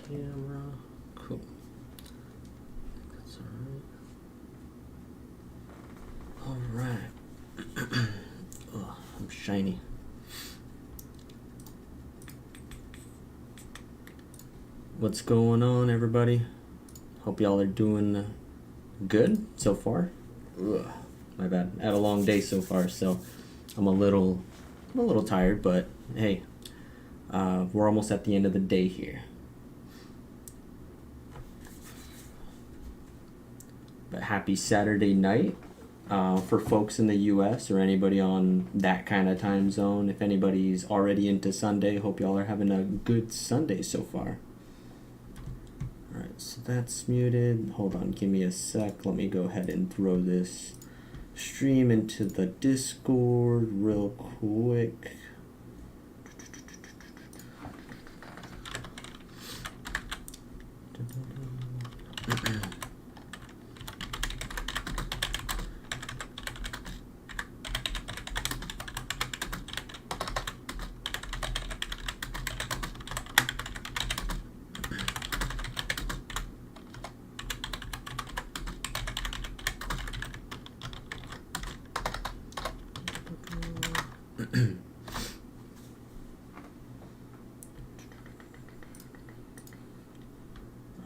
Camera. Cool. That's alright. Alright. Oh, I'm shiny. What's going on, everybody? Hope y'all are doing good so far. Ugh, my bad. I had a long day so far, so I'm a little tired, but hey, we're almost at the end of the day here. But happy Saturday night for folks in the US or anybody on that kind of time zone. If anybody's already into Sunday, hope y'all are having a good Sunday so far. Alright, so that's muted. Hold on, give me a sec. Let me go ahead and throw this stream into the Discord real quick.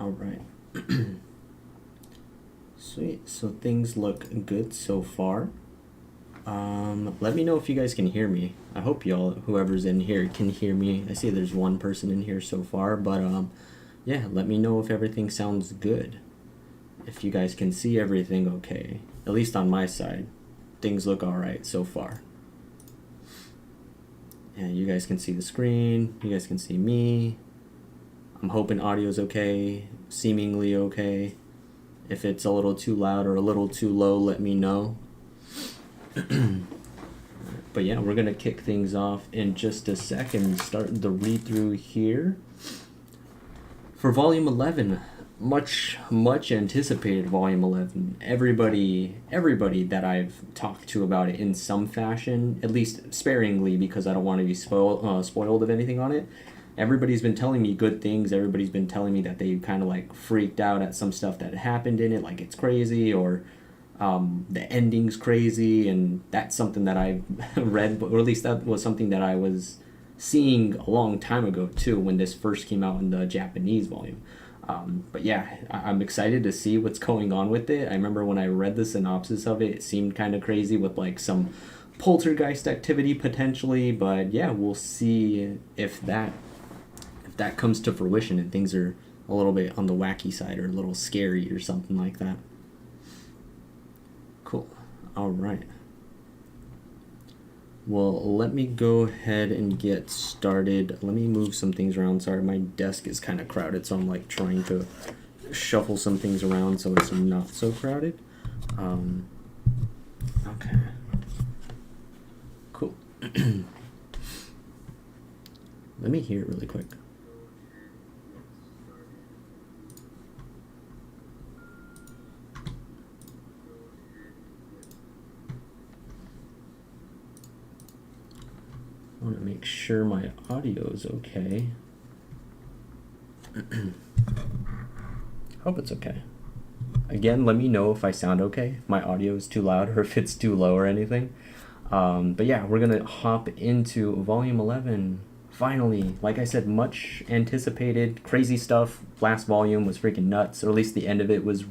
Alright. Sweet. So things look good so far. Let me know if you guys can hear me. I hope y'all, whoever's in here, can hear me. I see there's one person in here so far, but yeah, let me know if everything sounds good. If you guys can see everything okay. At least on my side. Things look alright so far. And you guys can see the screen. You guys can see me. I'm hoping audio's okay. Seemingly okay. If it's a little too loud or a little too low, let me know. But yeah, we're gonna kick things off in just a second. Start the read through here for volume 11. Much anticipated volume 11. Everybody that I've talked to about it in some fashion, at least sparingly, because I don't want to be spoiled of anything on it. Everybody's been telling me good things. Everybody's been telling me that they kind of like freaked out at some stuff that happened in it, like it's crazy, or the ending's crazy, and that's something that I've read, or at least that was something that I was seeing a long time ago too, when this first came out in the Japanese volume. But yeah, I'm excited to see what's going on with it. I remember when I read the synopsis of it, it seemed kind of crazy with like some poltergeist activity potentially, but yeah, we'll see if that comes to fruition and things are a little bit on the wacky side or a little scary or something like that. Cool. All right. Well, let me go ahead and get started. Let me move some things around. Sorry, my desk is kind of crowded, so I'm like trying to shuffle some things around so it's not so crowded. Okay. Cool. Let me hear it really quick. I want to make sure my audio is okay. Hope it's okay. Again, let me know if I sound okay, if my audio is too loud or if it's too low or anything. But yeah, we're going to hop into volume 11. Finally, like I said, much anticipated, crazy stuff. Last volume was freaking nuts, or at least the end of it was...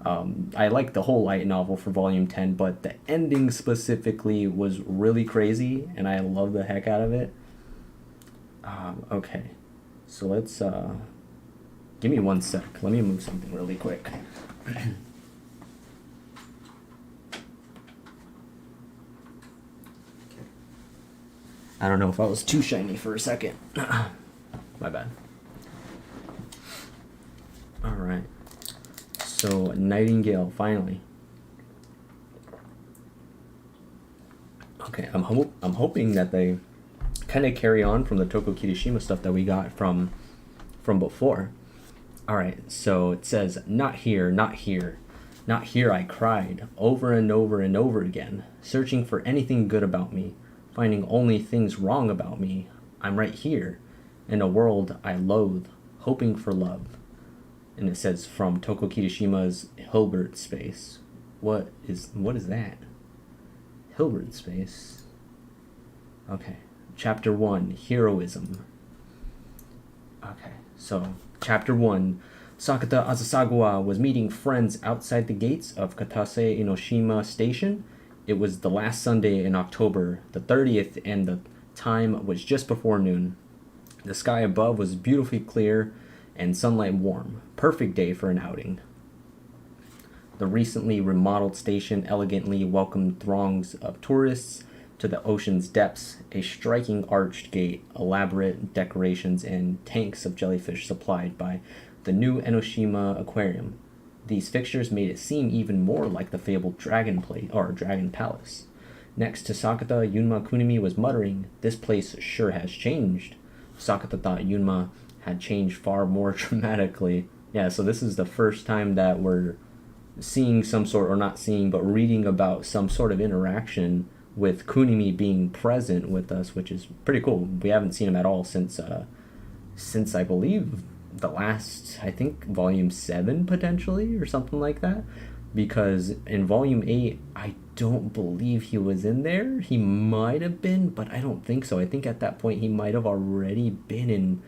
I like the whole light novel for volume 10, but the ending specifically was really crazy, and I love the heck out of it. Okay, so let's... give me one sec. Let me move something really quick. I don't know if I was too shiny for a second. My bad. Alright. So, Nightingale, finally. Okay, I'm hoping that they kind of carry on from the Toko Kirishima stuff that we got from before. Alright, so it says, not here, not here. Not here, I cried, over and over and over again, searching for anything good about me, finding only things wrong about me. I'm right here. In a world I loathe, hoping for love. And it says from Toko Kirishima's Hilbert Space. What is that? Hilbert Space. Okay. Chapter 1, Heroism. Okay, so Chapter 1. Sakata Asasagawa was meeting friends outside the gates of Katase Enoshima Station. It was the last Sunday in October, the 30th, and the time was just before noon. The sky above was beautifully clear and sunlight warm. Perfect day for an outing. The recently remodeled station elegantly welcomed throngs of tourists to the ocean's depths. A striking arched gate, elaborate decorations, and tanks of jellyfish supplied by the new Enoshima Aquarium. These fixtures made it seem even more like the fabled Dragon Palace. Next to Sakata, Yunma Kunimi was muttering, "This place sure has changed." Sakata thought Yunma had changed far more dramatically. Yeah, so this is the first time that we're seeing some sort, or not seeing, but reading about some sort of interaction with Kunimi being present with us, which is pretty cool. We haven't seen him at all since I believe the last, I think, volume 7 potentially, or something like that, because in volume 8 I don't believe he was in there. He might have been, but I don't think so. I think at that point he might have already been in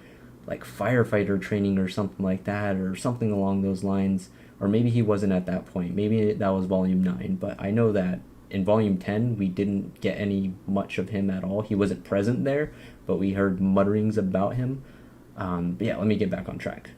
like firefighter training or something like that, or something along those lines, or maybe he wasn't at that point. Maybe that was volume 9, but I know that in volume 10 we didn't get any much of him at all. He wasn't present there, but we heard mutterings about him. But yeah, let me get back on track.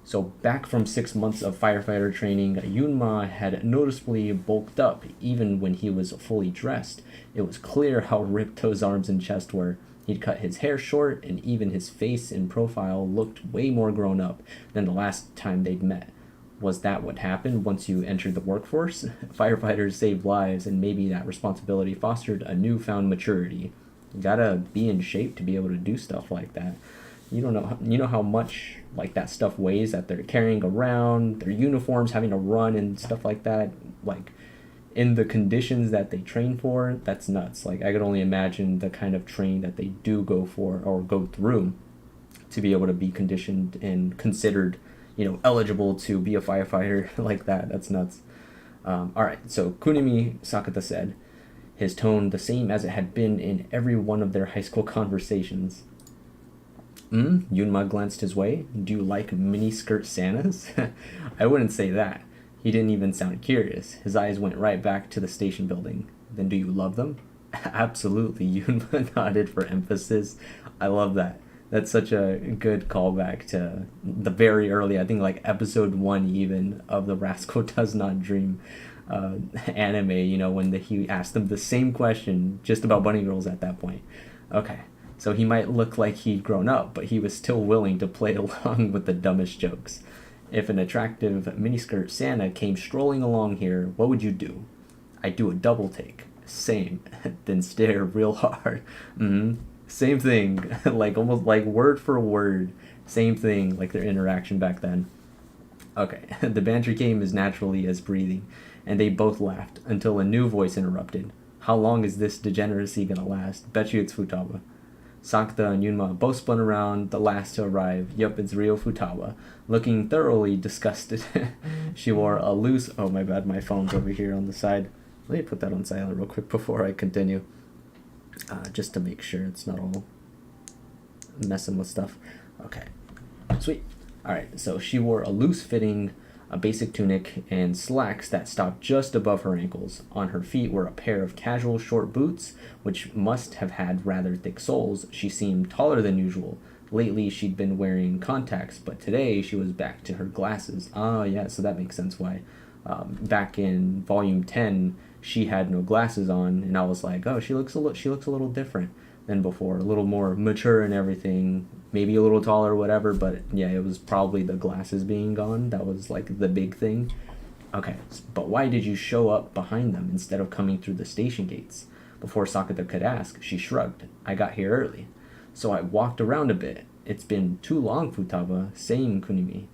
So back from 6 months of firefighter training, Yunma had noticeably bulked up even when he was fully dressed. It was clear how ripped those arms and chest were. He'd cut his hair short, and even his face in profile looked way more grown up than the last time they'd met. Was that what happened once you entered the workforce? Firefighters saved lives, and maybe that responsibility fostered a newfound maturity. You gotta be in shape to be able to do stuff like that. You know how much like that stuff weighs that they're carrying around, their uniforms, having to run and stuff like that, like in the conditions that they train for. That's nuts. Like I could only imagine the kind of training that they do go for or go through to be able to be conditioned and considered, eligible to be a firefighter like that. That's nuts. All right, so Kunimi, Sakata said, his tone the same as it had been in every one of their high school conversations. Yunma glanced his way. Do you like miniskirt Santas? I wouldn't say that. He didn't even sound curious. His eyes went right back to the station building. Then do you love them? Absolutely, Yunma nodded for emphasis. I love that. That's such a good callback to the very early, I think like episode 1 even, of the Rascal Does Not Dream anime, when he asked them the same question just about bunny girls at that point. Okay. So he might look like he'd grown up, but he was still willing to play along with the dumbest jokes. If an attractive miniskirt Santa came strolling along here, what would you do? I'd do a double take. Same. Then stare real hard. Same thing. Like almost like word for word. Same thing, like their interaction back then. Okay, the banter came as naturally as breathing, and they both laughed until a new voice interrupted. How long is this degeneracy gonna last? Bet you it's Futaba. Sakata and Yunma both spun around, the last to arrive. Yup, it's Ryo Futaba, looking thoroughly disgusted. She wore a loose... Oh, my bad, my phone's over here on the side. Let me put that on silent real quick before I continue. Just to make sure it's not all messing with stuff. Okay, sweet. Alright, so she wore a loose-fitting, a basic tunic, and slacks that stopped just above her ankles. On her feet were a pair of casual short boots, which must have had rather thick soles. She seemed taller than usual. Lately, she'd been wearing contacts, but today she was back to her glasses. Ah, yeah, so that makes sense why. Back in volume 10, she had no glasses on, and I was like, oh, she looks a little different than before, a little more mature and everything, maybe a little taller, whatever, but yeah, it was probably the glasses being gone. That was like the big thing. Okay, but why did you show up behind them instead of coming through the station gates? Before Sakata could ask, she shrugged. I got here early, so I walked around a bit. It's been too long, Futaba. Same, Kunimi.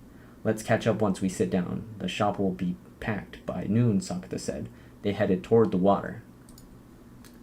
Let's catch up once we sit down. The shop will be packed by noon, Sakata said. They headed toward the water.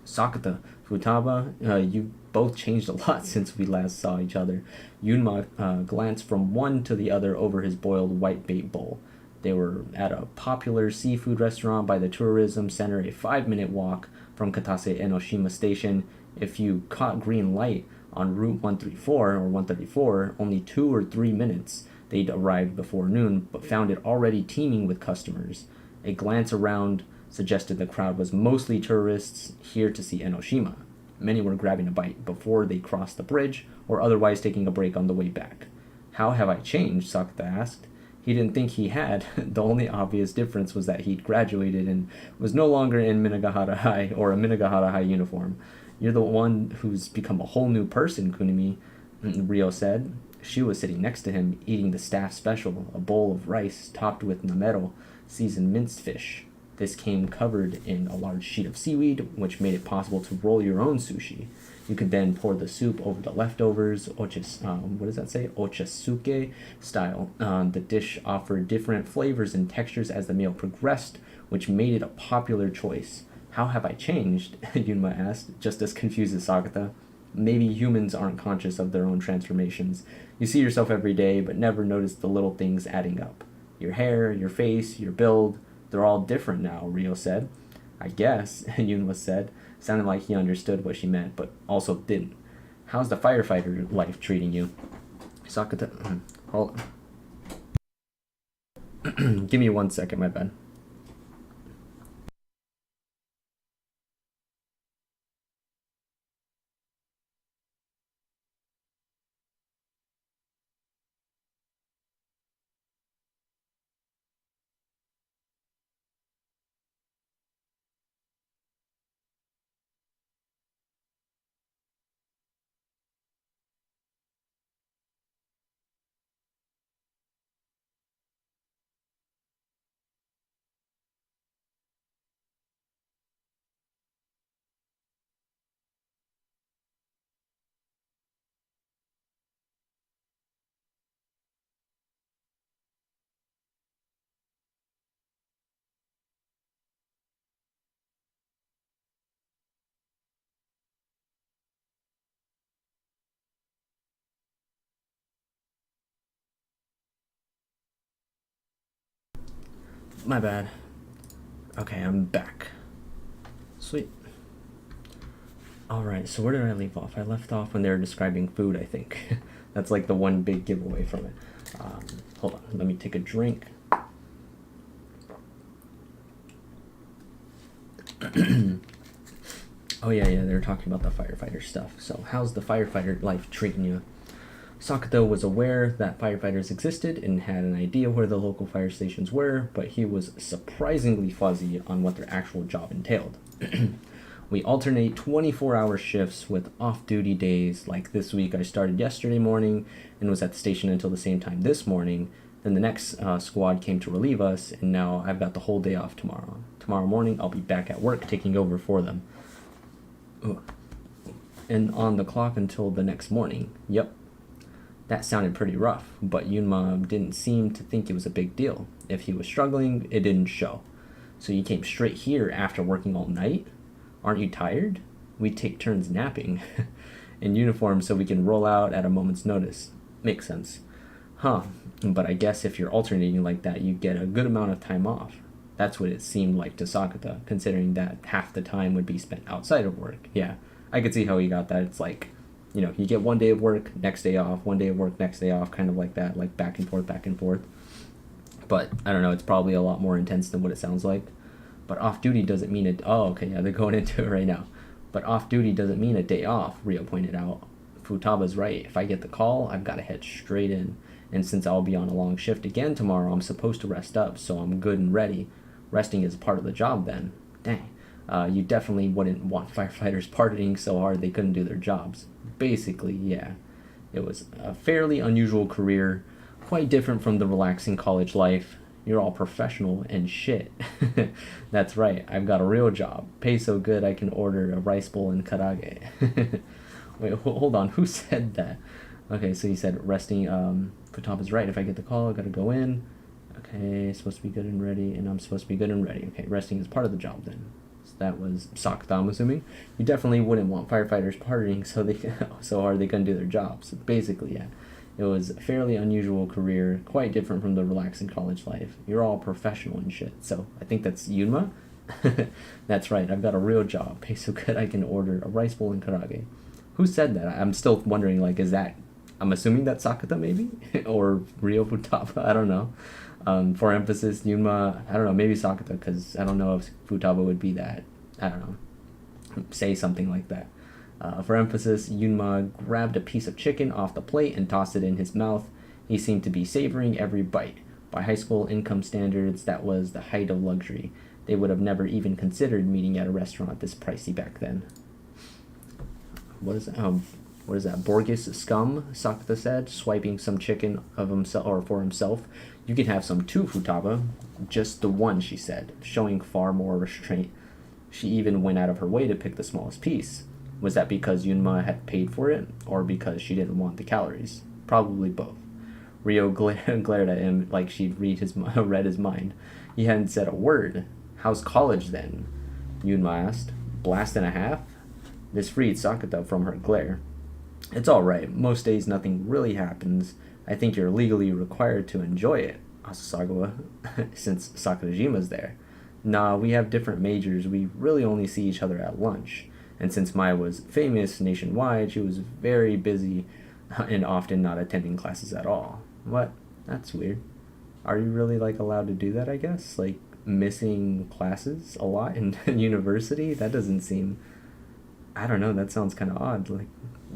Sakata, Futaba, you both changed a lot since we last saw each other. Yunma glanced from one to the other over his boiled whitebait bowl. They were at a popular seafood restaurant by the tourism center, a 5-minute walk from Katase Enoshima Station. If you caught green light on Route 134 or 134, only 2 or 3 minutes. They'd arrived before noon, but found it already teeming with customers. A glance around suggested the crowd was mostly tourists here to see Enoshima. Many were grabbing a bite before they crossed the bridge, or otherwise taking a break on the way back. How have I changed? Sakata asked. He didn't think he had. The only obvious difference was that he'd graduated and was no longer in Minagahara High or a Minagahara High uniform. You're the one who's become a whole new person, Kunimi, Rio said. She was sitting next to him, eating the staff special, a bowl of rice topped with namero, seasoned minced fish. This came covered in a large sheet of seaweed, which made it possible to roll your own sushi. You could then pour the soup over the leftovers, what does that say? Ochasuke style. The dish offered different flavors and textures as the meal progressed, which made it a popular choice. How have I changed? Yunma asked, just as confused as Sakata. Maybe humans aren't conscious of their own transformations. You see yourself every day, but never notice the little things adding up. Your hair, your face, your build, they're all different now, Rio said. I guess, Yunma said, sounding like he understood what she meant, but also didn't. How's the firefighter life treating you? Sakata, hold on. Give me 1 second, my bad. My bad. Okay, I'm back. Sweet. Alright, so where did I leave off? I left off when they were describing food, I think. That's like the one big giveaway from it. Hold on, let me take a drink. Oh yeah, they were talking about the firefighter stuff. So how's the firefighter life treating you? Sakata was aware that firefighters existed and had an idea where the local fire stations were, but he was surprisingly fuzzy on what their actual job entailed. We alternate 24-hour shifts with off-duty days. Like this week, I started yesterday morning and was at the station until the same time this morning. Then the next squad came to relieve us, and now I've got the whole day off tomorrow. Tomorrow morning, I'll be back at work taking over for them. Ooh. And on the clock until the next morning. Yep. That sounded pretty rough, but Yunma didn't seem to think it was a big deal. If he was struggling, it didn't show. So you came straight here after working all night? Aren't you tired? We take turns napping. In uniform so we can roll out at a moment's notice. Makes sense. Huh, but I guess if you're alternating like that, you get a good amount of time off. That's what it seemed like to Sakata, considering that half the time would be spent outside of work. Yeah, I could see how he got that. It's like, you know, you get 1 day of work, next day off, 1 day of work, next day off, kind of like that, like back and forth, back and forth. But, I don't know, it's probably a lot more intense than what it sounds like. But off-duty doesn't mean it... Oh, okay, yeah, they're going into it right now. But off-duty doesn't mean a day off, Rio pointed out. Futaba's right. If I get the call, I've got to head straight in. And since I'll be on a long shift again tomorrow, I'm supposed to rest up, so I'm good and ready. Resting is part of the job then. Dang. You definitely wouldn't want firefighters partying so hard they couldn't do their jobs. Basically, yeah. It was a fairly unusual career, quite different from the relaxing college life. You're all professional and shit. That's right, I've got a real job. Pay so good I can order a rice bowl and karage. Wait, hold on, who said that? Okay, so he said resting, Futaba's right. If I get the call, I gotta go in. Okay, supposed to be good and ready, and I'm supposed to be good and ready. Okay, resting is part of the job then. That was Sakata, I'm assuming. You definitely wouldn't want firefighters partying so hard they couldn't do their jobs. Basically, yeah. It was a fairly unusual career, quite different from the relaxing college life. You're all professional and shit. So I think that's Yunma. That's right, I've got a real job. Pay so good I can order a rice bowl and karage. Who said that? I'm still wondering, like, is that... I'm assuming that's Sakata, maybe? Or Rio Futaba, I don't know. For emphasis, Yunma, I don't know, maybe Sakata, because I don't know if Futaba would be that. I don't know. Say something like that. For emphasis, Yunma grabbed a piece of chicken off the plate and tossed it in his mouth. He seemed to be savoring every bite. By high school income standards, that was the height of luxury. They would have never even considered meeting at a restaurant this pricey back then. What is that? What is that? Borges scum, Sakata said, swiping some chicken of himself or for himself. You can have some too, Futaba. Just the one, she said, showing far more restraint. She even went out of her way to pick the smallest piece. Was that because Yunma had paid for it, or because she didn't want the calories? Probably both. Rio glared at him like she'd read his mind. He hadn't said a word. How's college then? Yunma asked. Blast and a half? This freed Sakata from her glare. It's alright. Most days nothing really happens. I think you're legally required to enjoy it, Asasagawa, since Sakurajima's there. Nah, we have different majors. We really only see each other at lunch. And since Mai was famous nationwide, she was very busy and often not attending classes at all. What? That's weird. Are you really, like, allowed to do that, I guess? Like, missing classes a lot in university? That doesn't seem... I don't know, that sounds kind of odd. Like,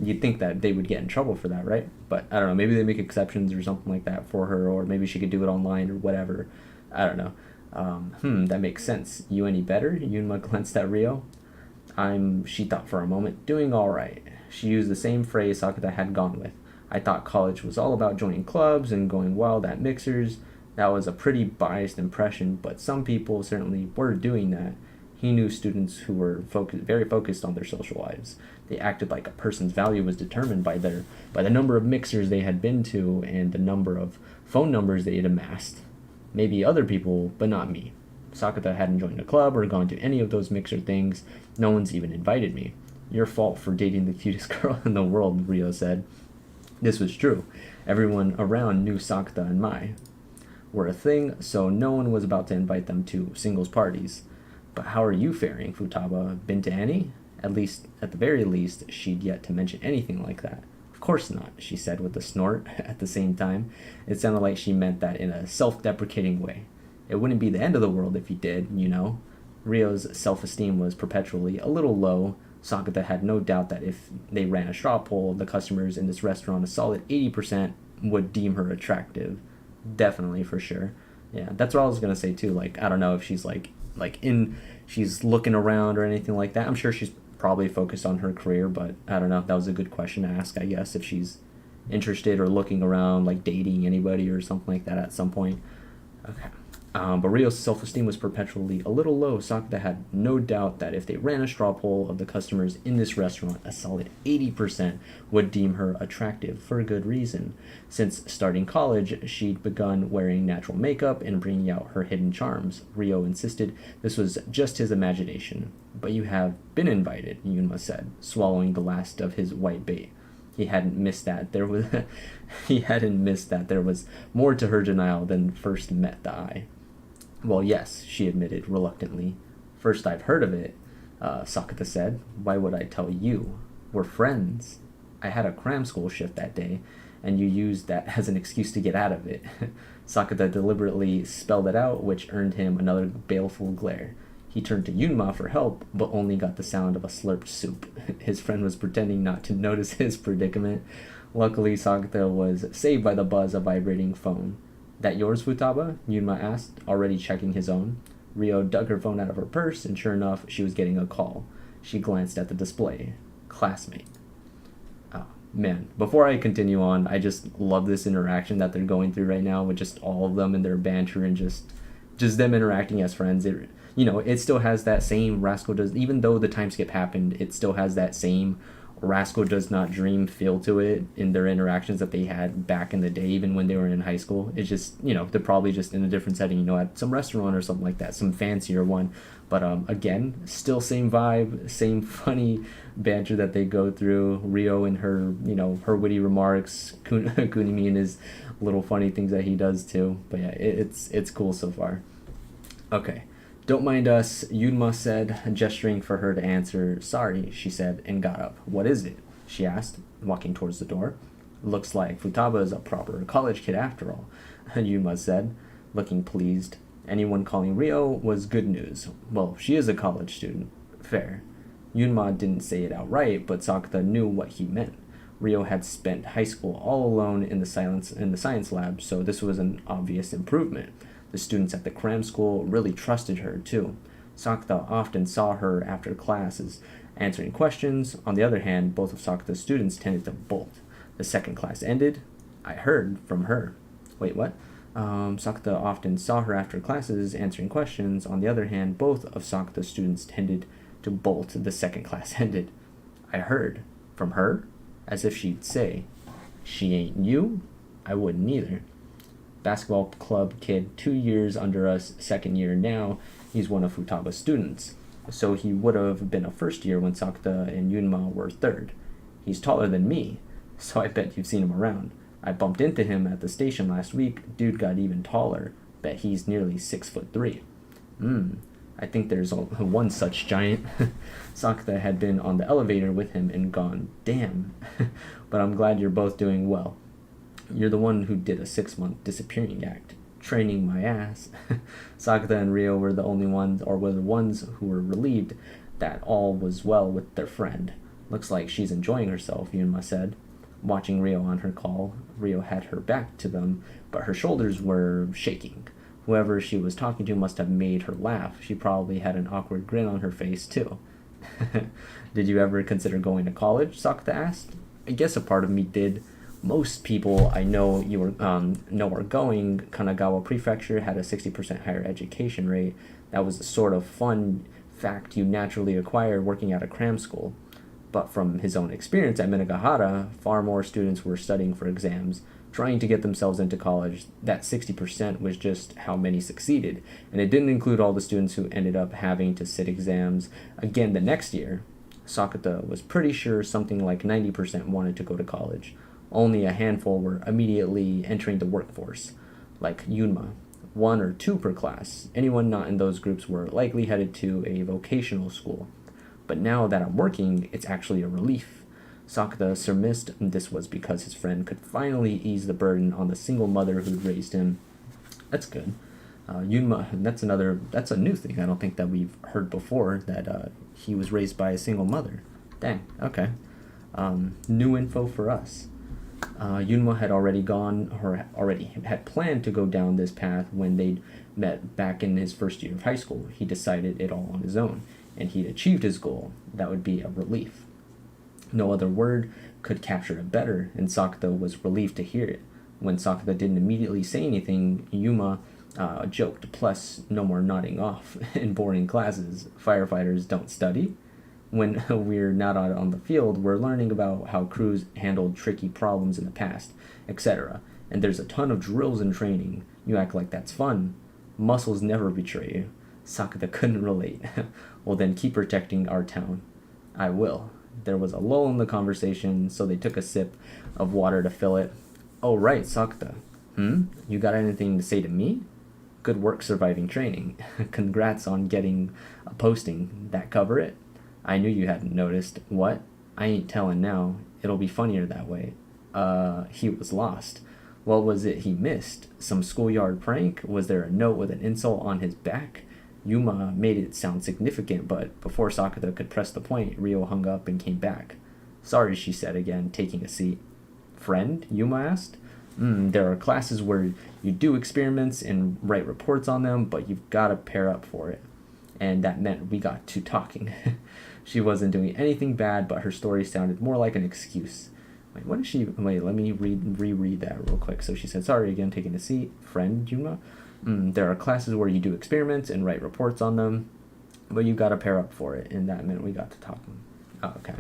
you'd think that they would get in trouble for that, right? But, I don't know, maybe they make exceptions or something like that for her, or maybe she could do it online or whatever. I don't know. That makes sense. You any better? Yunma glanced at Rio. She thought for a moment, doing all right. She used the same phrase Sakata had gone with. I thought college was all about joining clubs and going wild at mixers. That was a pretty biased impression, but some people certainly were doing that. He knew students who were very focused on their social lives. They acted like a person's value was determined by the number of mixers they had been to and the number of phone numbers they had amassed. Maybe other people, but not me. Sakata hadn't joined a club or gone to any of those mixer things. No one's even invited me. Your fault for dating the cutest girl in the world, Rio said. This was true. Everyone around knew Sakata and Mai were a thing, so no one was about to invite them to singles parties. But how are you faring, Futaba? Been to any? At the very least, she'd yet to mention anything like that. Of course not, she said with a snort at the same time. It sounded like she meant that in a self-deprecating way. It wouldn't be the end of the world if you did, you know. Rio's self-esteem was perpetually a little low. Sakata had no doubt that if they ran a straw poll, the customers in this restaurant, a solid 80% would deem her attractive. Definitely, for sure. Yeah, that's what I was going to say too. Like, I don't know if she's she's looking around or anything like that. I'm sure she's probably focused on her career, but I don't know. That was a good question to ask, I guess, if she's interested or looking around, like dating anybody or something like that at some point. Okay. But Rio's self-esteem was perpetually a little low. Sakata had no doubt that if they ran a straw poll of the customers in this restaurant, a solid 80% would deem her attractive for a good reason. Since starting college, she'd begun wearing natural makeup and bringing out her hidden charms. Rio insisted this was just his imagination. But you have been invited, Yunma said, swallowing the last of his white bait. He hadn't missed that there was more to her denial than first met the eye. Well, yes, she admitted reluctantly. First I've heard of it, Sakata said. Why would I tell you? We're friends. I had a cram school shift that day, and you used that as an excuse to get out of it. Sakata deliberately spelled it out, which earned him another baleful glare. He turned to Yunma for help, but only got the sound of a slurped soup. His friend was pretending not to notice his predicament. Luckily, Sakata was saved by the buzz of vibrating phone. That yours, Futaba? Yunma asked, already checking his own. Rio dug her phone out of her purse, and sure enough, she was getting a call. She glanced at the display. Classmate. Oh, man. Before I continue on, I just love this interaction that they're going through right now with just all of them and their banter and just them interacting as friends. It still has that same Rascal does, even though the time skip happened, it still has that same Rascal does not dream feel to it in their interactions that they had back in the day, even when they were in high school. It's just, they're probably just in a different setting, at some restaurant or something like that, some fancier one. But again, still same vibe, same funny banter that they go through. Rio and her, her witty remarks, Kunimi and his little funny things that he does too. But yeah, it's cool so far. Okay. Don't mind us, Yunma said, gesturing for her to answer. Sorry, she said, and got up. What is it? She asked, walking towards the door. Looks like Futaba is a proper college kid after all, Yunma said, looking pleased. Anyone calling Rio was good news. Well, she is a college student. Fair. Yunma didn't say it outright, but Sakata knew what he meant. Rio had spent high school all alone in the science lab, so this was an obvious improvement. The students at the cram school really trusted her, too. Sakata often saw her after classes, answering questions. On the other hand, both of Sakata's students tended to bolt. The second class ended. I heard from her. Wait, what? Sakata often saw her after classes, answering questions. On the other hand, both of Sakata's students tended to bolt. The second class ended. I heard from her? As if she'd say, she ain't you? I wouldn't either. Basketball club kid, 2 years under us, second year now. He's one of Futaba's students. So he would have been a first year when Sakata and Yunma were third. He's taller than me, so I bet you've seen him around. I bumped into him at the station last week. Dude got even taller. Bet he's nearly 6'3". I think there's one such giant. Sakata had been on the elevator with him and gone, damn. But I'm glad you're both doing well. You're the one who did a 6-month disappearing act. Training my ass. Sakata and Rio were the ones who were relieved that all was well with their friend. Looks like she's enjoying herself, Yunma said. Watching Rio on her call, Rio had her back to them, but her shoulders were shaking. Whoever she was talking to must have made her laugh. She probably had an awkward grin on her face, too. Did you ever consider going to college? Sakata asked. I guess a part of me did. Most people I know are going. Kanagawa Prefecture had a 60% higher education rate. That was the sort of fun fact you naturally acquire working at a cram school. But from his own experience at Minagahara, far more students were studying for exams, trying to get themselves into college. That 60% was just how many succeeded, and it didn't include all the students who ended up having to sit exams again the next year. Sakata was pretty sure something like 90% wanted to go to college. Only a handful were immediately entering the workforce, like Yunma, 1 or 2 per class. Anyone not in those groups were likely headed to a vocational school. But now that I'm working, it's actually a relief. Sakata surmised this was because his friend could finally ease the burden on the single mother who'd raised him. That's good. Yunma, that's a new thing. I don't think that we've heard before, that he was raised by a single mother. Dang, okay. New info for us. Yunma had already had planned to go down this path when they'd met back in his first year of high school. He decided it all on his own, and he'd achieved his goal. That would be a relief. No other word could capture it better, and Sakata was relieved to hear it. When Sakata didn't immediately say anything, Yuma joked, plus no more nodding off in boring classes. Firefighters don't study. When we're not out on the field, we're learning about how crews handled tricky problems in the past, etc. And there's a ton of drills and training. You act like that's fun. Muscles never betray you. Sakata couldn't relate. Well, then keep protecting our town. I will. There was a lull in the conversation, so they took a sip of water to fill it. Oh, right, Sakata. You got anything to say to me? Good work surviving training. Congrats on getting a posting. That cover it? I knew you hadn't noticed. What? I ain't telling now. It'll be funnier that way. He was lost. What was it he missed? Some schoolyard prank? Was there a note with an insult on his back? Yuma made it sound significant, but before Sakata could press the point, Rio hung up and came back. Sorry, she said again, taking a seat. Friend? Yuma asked. There are classes where you do experiments and write reports on them, but you've got to pair up for it. And that meant we got to talking. She wasn't doing anything bad, but her story sounded more like an excuse. Wait, what is she... Wait, let me reread that real quick. So she said, sorry again, taking a seat. Friend, Yuma? There are classes where you do experiments and write reports on them, but you got to pair up for it, and that meant we got to talking. Oh, okay.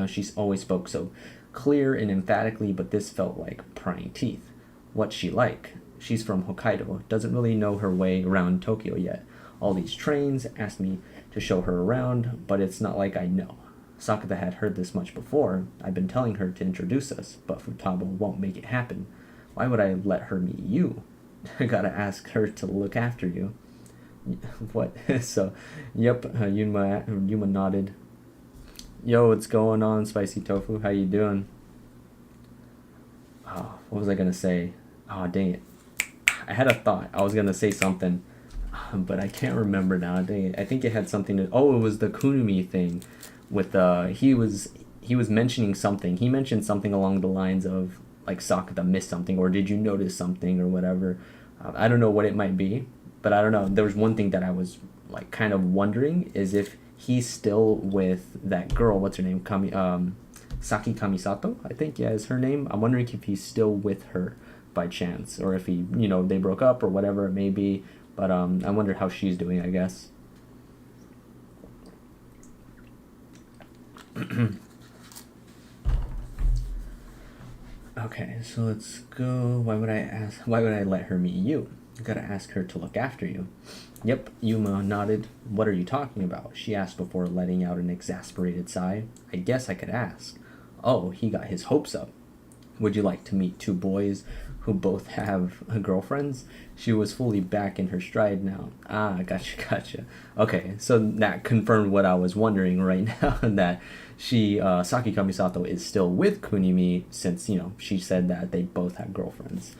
She always spoke so clear and emphatically, but this felt like prying teeth. What's she like? She's from Hokkaido, doesn't really know her way around Tokyo yet. All these trains, asked me to show her around, but it's not like I know. Sakata had heard this much before. I've been telling her to introduce us, but Futaba won't make it happen. Why would I let her meet you? I gotta ask her to look after you. What? So, yep, Yuma nodded. Yo, what's going on, Spicy Tofu? How you doing? Oh, what was I gonna say? Oh, dang it. I had a thought. I was gonna say something, but I can't remember now. Dang it. I think it had something to... Oh, it was the Kunumi thing. With, he was mentioning something. He mentioned something along the lines of, like, Sakata missed something, or did you notice something, or whatever. I don't know what it might be, but I don't know. There was one thing that I was, like, kind of wondering, is if he's still with that girl, what's her name? Saki Kamisato, I think, yeah, is her name. I'm wondering if he's still with her by chance, or if he, they broke up or whatever it may be. But I wonder how she's doing, I guess. Okay, so let's go. Why would I let her meet you? You gotta ask her to look after you. Yep, Yuma nodded. What are you talking about? She asked before letting out an exasperated sigh. I guess I could ask. Oh, he got his hopes up. Would you like to meet two boys who both have girlfriends? She was fully back in her stride now. Ah, gotcha. Okay, so that confirmed what I was wondering right now, that Saki Kamisato is still with Kunimi, since, she said that they both have girlfriends.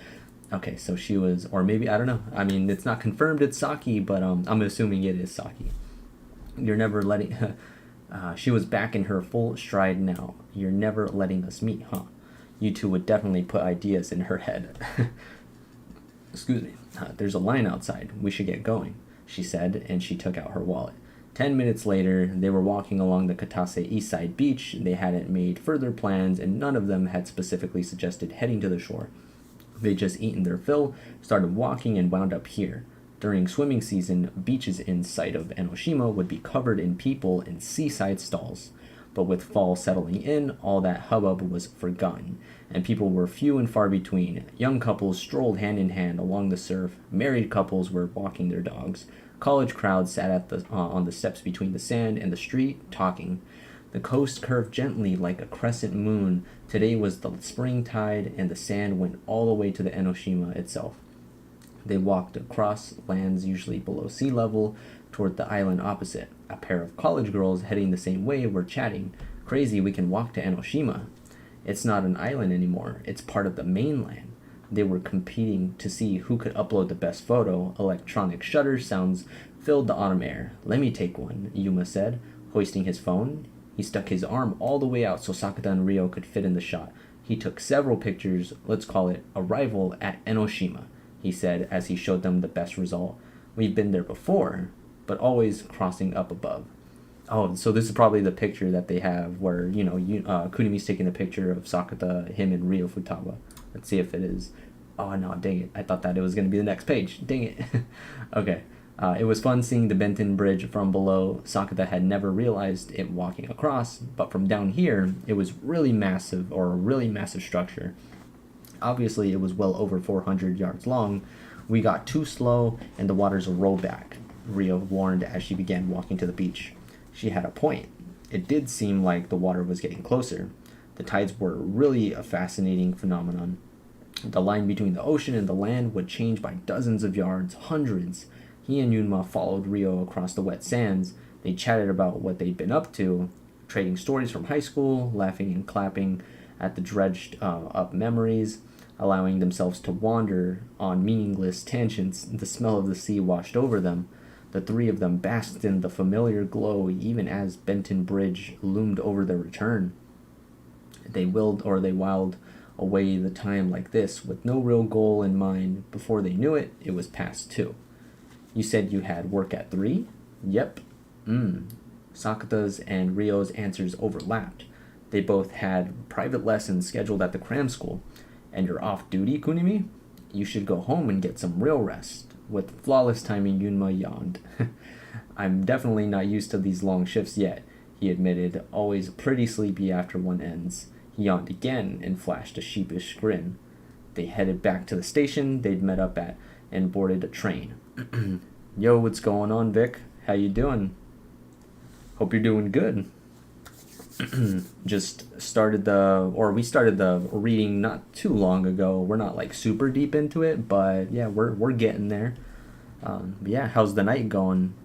Okay, so she was, or maybe, I don't know. I mean, it's not confirmed it's Saki, but I'm assuming it is Saki. You're never letting... she was back in her full stride now. You're never letting us meet, huh? You two would definitely put ideas in her head. Excuse me. There's a line outside. We should get going, she said, and she took out her wallet. 10 minutes later, they were walking along the Katase East Side beach. They hadn't made further plans, and none of them had specifically suggested heading to the shore. They'd just eaten their fill, started walking, and wound up here. During swimming season, beaches in sight of Enoshima would be covered in people in seaside stalls. But with fall settling in, all that hubbub was forgotten, and people were few and far between. Young couples strolled hand in hand along the surf. Married couples were walking their dogs. College crowds sat on the steps between the sand and the street, talking. The coast curved gently like a crescent moon. Today was the spring tide, and the sand went all the way to the Enoshima itself. They walked across lands usually below sea level toward the island opposite. A pair of college girls heading the same way were chatting. Crazy, we can walk to Enoshima. It's not an island anymore. It's part of the mainland. They were competing to see who could upload the best photo. Electronic shutter sounds filled the autumn air. Let me take one, Yuma said, hoisting his phone. He stuck his arm all the way out so Sakata and Ryo could fit in the shot. He took several pictures. Let's call it Arrival at Enoshima, he said as he showed them the best result. We've been there before, but always crossing up above. Oh, so this is probably the picture that they have where, Kunimi's taking a picture of Sakata, him, and Ryo Futaba. Let's see if it is. Oh, no, dang it. I thought that it was going to be the next page. Dang it. Okay. It was fun seeing the Benton Bridge from below. Sakata had never realized it walking across, but from down here, it was really massive, or a really massive structure. Obviously, it was well over 400 yards long. We got too slow, and the waters rolled back, Ryo warned as she began walking to the beach. She had a point. It did seem like the water was getting closer. The tides were really a fascinating phenomenon. The line between the ocean and the land would change by dozens of yards, hundreds. He and Yunma followed Ryo across the wet sands. They chatted about what they'd been up to, trading stories from high school, laughing and clapping at the dredged up memories, allowing themselves to wander on meaningless tangents. The smell of the sea washed over them. The three of them basked in the familiar glow even as Benton Bridge loomed over their return. They whiled away the time like this, with no real goal in mind. Before they knew it, it was past 2. You said you had work at 3? Yep. Sakata's and Ryo's answers overlapped. They both had private lessons scheduled at the cram school. And you're off duty, Kunimi? You should go home and get some real rest. With flawless timing, Yunma yawned. I'm definitely not used to these long shifts yet. he admitted, always pretty sleepy after one ends. He yawned again and flashed a sheepish grin. They headed back to the station they'd met up at and boarded a train. Yo, what's going on, Vic? How you doing? Hope you're doing good. We started the reading not too long ago. We're not like super deep into it, but yeah, we're getting there. But yeah, how's the night going?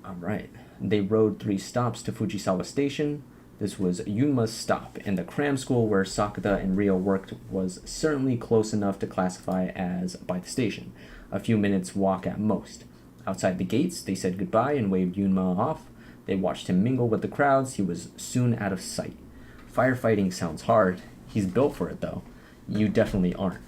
All right. They rode 3 stops to Fujisawa Station. This was Yunma's stop, and the cram school where Sakata and Ryo worked was certainly close enough to classify as by the station. A few minutes walk at most. Outside the gates, they said goodbye and waved Yunma off. They watched him mingle with the crowds. He was soon out of sight. Firefighting sounds hard. He's built for it, though. You definitely aren't.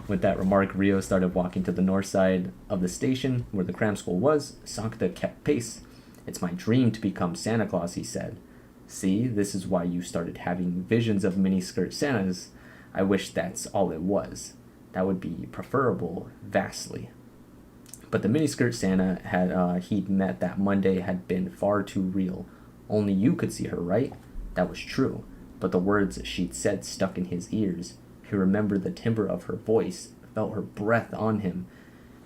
With that remark, Ryo started walking to the north side of the station where the cram school was. Sakata kept pace. It's my dream to become Santa Claus, he said. See, this is why you started having visions of miniskirt Santas. I wish that's all it was. That would be preferable, vastly. But the miniskirt Santa he'd met that Monday had been far too real. Only you could see her, right? That was true. But the words she'd said stuck in his ears. He remembered the timbre of her voice, felt her breath on him.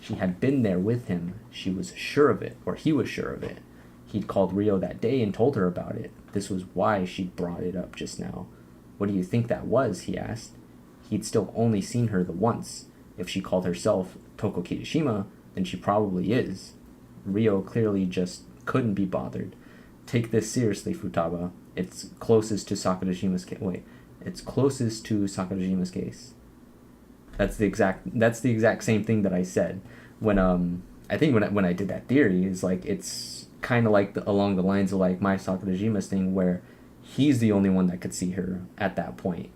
She had been there with him. She was sure of it, or he was sure of it. He'd called Ryo that day and told her about it. This was why she'd brought it up just now. What do you think that was? He asked. He'd still only seen her the once. If she called herself Toko Kirishima, then she probably is. Ryo clearly just couldn't be bothered. Take this seriously, Futaba. It's closest to Sakurajima's case. Wait, it's closest to Sakurajima's case. That's the exact same thing that I said when I think when I did that theory. Is like it's kind of like along the lines of like my Sakurajima's thing, where he's the only one that could see her at that point,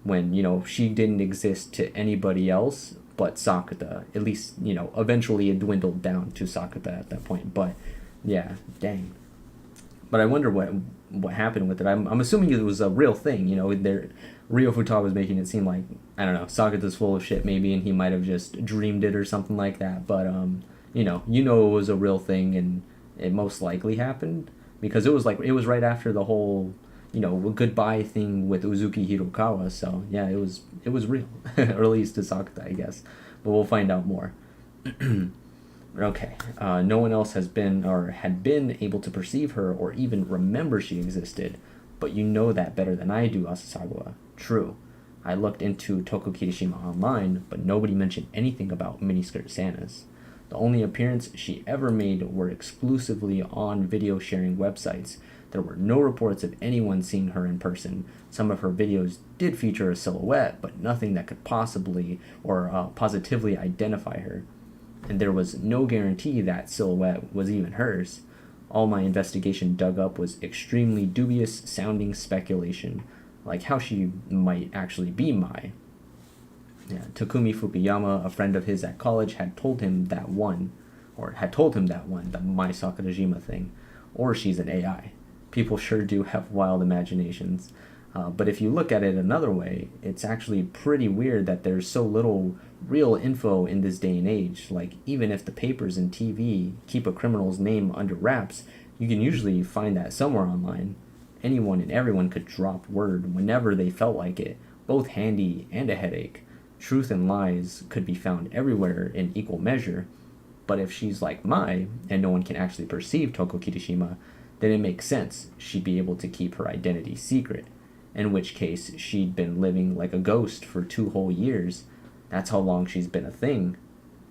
when she didn't exist to anybody else but Sakata. At least eventually it dwindled down to Sakata at that point. But yeah, dang. But I wonder what happened with it. I'm assuming it was a real thing. Ryo Futaba was making it seem like, I don't know, Sakata's full of shit maybe, and he might have just dreamed it or something like that. But it was a real thing, and it most likely happened because it was right after the whole goodbye thing with Uzuki Hirokawa. So yeah, it was real, or at least to Sakata, I guess. But we'll find out more. Okay, no one else had been able to perceive her or even remember she existed, but you know that better than I do, Asasawa. True. I looked into Toko Kirishima online, but nobody mentioned anything about miniskirt Santas. The only appearance she ever made were exclusively on video sharing websites. There were no reports of anyone seeing her in person. Some of her videos did feature a silhouette, but nothing that could possibly or positively identify her. And there was no guarantee that silhouette was even hers. All my investigation dug up was extremely dubious sounding speculation, like how she might actually be Mai. Yeah, Takumi Fukuyama, a friend of his at college, had told him the Mai Sakurajima thing, or she's an AI. People sure do have wild imaginations. But if you look at it another way, it's actually pretty weird that there's so little real info in this day and age. Like, even if the papers and TV keep a criminal's name under wraps, you can usually find that somewhere online. Anyone and everyone could drop word whenever they felt like it, both handy and a headache. Truth and lies could be found everywhere in equal measure. But if she's like Mai, and no one can actually perceive Toko Kirishima, then it makes sense she'd be able to keep her identity secret. In which case, she'd been living like a ghost for 2 whole years. That's how long she's been a thing.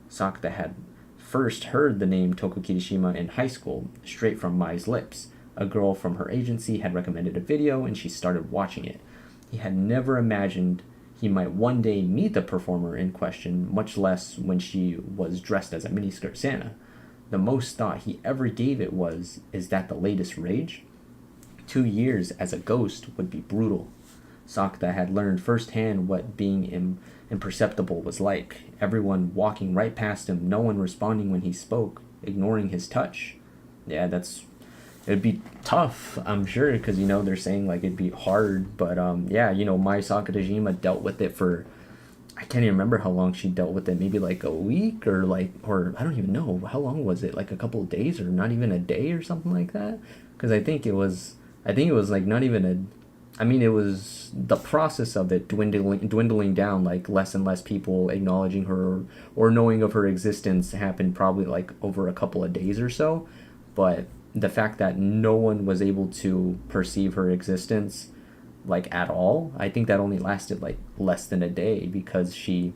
Sakata had first heard the name Toko Kirishima in high school, straight from Mai's lips. A girl from her agency had recommended a video, and she started watching it. He had never imagined he might one day meet the performer in question, much less when she was dressed as a miniskirt Santa. The most thought he ever gave it was, is that the latest rage? 2 years as a ghost would be brutal. Sakata had learned firsthand what being imperceptible was like. Everyone walking right past him, no one responding when he spoke, ignoring his touch. Yeah, it'd be tough, I'm sure, because, they're saying, like, it'd be hard, but, Mai Sakurajima dealt with it for, I can't even remember how long she dealt with it. Maybe like a week or I don't even know. How long was it? Like a couple of days or not even a day or something like that? Because I think it was like not even I mean, it was the process of it dwindling down, like less and less people acknowledging her or knowing of her existence happened probably like over a couple of days or so. But the fact that no one was able to perceive her existence like at all, I think that only lasted like less than a day because she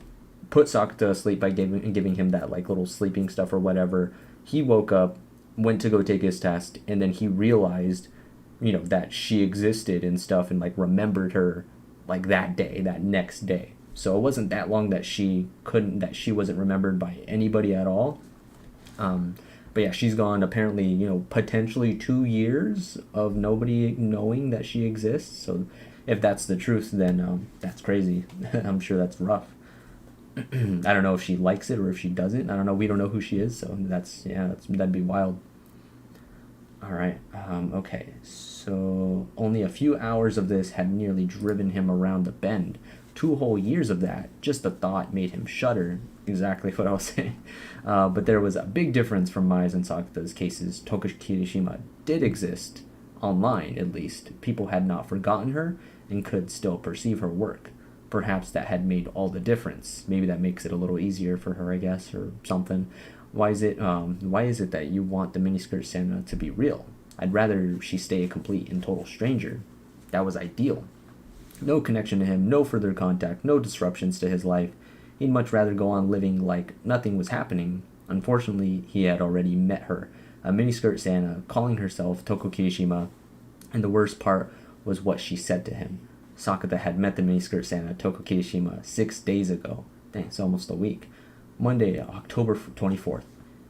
put Sakata to sleep by giving him that like little sleeping stuff or whatever. He woke up, went to go take his test, and then he realized, that she existed and stuff and like remembered her like that day, that next day. So it wasn't that long that she wasn't remembered by anybody at all. But yeah, she's gone apparently, potentially 2 years of nobody knowing that she exists. So if that's the truth, then that's crazy. I'm sure that's rough. I don't know if she likes it or if she doesn't. I don't know. We don't know who she is. So that'd be wild. All right. Okay. So only a few hours of this had nearly driven him around the bend. 2 whole years of that, just the thought made him shudder. Exactly what I was saying. But there was a big difference from Mai's and Sakata's cases. Tokushi Kirishima did exist, online at least. People had not forgotten her and could still perceive her work. Perhaps that had made all the difference. Maybe that makes it a little easier for her, I guess, or something. Why is it that you want the miniskirt Santa to be real? I'd rather she stay a complete and total stranger. That was ideal. No connection to him, no further contact, no disruptions to his life. He'd much rather go on living like nothing was happening. Unfortunately, he had already met her, a miniskirt Santa, calling herself Toko Kirishima, and the worst part was what she said to him. Sakata had met the miniskirt Santa, Toko Kirishima, 6 days ago. Dang, it's almost a week. Monday, October 24th.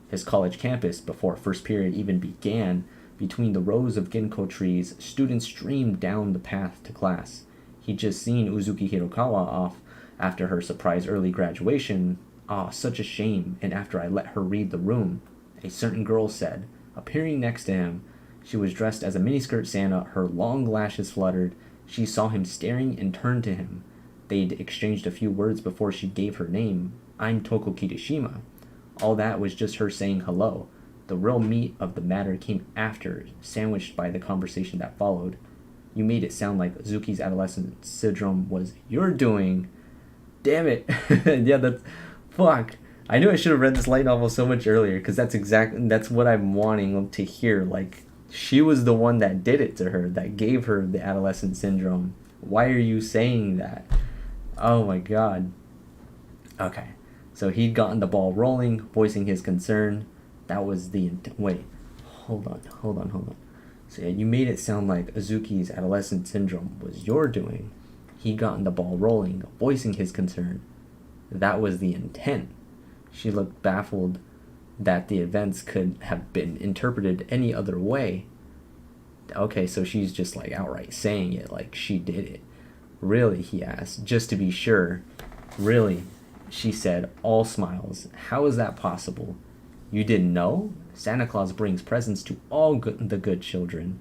His college campus, before first period even began, between the rows of ginkgo trees, students streamed down the path to class. He'd just seen Uzuki Hirokawa off after her surprise early graduation. Ah, such a shame, and after I let her read the room, a certain girl said, appearing next to him. She was dressed as a miniskirt Santa, her long lashes fluttered. She saw him staring and turned to him. They'd exchanged a few words before she gave her name. I'm Toko Kirishima. All that was just her saying hello. The real meat of the matter came after, sandwiched by the conversation that followed. You made it sound like Zuki's adolescent syndrome was your doing. Damn it. Yeah, that's... Fuck. I knew I should have read this light novel so much earlier, because that's what I'm wanting to hear. Like, she was the one that did it to her, that gave her the adolescent syndrome. Why are you saying that? Oh my god. Okay. So he'd gotten the ball rolling, voicing his concern. That was the... Wait. Hold on. So yeah, you made it sound like Azuki's adolescent syndrome was your doing. He'd gotten the ball rolling, voicing his concern. That was the intent. She looked baffled that the events could have been interpreted any other way. Okay, so she's just like outright saying it, like she did it. Really, he asked, just to be sure. Really, she said, all smiles. How is that possible? You didn't know? Santa Claus brings presents to all the good children.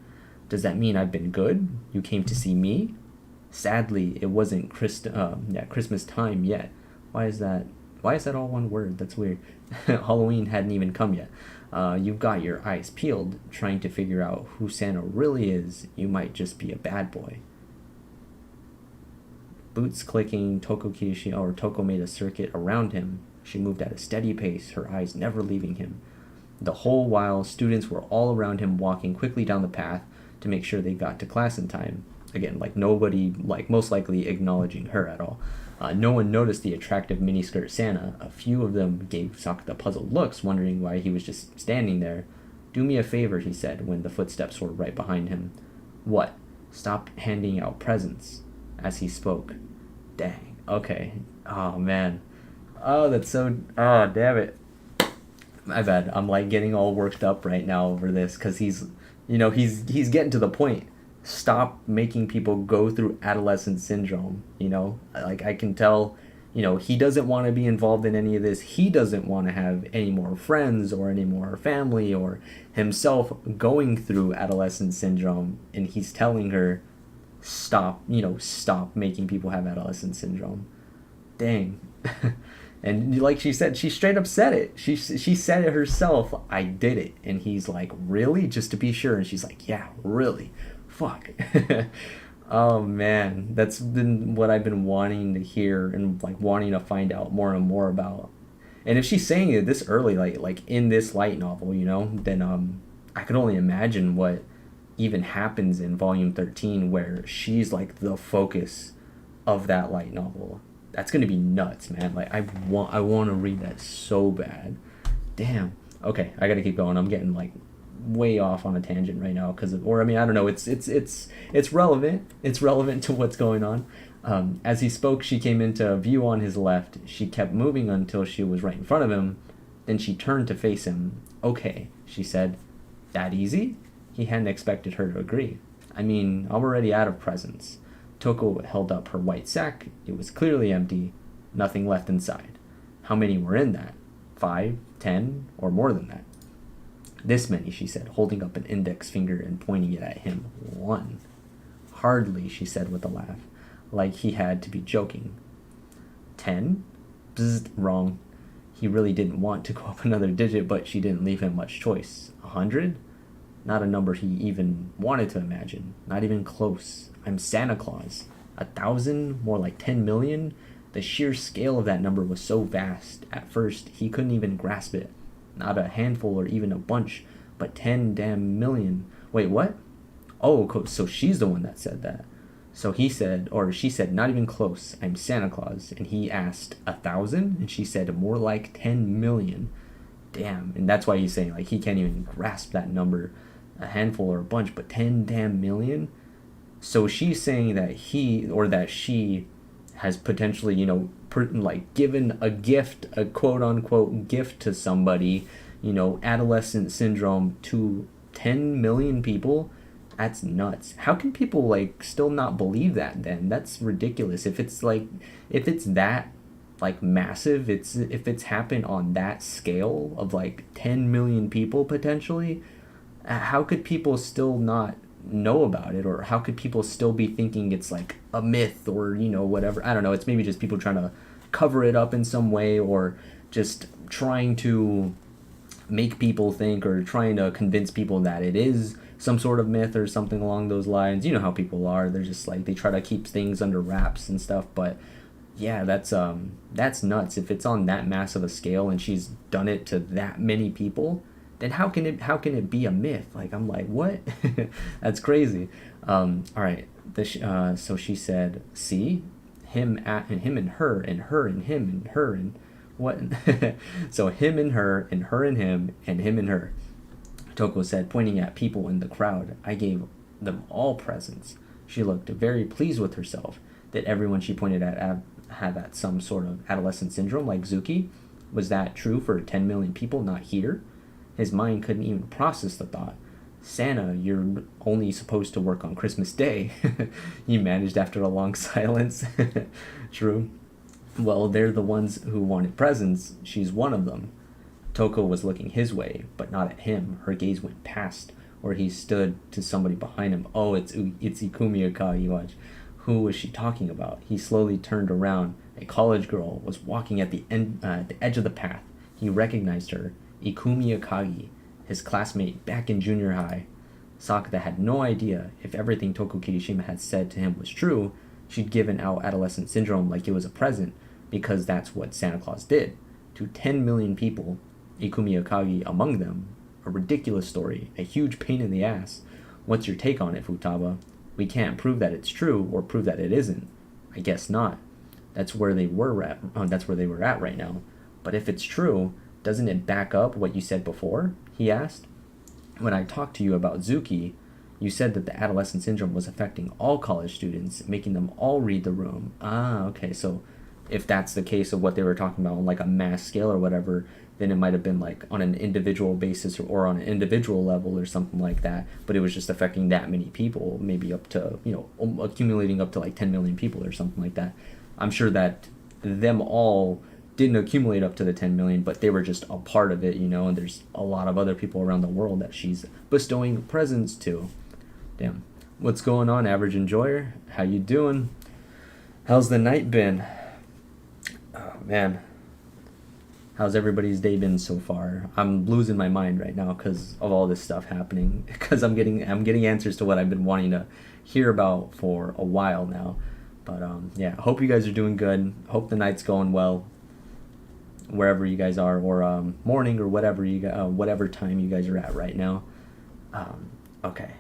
Does that mean I've been good? You came to see me? Sadly, it wasn't Christmas time yet. Why is that all one word? That's weird. Halloween hadn't even come yet. You've got your eyes peeled, trying to figure out who Santa really is. You might just be a bad boy. Boots clicking, Toko made a circuit around him. She moved at a steady pace, her eyes never leaving him. The whole while, students were all around him, walking quickly down the path to make sure they got to class in time. Again, like nobody, like most likely acknowledging her at all. No one noticed the attractive miniskirt Santa. A few of them gave Sakata puzzled looks, wondering why he was just standing there. Do me a favor, he said, when the footsteps were right behind him. What? Stop handing out presents. As he spoke. Dang. Okay. Oh, man. Oh, that's so... Oh, damn it. My bad. I'm, like, getting all worked up right now over this, because he's getting to the point. Stop making people go through adolescent syndrome, Like, I can tell, he doesn't want to be involved in any of this. He doesn't want to have any more friends or any more family or himself going through adolescent syndrome. And he's telling her, stop making people have adolescent syndrome. Dang. And like she said, she straight up said it. She said it herself. I did it. And he's like, really? Just to be sure. And she's like, yeah, really. Fuck. Oh man, that's been what I've been wanting to hear and like wanting to find out more and more about. And if she's saying it this early, like in this light novel, then I could only imagine what even happens in volume 13 where she's like the focus of that light novel. That's gonna be nuts, man. Like I want to read that so bad. Damn. Okay, I gotta keep going. I'm getting like way off on a tangent right now or I mean I don't know. It's relevant. It's relevant to what's going on. As he spoke, she came into view on his left. She kept moving until she was right in front of him. Then she turned to face him. Okay, she said. That easy? He hadn't expected her to agree. I mean, I'm already out of presents. Toko held up her white sack. It was clearly empty. Nothing left inside. How many were in that? 5, 10, or more than that? This many, she said, holding up an index finger and pointing it at him. 1. Hardly, she said with a laugh, like he had to be joking. 10? Bzzzt, wrong. He really didn't want to go up another digit, but she didn't leave him much choice. 100? Not a number he even wanted to imagine. Not even close. I'm Santa Claus. 1,000? More like 10 million? The sheer scale of that number was so vast. At first, he couldn't even grasp it. Not a handful or even a bunch, but 10 damn million. Wait, what? Oh, so she's the one that said that. So he said, or she said, not even close. I'm Santa Claus. And he asked, 1,000? And she said, more like 10 million. Damn. And that's why he's saying, like, he can't even grasp that number. A handful or a bunch, but 10 damn million? So she's saying that he, or that she has potentially, given a gift, a quote-unquote gift to somebody, adolescent syndrome to 10 million people. That's nuts. How can people, still not believe that then? That's ridiculous. If it's that, massive, if it's happened on that scale of, 10 million people potentially, how could people still not know about it? Or how could people still be thinking it's, a myth or, whatever? I don't know. It's maybe just people trying to cover it up in some way or just trying to make people think or trying to convince people that it is some sort of myth or something along those lines. You know how people are. They're just they try to keep things under wraps and stuff. But yeah, that's nuts. If it's on that massive a scale and she's done it to that many people, then how can it be a myth? I'm like, what? That's crazy. All right. So she said, see, him and her and her and him and her and what? So him and her and him and him and her. Toko said, pointing at people in the crowd. I gave them all presents. She looked very pleased with herself. That everyone she pointed at had some sort of adolescent syndrome like Zuki. Was that true for 10 million people not here? His mind couldn't even process the thought. Santa, you're only supposed to work on Christmas Day. He managed after a long silence. True. Well, they're the ones who wanted presents. She's one of them. Toko was looking his way, but not at him. Her gaze went past where he stood to somebody behind him. Oh, it's Ikumi Akagi, watch. Who was she talking about? He slowly turned around. A college girl was walking at the edge of the path. He recognized her. Ikumi Akagi, his classmate back in junior high. Sakata had no idea if everything Toko Kirishima had said to him was true. She'd given out adolescent syndrome like it was a present, because that's what Santa Claus did. To 10 million people, Ikumi Akagi among them. A ridiculous story, a huge pain in the ass. What's your take on it, Futaba? We can't prove that it's true or prove that it isn't. I guess not. That's where they were at. That's where they were at right now. But if it's true, doesn't it back up what you said before? He asked. When I talked to you about Zuki, you said that the adolescent syndrome was affecting all college students, making them all read the room. Ah, okay. So if that's the case of what they were talking about on a mass scale or whatever, then it might have been on an individual basis or on an individual level or something like that. But it was just affecting that many people, maybe up to, accumulating up to 10 million people or something like that. I'm sure that them all didn't accumulate up to the 10 million, but they were just a part of it, and there's a lot of other people around the world that she's bestowing presents to. Damn. What's going on, average enjoyer? How you doing? How's the night been? Man, how's everybody's day been so far? I'm losing my mind right now because of all this stuff happening. Because I'm getting answers to what I've been wanting to hear about for a while now. But yeah, I hope you guys are doing good. Hope the night's going well, wherever you guys are, or morning, or whatever time you guys are at right now. Okay,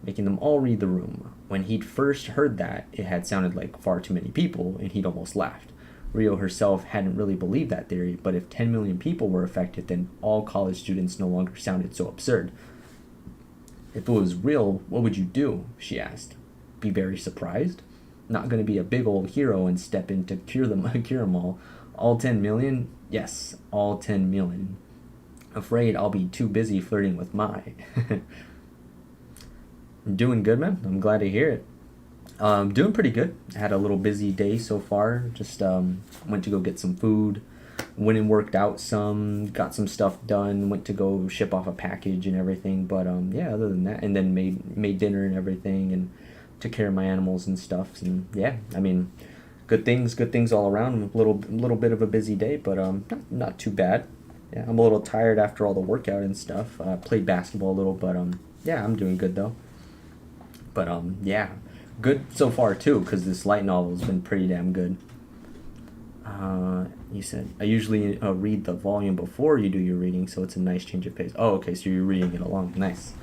making them all read the room. When he'd first heard that, it had sounded like far too many people, and he'd almost laughed. Rio herself hadn't really believed that theory, but if 10 million people were affected, then all college students no longer sounded so absurd. If it was real, what would you do? She asked. Be very surprised? Not going to be a big old hero and step in to cure them all. All 10 million? Yes, all 10 million. Afraid I'll be too busy flirting with my. Doing good, man. I'm glad to hear it. Doing pretty good. Had a little busy day so far. Just went to go get some food. Went and worked out some. Got some stuff done. Went to go ship off a package and everything. But yeah, other than that, and then made dinner and everything, and took care of my animals and stuff. And yeah, I mean, good things all around. Little bit of a busy day, but not too bad. Yeah, I'm a little tired after all the workout and stuff. Played basketball a little, but yeah, I'm doing good though. But yeah, good so far too, because this light novel has been pretty damn good. You said I usually read the volume before you do your reading, so it's a nice change of pace. Oh, okay, so you're reading it along. Nice.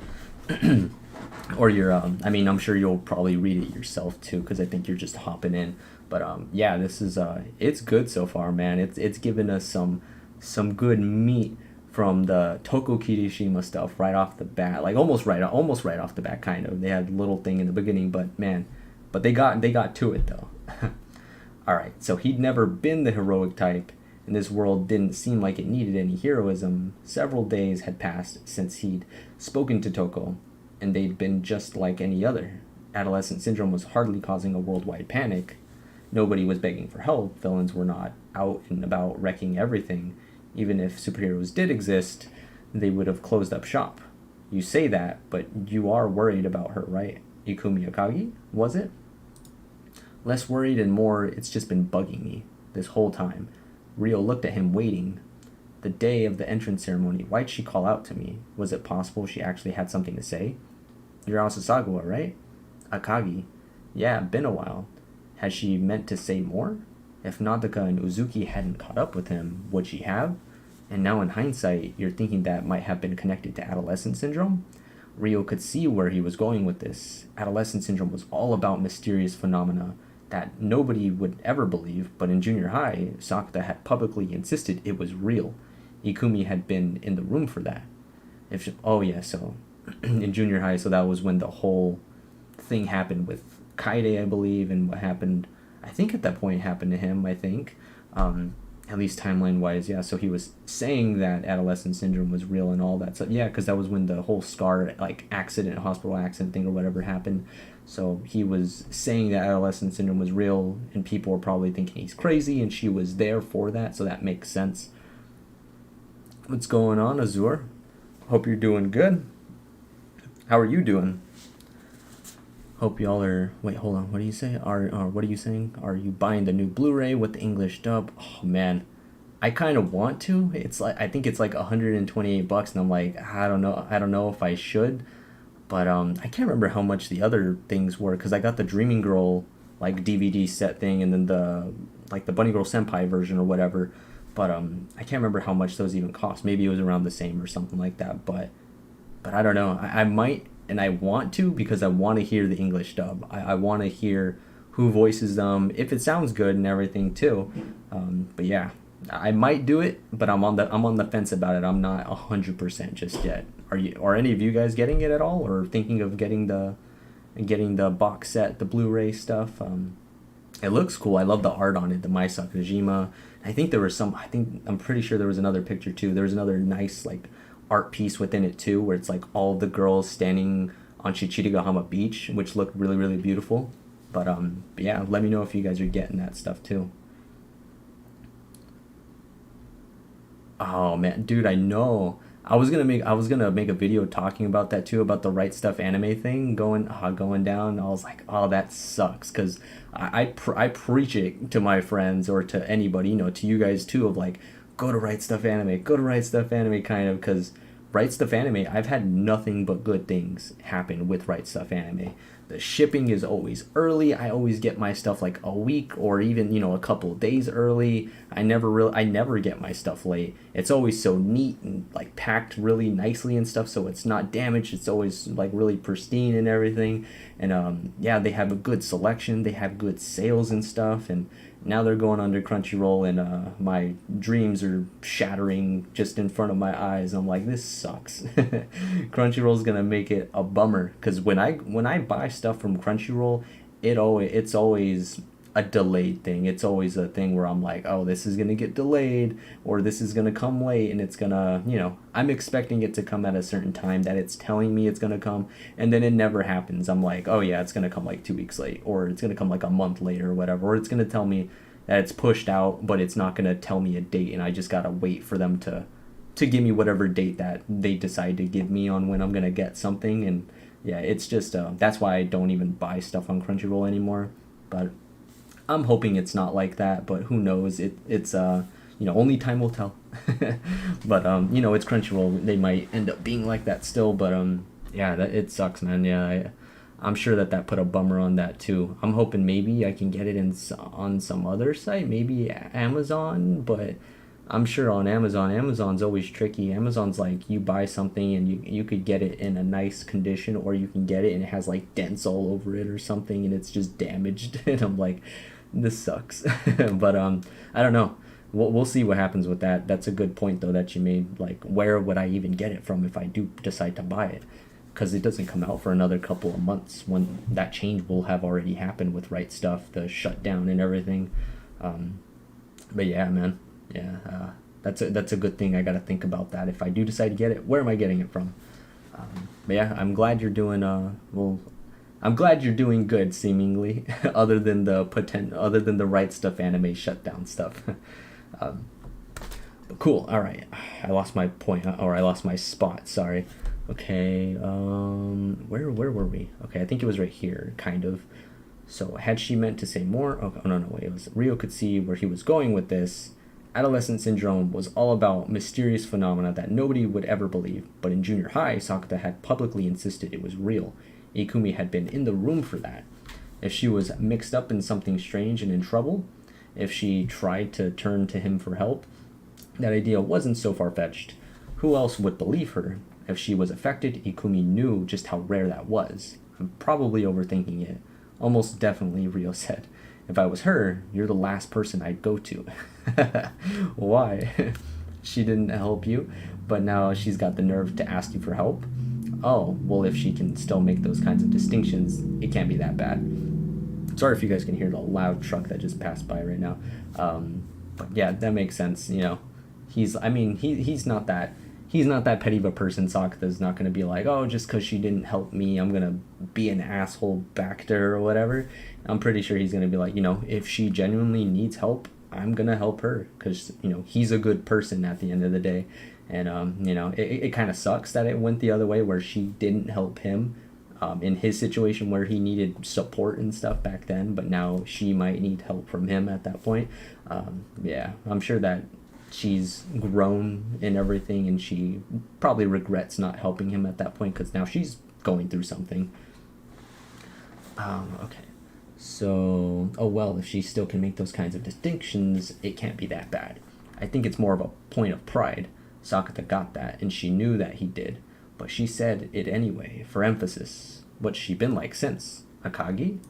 Or you're I mean, I'm sure you'll probably read it yourself too, because I think you're just hopping in. But yeah, this is it's good so far, man. It's given us some good meat from the Toko Kirishima stuff right off the bat, like almost right off the bat, kind of. They had a little thing in the beginning, but man, they got to it though. All right, so he'd never been the heroic type, and this world didn't seem like it needed any heroism. Several days had passed since he'd spoken to Toko, and they'd been just like any other. Adolescent syndrome was hardly causing a worldwide panic. Nobody was begging for help. Villains were not out and about wrecking everything. Even if superheroes did exist, they would have closed up shop. You say that, but you are worried about her, right? Ikumi Akagi, was it? Less worried and more, it's just been bugging me this whole time. Rio looked at him, waiting. The day of the entrance ceremony, why'd she call out to me? Was it possible she actually had something to say? You're Asasagawa, right? Akagi. Yeah, been a while. Has she meant to say more? If Nadaka and Uzuki hadn't caught up with him, would she have? And now in hindsight, you're thinking that might have been connected to adolescent syndrome? Rio could see where he was going with this. Adolescent syndrome was all about mysterious phenomena that nobody would ever believe, but in junior high, Sakata had publicly insisted it was real. Ikumi had been in the room for that. Oh yeah, so in junior high, so that was when the whole thing happened with Kaide, I believe, and what happened, I think at that point happened to him, I think. At least timeline-wise, yeah. So he was saying that adolescent syndrome was real and all that. So yeah, because that was when the whole Scar, like, hospital accident thing or whatever happened. So he was saying that adolescent syndrome was real, and people were probably thinking he's crazy, and she was there for that, so that makes sense. What's going on, Azur? Hope you're doing good. How are you doing? Hope y'all are... Wait, hold on. What do you say? What are you saying? Are you buying the new Blu-ray with the English dub? Oh, man. I kind of want to. It's like, I think it's like $128, and I'm like, I don't know if I should. But I can't remember how much the other things were, because I got the Dreaming Girl like DVD set thing, and then the Bunny Girl Senpai version or whatever. But I can't remember how much those even cost. Maybe it was around the same or something like that. But I don't know. I might, and I want to, because I want to hear the English dub. I want to hear who voices them, if it sounds good and everything too. But yeah, I might do it, but I'm on the fence about it. I'm not 100% just yet. Are any of you guys getting it at all, or thinking of getting the box set, the Blu-ray stuff? It looks cool. I love the art on it, the Mai Sakurajima. I'm pretty sure there was another picture too. There was another nice like art piece within it too, where it's like all the girls standing on Shichirigahama Beach, which looked really, really beautiful. But yeah, let me know if you guys are getting that stuff too. Oh man, dude, I know. I was gonna make a video talking about that too, about the Right Stuff anime thing going down. I was like, oh, that sucks, because I preach it to my friends or to anybody, to you guys too, of like, go to Right Stuff Anime, go to Right Stuff Anime, kind of, because Right Stuff Anime, I've had nothing but good things happen with Right Stuff Anime. The shipping is always early. I always get my stuff like a week or even, a couple of days early. I never get my stuff late. It's always so neat and like packed really nicely and stuff, so it's not damaged. It's always like really pristine and everything. And yeah, they have a good selection. They have good sales and stuff, and now they're going under Crunchyroll, and my dreams are shattering just in front of my eyes. I'm like, this sucks. Crunchyroll's gonna make it a bummer, because when I buy stuff from Crunchyroll, it's always a delayed thing. It's always a thing where I'm like, oh, this is gonna get delayed, or this is gonna come late, and it's gonna, I'm expecting it to come at a certain time that it's telling me it's gonna come, and then it never happens. I'm like, oh yeah, it's gonna come like 2 weeks late, or it's gonna come like a month later, or whatever, or it's gonna tell me that it's pushed out, but it's not gonna tell me a date, and I just gotta wait for them to give me whatever date that they decide to give me on when I'm gonna get something. And yeah, it's just that's why I don't even buy stuff on Crunchyroll anymore. But I'm hoping it's not like that, but who knows? It's only time will tell. But it's Crunchyroll. They might end up being like that still, but yeah, it sucks, man. Yeah, I'm sure that put a bummer on that too. I'm hoping maybe I can get it on some other site, maybe Amazon, but I'm sure on Amazon's always tricky. Amazon's like, you buy something and you could get it in a nice condition, or you can get it and it has like dents all over it or something, and it's just damaged. And I'm like, this sucks. But I don't know. We'll see what happens with that. That's a good point though that you made. Like, where would I even get it from if I do decide to buy it? Because it doesn't come out for another couple of months, when that change will have already happened with Right Stuff, the shutdown and everything. But yeah, man. Yeah, that's a good thing. I gotta think about that. If I do decide to get it, where am I getting it from? But yeah, I'm glad you're doing I'm glad you're doing good, seemingly, other than the Right Stuff anime shutdown stuff. But cool. All right, I lost my point, or I lost my spot. Sorry. Okay. Where were we? Okay, I think it was right here, kind of. So had she meant to say more? Oh no, wait. It was Rio could see where he was going with this. Adolescent syndrome was all about mysterious phenomena that nobody would ever believe, but in junior high, Sakata had publicly insisted it was real. Ikumi had been in the room for that. If she was mixed up in something strange and in trouble, if she tried to turn to him for help, that idea wasn't so far-fetched. Who else would believe her? If she was affected, Ikumi knew just how rare that was. I'm probably overthinking it. Almost definitely, Rio said. If I was her, you're the last person I'd go to. Why? She didn't help you, but now she's got the nerve to ask you for help? Oh, well, if she can still make those kinds of distinctions, it can't be that bad. Sorry if you guys can hear the loud truck that just passed by right now. But yeah, that makes sense. He's not that petty of a person. Sakata's not going to be like, oh, just because she didn't help me, I'm going to be an asshole back to her or whatever. I'm pretty sure he's going to be like, if she genuinely needs help, I'm going to help her, because, he's a good person at the end of the day. And, it kind of sucks that it went the other way, where she didn't help him in his situation where he needed support and stuff back then, but now she might need help from him at that point. Yeah, I'm sure that she's grown and everything, and she probably regrets not helping him at that point, because now she's going through something. Okay. So, oh well, if she still can make those kinds of distinctions, it can't be that bad. I think it's more of a point of pride. Sakata got that, and she knew that he did, but she said it anyway, for emphasis. What's she been like since? Akagi?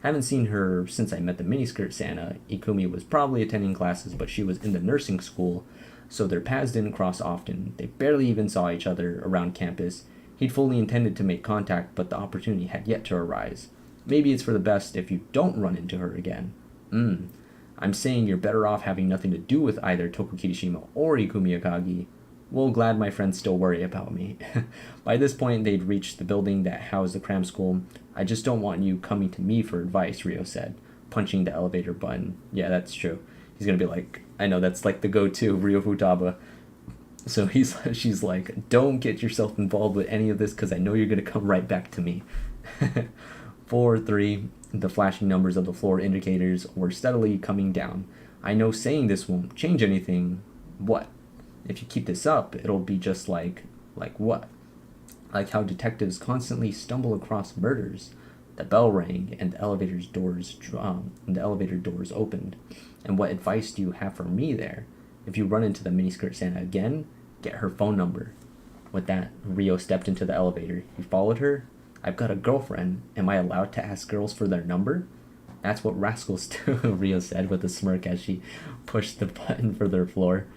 Haven't seen her since I met the miniskirt Santa. Ikumi was probably attending classes, but she was in the nursing school, so their paths didn't cross often. They barely even saw each other around campus. He'd fully intended to make contact, but the opportunity had yet to arise. Maybe it's for the best if you don't run into her again. I'm saying you're better off having nothing to do with either Toku Kirishima or Ikumi Akagi. Well, glad my friends still worry about me. By this point, they'd reached the building that housed the cram school. I just don't want you coming to me for advice, Rio said, punching the elevator button. Yeah, that's true. He's gonna be like, I know, that's like the go-to, Rio Futaba. So she's like, don't get yourself involved with any of this because I know you're going to come right back to me. 4-3, the flashing numbers of the floor indicators were steadily coming down. I know saying this won't change anything. What? If you keep this up, it'll be just like what? Like how detectives constantly stumble across murders. The bell rang and the elevator doors opened. And what advice do you have for me there? If you run into the miniskirt Santa again, get her phone number. With that, Rio stepped into the elevator. He followed her. I've got a girlfriend. Am I allowed to ask girls for their number? That's what rascals do, Rio said with a smirk as she pushed the button for their floor.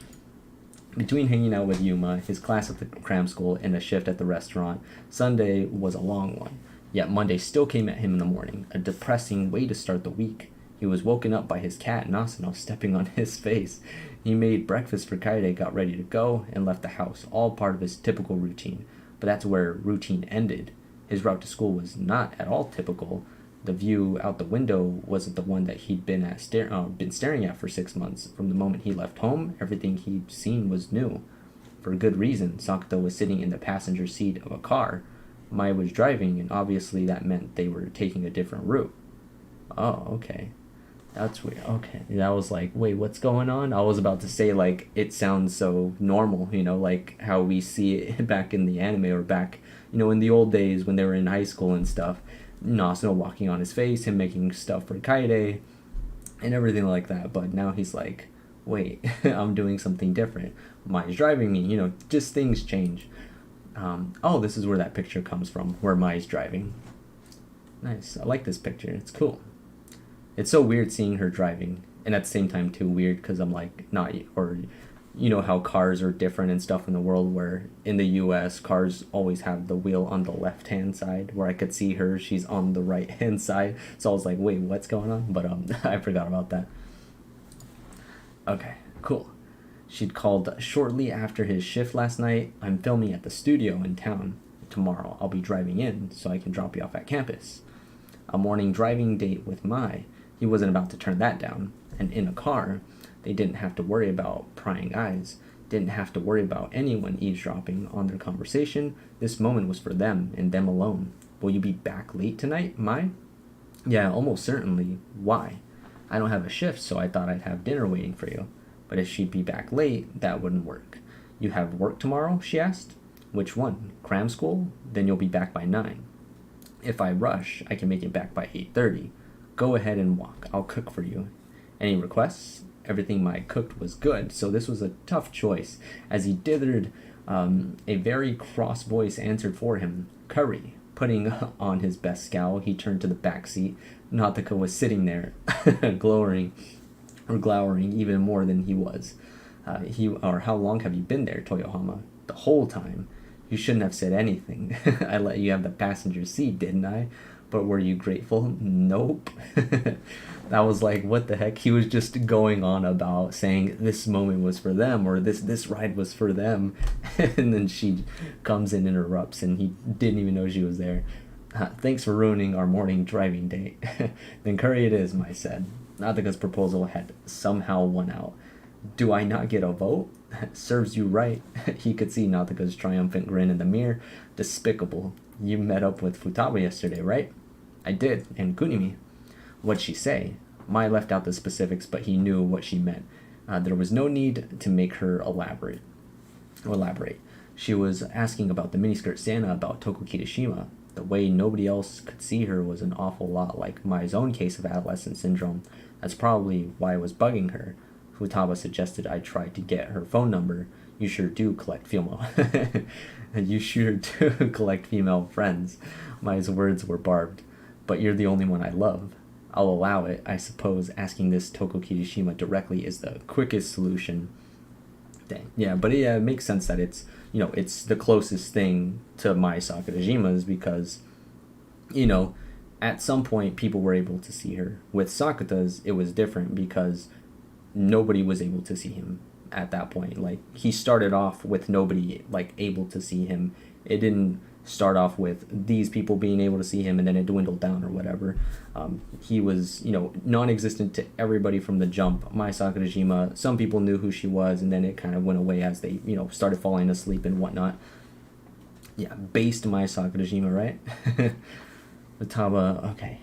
Between hanging out with Yuma, his class at the cram school, and a shift at the restaurant, Sunday was a long one. Yet Monday still came at him in the morning, a depressing way to start the week. He was woken up by his cat Nasano stepping on his face. He made breakfast for Kaede, got ready to go, and left the house, all part of his typical routine. But that's where routine ended. His route to school was not at all typical. The view out the window wasn't the one that he'd been staring at for 6 months. From the moment he left home, everything he'd seen was new. For a good reason, Sakuta was sitting in the passenger seat of a car. Mai was driving, and obviously that meant they were taking a different route. Oh, okay. That's weird. Okay. That was like, wait, what's going on? I was about to say, like, it sounds so normal, like how we see it back in the anime or back, in the old days when they were in high school and stuff. Nasano walking on his face, him making stuff for Kaede, and everything like that. But now he's like, wait, I'm doing something different. Mai's driving me, just things change. This is where that picture comes from, where Mai's driving. Nice. I like this picture. It's cool. It's so weird seeing her driving, and at the same time too weird because I'm like, how cars are different and stuff in the world, where in the US cars always have the wheel on the left hand side, where I could see her, she's on the right hand side. So I was like, wait, what's going on? But I forgot about that. Okay, cool. She'd called shortly after his shift last night. I'm filming at the studio in town. Tomorrow I'll be driving in so I can drop you off at campus. A morning driving date with Mai. He wasn't about to turn that down. And in a car, they didn't have to worry about prying eyes, didn't have to worry about anyone eavesdropping on their conversation. This moment was for them and them alone. Will you be back late tonight, Mai? Yeah, almost certainly. Why? I don't have a shift, so I thought I'd have dinner waiting for you. But if she'd be back late, that wouldn't work. You have work tomorrow, she asked. Which one? Cram school? Then you'll be back by 9. If I rush, I can make it back by 8:30. Go ahead and walk. I'll cook for you. Any requests? Everything Mai cooked was good, so this was a tough choice. As he dithered, a very cross voice answered for him. Curry. Putting on his best scowl, he turned to the back seat. Nautaka was sitting there, glowering even more than he was. How long have you been there, Toyohama? The whole time. You shouldn't have said anything. I let you have the passenger seat, didn't I? But were you grateful? Nope. That was like, what the heck? He was just going on about saying this moment was for them, or this ride was for them. And then she comes and interrupts, and he didn't even know she was there. Thanks for ruining our morning driving date. Then curry it is, Mai said. Nataka's proposal had somehow won out. Do I not get a vote? Serves you right. He could see Nataka's triumphant grin in the mirror. Despicable. You met up with Futaba yesterday, right? I did, and Kunimi. What'd she say? Mai left out the specifics, but he knew what she meant. There was no need to make her elaborate. She was asking about the miniskirt Santa about Toko Kirishima. The way nobody else could see her was an awful lot like Mai's own case of adolescent syndrome. That's probably why it was bugging her. Futaba suggested I try to get her phone number. You sure do collect female. You sure do collect female friends. Mai's words were barbed. But you're the only one I love. I'll allow it. I suppose asking this Toko Kirishima directly is the quickest solution. Dang. Yeah, but it makes sense that it's the closest thing to Mai Sakurajima's because, at some point people were able to see her. With Sakuta's, it was different because nobody was able to see him at that point. Like, he started off with nobody, able to see him. It didn't start off with these people being able to see him, and then it dwindled down or whatever. He was, non-existent to everybody from the jump. Mai Sakurajima, some people knew who she was, and then it kind of went away as they, started falling asleep and whatnot. Yeah, based Mai Sakurajima, right? Taba, okay.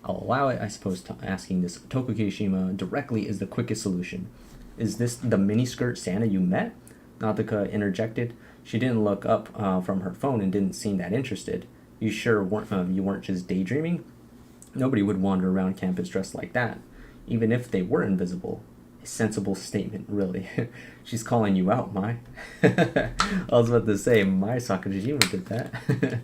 I'll allow it, I suppose, asking this. Toku Kirishima directly is the quickest solution. Is this the miniskirt Santa you met? Nataka interjected. She didn't look up from her phone and didn't seem that interested. You sure you weren't just daydreaming? Nobody would wander around campus dressed like that, even if they were invisible. A sensible statement, really. She's calling you out, Mai. I was about to say, Mai Sakurajima did that.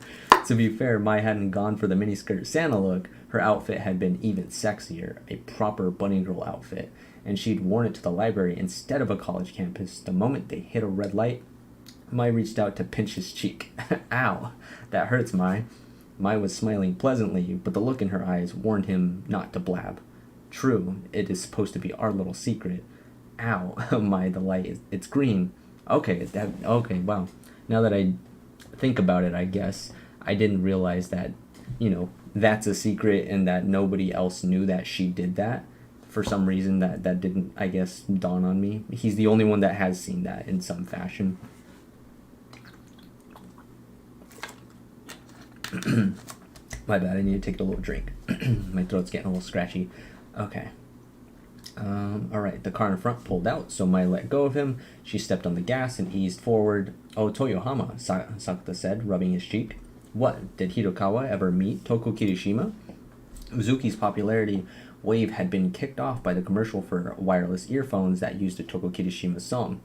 To be fair, Mai hadn't gone for the miniskirt Santa look. Her outfit had been even sexier, a proper bunny girl outfit, and she'd worn it to the library instead of a college campus. The moment they hit a red light, Mai reached out to pinch his cheek. Ow, that hurts, Mai. Mai was smiling pleasantly, but the look in her eyes warned him not to blab. True, it is supposed to be our little secret. Ow, Mai, the light, it's green. Okay, wow. Now that I think about it, I guess, I didn't realize that, that's a secret and that nobody else knew that she did that. For some reason, that didn't, I guess, dawn on me. He's the only one that has seen that in some fashion. My bad, I need to take a little drink. My throat's getting a little scratchy. Okay. Alright, the car in front pulled out, so Mai let go of him. She stepped on the gas and eased forward. Oh, Toyohama, Sakuta said, rubbing his cheek. What, did Hirokawa ever meet Toku Kirishima? Uzuki's popularity wave had been kicked off by the commercial for wireless earphones that used a Toku Kirishima song.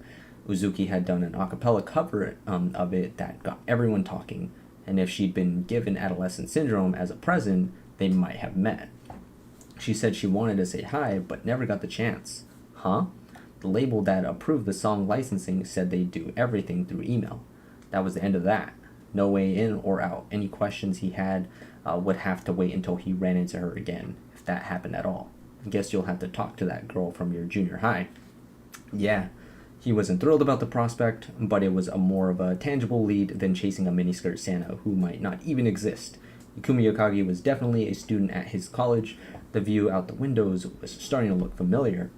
Uzuki had done an a cappella cover of it that got everyone talking, and if she'd been given adolescent syndrome as a present, they might have met. She said she wanted to say hi, but never got the chance. Huh? The label that approved the song licensing said they'd do everything through email. That was the end of that. No way in or out. Any questions he had would have to wait until he ran into her again, if that happened at all. I guess you'll have to talk to that girl from your junior high. Yeah, he wasn't thrilled about the prospect, but it was more of a tangible lead than chasing a miniskirt Santa who might not even exist. Ikumi Akagi was definitely a student at his college. The view out the windows was starting to look familiar.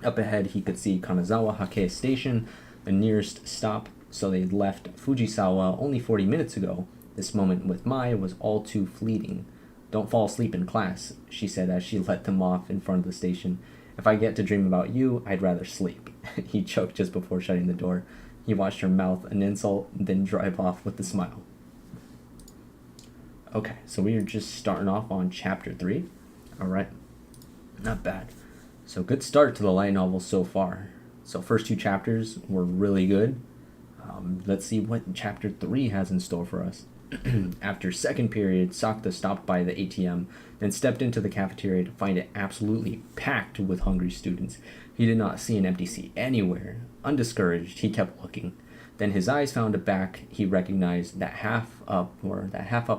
Up ahead, he could see Kanazawa Hake Station, the nearest stop, so they'd left Fujisawa only 40 minutes ago. This moment with Mai was all too fleeting. Don't fall asleep in class, she said as she let them off in front of the station. If I get to dream about you, I'd rather sleep. He choked just before shutting the door. He watched her mouth an insult, then drive off with a smile. Okay, so we are just starting off on chapter 3. Alright, not bad. So good start to the light novel so far. So first 2 chapters were really good. Let's see what chapter 3 has in store for us. After second period, Sakta stopped by the ATM, then stepped into the cafeteria to find it absolutely packed with hungry students. He did not see an empty seat anywhere. Undiscouraged, he kept looking. Then his eyes found a back. He recognized that half up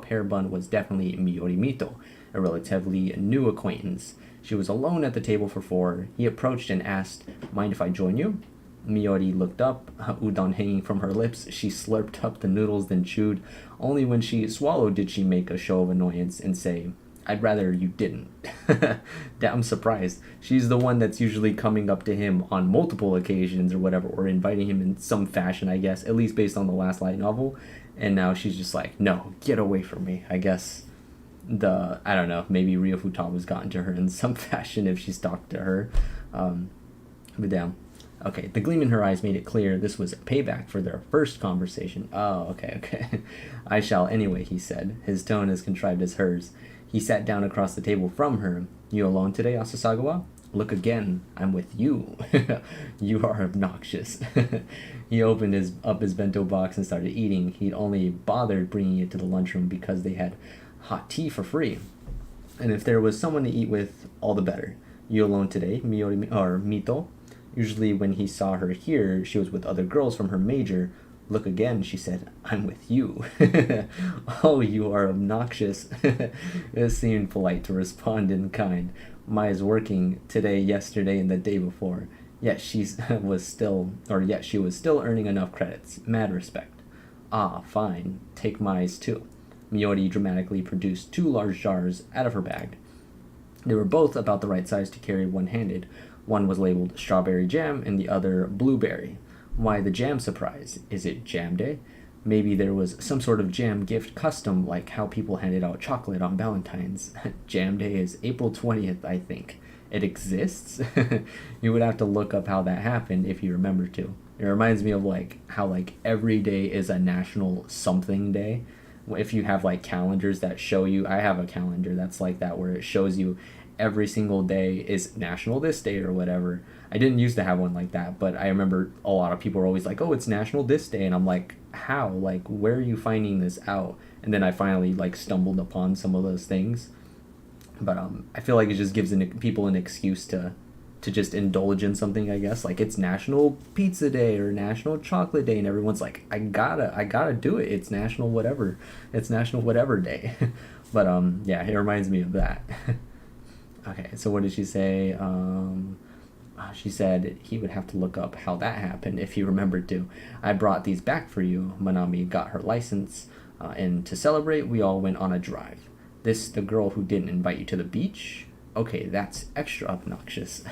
hair bun was definitely Miyori Mito, a relatively new acquaintance. She was alone at the table for 4. He approached and asked, "Mind if I join you?" Miyori looked up, udon hanging from her lips. She slurped up the noodles, then chewed. Only when she swallowed did she make a show of annoyance and say, "I'd rather you didn't." I'm surprised. She's the one that's usually coming up to him on multiple occasions or whatever, or inviting him in some fashion, I guess, at least based on the last light novel. And now she's just like, no, get away from me. I guess I don't know, maybe Rio Futaba's gotten to her in some fashion if she's talked to her. But damn. Okay, the gleam in her eyes made it clear this was payback for their first conversation. Oh, okay. I shall anyway, he said, his tone as contrived as hers. He sat down across the table from her. You alone today, Asasagawa? Look again. I'm with you. You are obnoxious. He opened up his bento box and started eating. He'd only bothered bringing it to the lunchroom because they had hot tea for free. And if there was someone to eat with, all the better. You alone today, Miyori or Mito? Usually when he saw her here, she was with other girls from her major. Look again, she said. I'm with you. Oh, you are obnoxious. It seemed polite to respond in kind. Maya's working today, yesterday, and the day before. Yet she was still earning enough credits. Mad respect. Ah, fine. Take mine too. Miyori dramatically produced 2 large jars out of her bag. They were both about the right size to carry one-handed. One was labeled strawberry jam and the other blueberry. Why the jam surprise? Is it jam day? Maybe there was some sort of jam gift custom like how people handed out chocolate on Valentine's. Jam day is April 20th, I think. It exists? You would have to look up how that happened if you remember to. It reminds me of like how like every day is a national something day. If you have like calendars that show you, I have a calendar that's like that where it shows you every single day is national this day or whatever. I didn't used to have one like that, but I remember a lot of people were always like, oh, it's national this day, and I'm like, how, like, where are you finding this out? And then I finally like stumbled upon some of those things. But I feel like it just gives people an excuse to just indulge in something, I guess. Like it's National Pizza Day or National Chocolate Day, and everyone's like, I gotta do it. It's National whatever. It's National whatever day. But yeah, it reminds me of that. Okay, so what did she say? She said he would have to look up how that happened if he remembered to. I brought these back for you. Manami got her license, and to celebrate, we all went on a drive. This the girl who didn't invite you to the beach? Okay, that's extra obnoxious.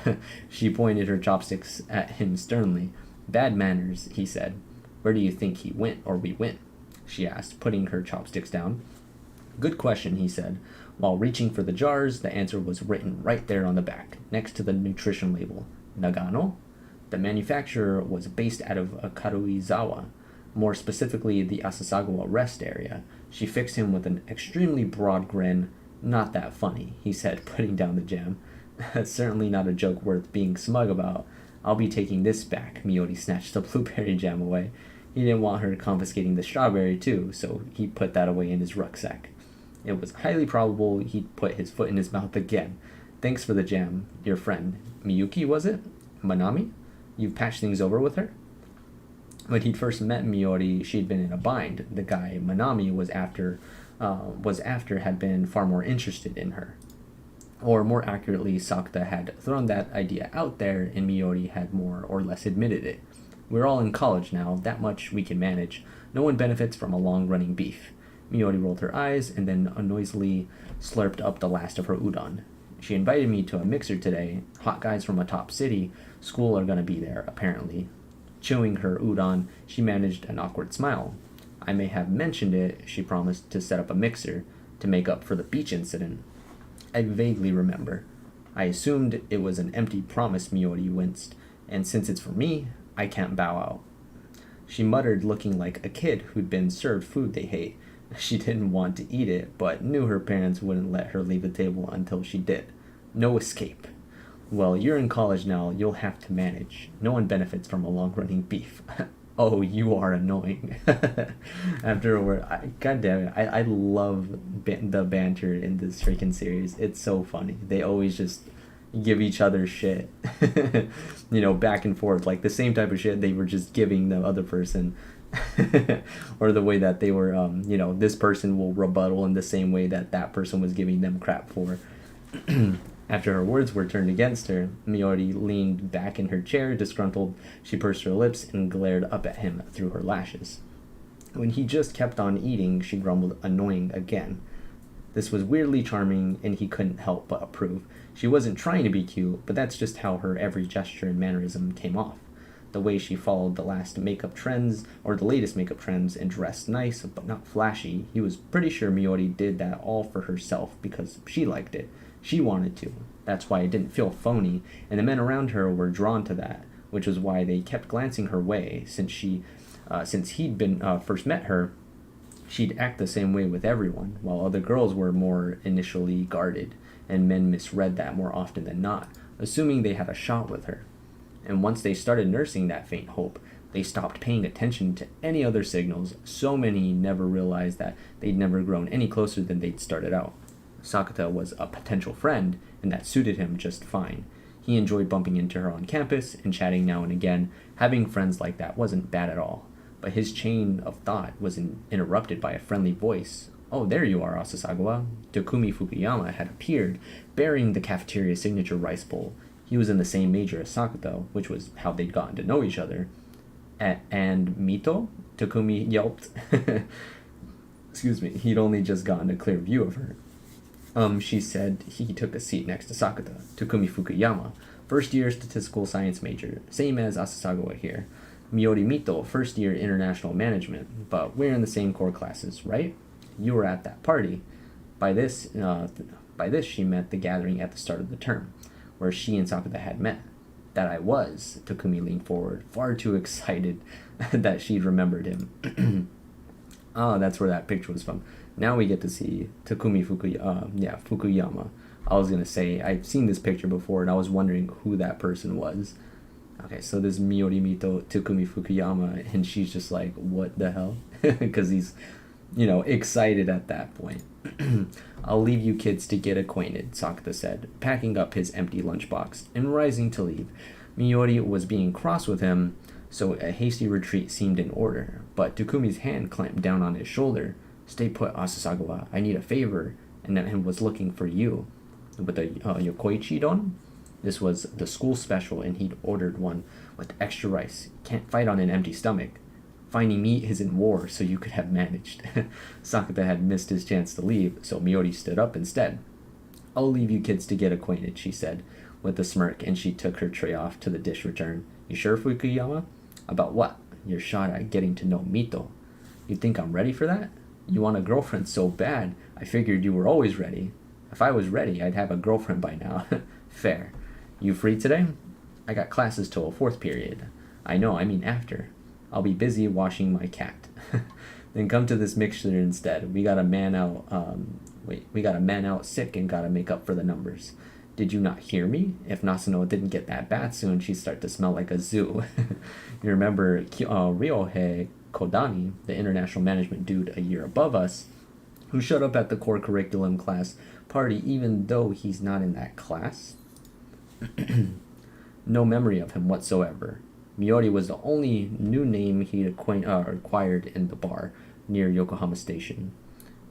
She pointed her chopsticks at him sternly. Bad manners, he said. Where do you think he went or we went? She asked, putting her chopsticks down. Good question, he said. While reaching for the jars, the answer was written right there on the back, next to the nutrition label. Nagano? The manufacturer was based out of Karuizawa, more specifically the Asasagawa rest area. She fixed him with an extremely broad grin. Not that funny, he said, putting down the jam. Certainly not a joke worth being smug about. I'll be taking this back. Miyori snatched the blueberry jam away. He didn't want her confiscating the strawberry too, so he put that away in his rucksack. It was highly probable he'd put his foot in his mouth again. Thanks for the jam, your friend. Miyuki, was it? Manami? You've patched things over with her? When he'd first met Miyori, she'd been in a bind. The guy Manami was after had been far more interested in her. Or more accurately, Sakta had thrown that idea out there and Miyori had more or less admitted it. We're all in college now, that much we can manage. No one benefits from a long-running beef. Miyori rolled her eyes and then noisily slurped up the last of her udon. She invited me to a mixer today. Hot guys from a top city. School are going to be there, apparently. Chewing her udon, she managed an awkward smile. I may have mentioned it, she promised to set up a mixer to make up for the beach incident. I vaguely remember. I assumed it was an empty promise, Miyori winced, and since it's for me, I can't bow out. She muttered, looking like a kid who'd been served food they hate. She didn't want to eat it, but knew her parents wouldn't let her leave the table until she did. No escape. Well, you're in college now, you'll have to manage. No one benefits from a long-running beef. Oh, you are annoying. After a word, God damn it, I love the banter in this freaking series. It's so funny. They always just give each other shit. Back and forth. Like the same type of shit they were just giving the other person. Or the way that they were, this person will rebuttal in the same way that that person was giving them crap for. After her words were turned against her, Miyori leaned back in her chair, disgruntled. She pursed her lips and glared up at him through her lashes. When he just kept on eating, she grumbled, annoying again. This was weirdly charming, and he couldn't help but approve. She wasn't trying to be cute, but that's just how her every gesture and mannerism came off. The way she followed the latest makeup trends, and dressed nice, but not flashy. He was pretty sure Miyori did that all for herself because she liked it. She wanted to. That's why it didn't feel phony, and the men around her were drawn to that, which was why they kept glancing her way. Since he'd been first met her, she'd act the same way with everyone, while other girls were more initially guarded, and men misread that more often than not, assuming they had a shot with her. And once they started nursing that faint hope, they stopped paying attention to any other signals. So many never realized that they'd never grown any closer than they'd started out. Sakata was a potential friend, and that suited him just fine. He enjoyed bumping into her on campus and chatting now and again. Having friends like that wasn't bad at all. But his chain of thought was interrupted by a friendly voice. Oh, there you are, Asasagawa. Ikumi Fukuyama had appeared, bearing the cafeteria signature rice bowl. He was in the same major as Sakata, which was how they'd gotten to know each other. And Mito? Takumi yelped. Excuse me, he'd only just gotten a clear view of her. She said he took a seat next to Sakata, Takumi Fukuyama, first year statistical science major, same as Asasagawa here. Miori Mito, first year international management, but we're in the same core classes, right? You were at that party. By this, she meant the gathering at the start of the term, where she and Sakata had met. That I was. Takumi leaned forward, far too excited that she'd remembered him. Oh, that's where that picture was from. Now we get to see Takumi Fukuyama. I was gonna say, I've seen this picture before, and I was wondering who that person was. Okay, so this Miori Mito Takumi Fukuyama, and she's just like, what the hell? Because he's, excited at that point. I'll leave you kids to get acquainted, Sakata said, packing up his empty lunchbox and rising to leave. Miori was being cross with him, so a hasty retreat seemed in order, but Takumi's hand clamped down on his shoulder. Stay put, Asasagawa. I need a favor, and that him was looking for you. With the yokoichi don? This was the school special, and he'd ordered one with extra rice. Can't fight on an empty stomach. Finding meat isn't war, so you could have managed. Sakata had missed his chance to leave, so Miori stood up instead. I'll leave you kids to get acquainted, she said, with a smirk, and she took her tray off to the dish return. You sure, Fukuyama? About what? Your shot at getting to know Mito. You think I'm ready for that? You want a girlfriend so bad, I figured you were always ready. If I was ready, I'd have a girlfriend by now. Fair. You free today? I got classes till 4th period. I know, I mean after. I'll be busy washing my cat. Then come to this mixture instead. We got a man out sick and gotta make up for the numbers. Did you not hear me? If Nasuno didn't get that bath soon, she'd start to smell like a zoo. You remember Ryohei Kodani, the international management dude a year above us, who showed up at the core curriculum class party even though he's not in that class? No memory of him whatsoever. Miori was the only new name he'd acquired in the bar near Yokohama Station.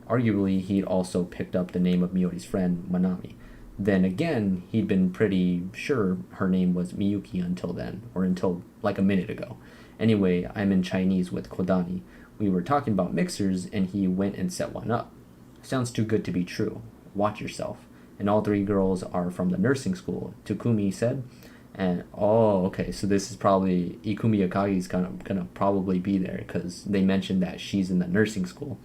Arguably, he'd also picked up the name of Miori's friend, Manami. Then again, he'd been pretty sure her name was Miyuki until then, or until like a minute ago. Anyway, I'm in Chinese with Kodani. We were talking about mixers, and he went and set one up. Sounds too good to be true. Watch yourself. And all 3 girls are from the nursing school, Takumi said. And, okay, so this is probably, Ikumi Akagi's gonna probably be there, because they mentioned that she's in the nursing school.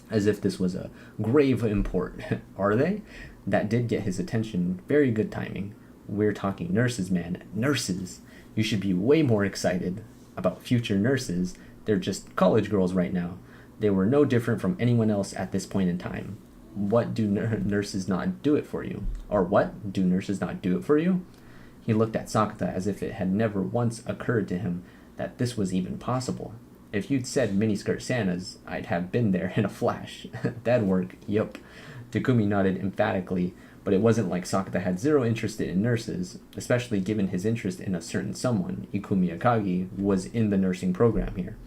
As if this was a grave import. Are they? That did get his attention. Very good timing. We're talking nurses, man. Nurses! You should be way more excited about future nurses. They're just college girls right now. They were no different from anyone else at this point in time. What do nurses not do it for you? Or what? Do nurses not do it for you? He looked at Sakata as if it had never once occurred to him that this was even possible. If you'd said miniskirt Santas, I'd have been there in a flash. That'd work, yup. Takumi nodded emphatically, but it wasn't like Sakata had zero interest in nurses, especially given his interest in a certain someone, Ikumi Akagi, was in the nursing program here.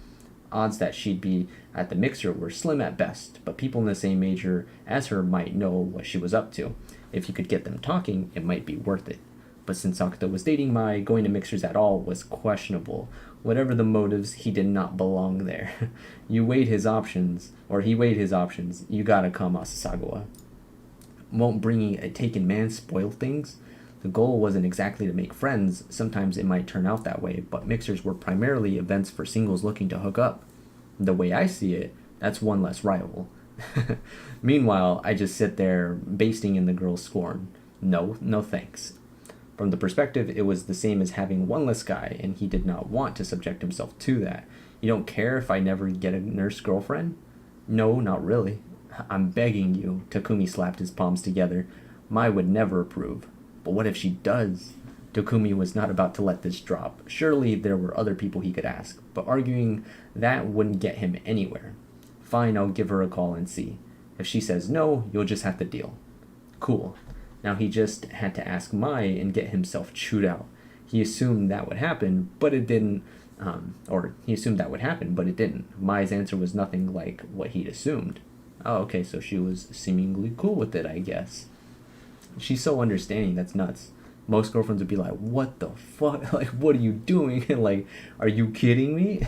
Odds that she'd be at the mixer were slim at best, but people in the same major as her might know what she was up to. If you could get them talking, it might be worth it. But since Sakata was dating Mai, going to mixers at all was questionable. Whatever the motives, he did not belong there. He weighed his options. You gotta come, Asasagawa. Won't bringing a taken man spoil things? The goal wasn't exactly to make friends. Sometimes it might turn out that way, but mixers were primarily events for singles looking to hook up. The way I see it, that's one less rival. Meanwhile, I just sit there basting in the girl's scorn. No thanks. From the perspective, it was the same as having one less guy, and he did not want to subject himself to that. You don't care if I never get a nurse girlfriend? No, not really. I'm begging you. Takumi slapped his palms together. Mai would never approve. But what if she does? Takumi was not about to let this drop. Surely there were other people he could ask, but arguing that wouldn't get him anywhere. Fine, I'll give her a call and see. If she says no, you'll just have to deal. Cool. Now he just had to ask Mai and get himself chewed out. He assumed that would happen, but it didn't. Mai's answer was nothing like what he'd assumed. Oh, okay, so she was seemingly cool with it, I guess. She's so understanding, that's nuts. Most girlfriends would be like, what the fuck? Like, what are you doing? Like, are you kidding me?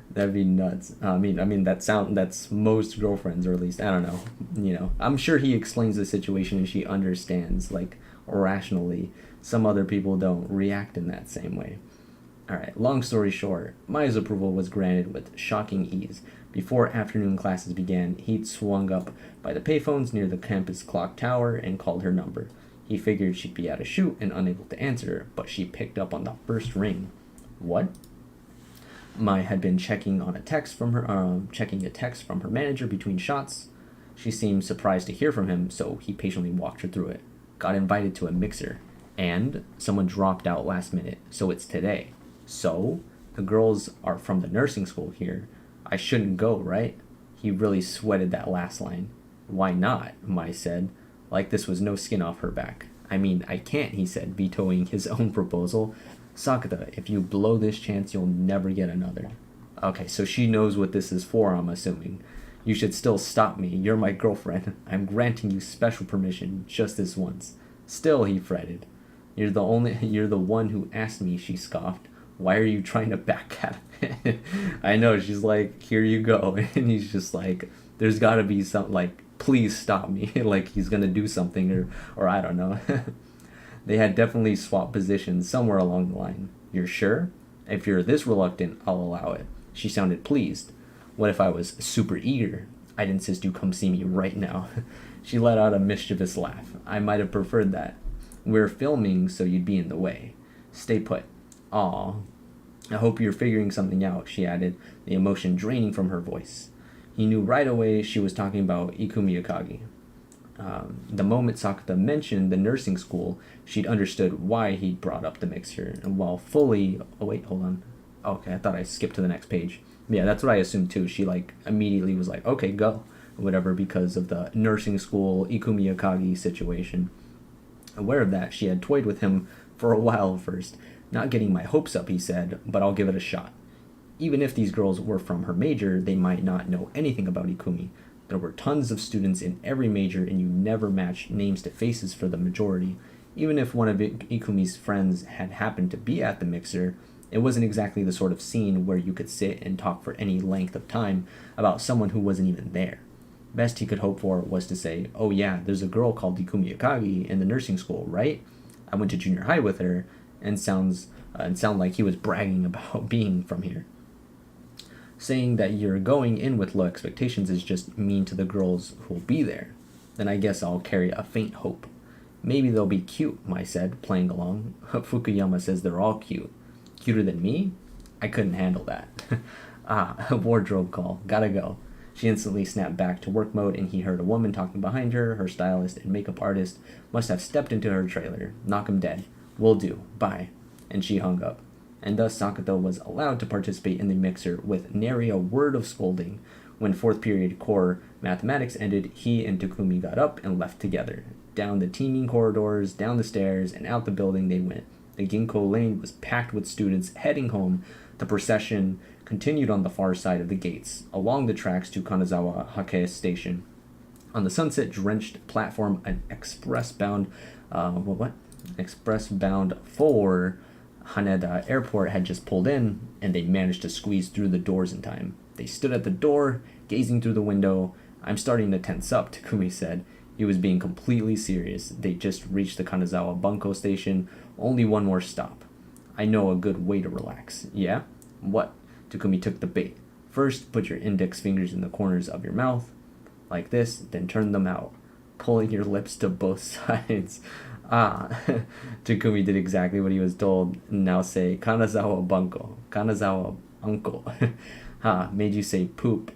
That'd be nuts. That's most girlfriends, or at least, I don't know. I'm sure he explains the situation and she understands, like, rationally. Some other people don't react in that same way. Alright, long story short, Maya's approval was granted with shocking ease. Before afternoon classes began, he'd swung up by the payphones near the campus clock tower and called her number. He figured she'd be at a shoot and unable to answer, but she picked up on the first ring. What? Maya had been checking a text from her manager between shots. She seemed surprised to hear from him, so he patiently walked her through it. Got invited to a mixer, and someone dropped out last minute, so it's today. So, the girls are from the nursing school here. I shouldn't go, right? He really sweated that last line. Why not? Mai said, like this was no skin off her back. I mean, I can't, he said, vetoing his own proposal. Sakata, if you blow this chance, you'll never get another. Okay, so she knows what this is for, I'm assuming. You should still stop me. You're my girlfriend. I'm granting you special permission just this once. Still, he fretted. You're the one who asked me, she scoffed. Why are you trying to back at it? I know, she's like, here you go. And he's just like, there's gotta be something, like, please stop me. Like he's gonna do something, or I don't know. They had definitely swapped positions somewhere along the line. You're sure? If you're this reluctant, I'll allow it. She sounded pleased. What if I was super eager? I'd insist you come see me right now. She let out a mischievous laugh. I might have preferred that. We're filming, so you'd be in the way. Stay put. Aw. I hope you're figuring something out, she added, the emotion draining from her voice. He knew right away she was talking about Ikumi Akagi. The moment Sakata mentioned the nursing school, she'd understood why he'd brought up the mixer, and while fully... Oh, wait, hold on. Okay, I thought I skipped to the next page. Yeah, that's what I assumed too. She, like, immediately was like, okay, go. Whatever, because of the nursing school Ikumi Akagi situation. Aware of that, she had toyed with him for a while first. Not getting my hopes up, he said, but I'll give it a shot. Even if these girls were from her major, they might not know anything about Ikumi. There were tons of students in every major, and you never matched names to faces for the majority. Even if one of Ikumi's friends had happened to be at the mixer, it wasn't exactly the sort of scene where you could sit and talk for any length of time about someone who wasn't even there. Best he could hope for was to say, oh yeah, there's a girl called Ikumi Akagi in the nursing school, right? I went to junior high with her, and sound like he was bragging about being from here. Saying that you're going in with low expectations is just mean to the girls who'll be there. Then I guess I'll carry a faint hope. Maybe they'll be cute, Mai said, playing along. Fukuyama says they're all cute. Cuter than me? I couldn't handle that. A wardrobe call. Gotta go. She instantly snapped back to work mode, and he heard a woman talking behind her. Her stylist and makeup artist must have stepped into her trailer. Knock 'em dead. Will do. Bye. And she hung up. And thus Sakata was allowed to participate in the mixer with nary a word of scolding. When fourth period core mathematics ended, he and Takumi got up and left together. Down the teeming corridors, down the stairs, and out the building they went. The Ginkgo lane was packed with students heading home. The procession continued on the far side of the gates, along the tracks to Kanazawa Hake Station. On the sunset-drenched platform, an express-bound for Haneda Airport had just pulled in, and they managed to squeeze through the doors in time. They stood at the door, gazing through the window. I'm starting to tense up, Takumi said. He was being completely serious. They just reached the Kanazawa Bunko station. Only one more stop. I know a good way to relax. Yeah? What? Takumi took the bait. First, put your index fingers in the corners of your mouth, like this, then turn them out, pulling your lips to both sides. Takumi did exactly what he was told. Now say, Kanazawa Bunko. Kanazawa Bunko. Made you say poop.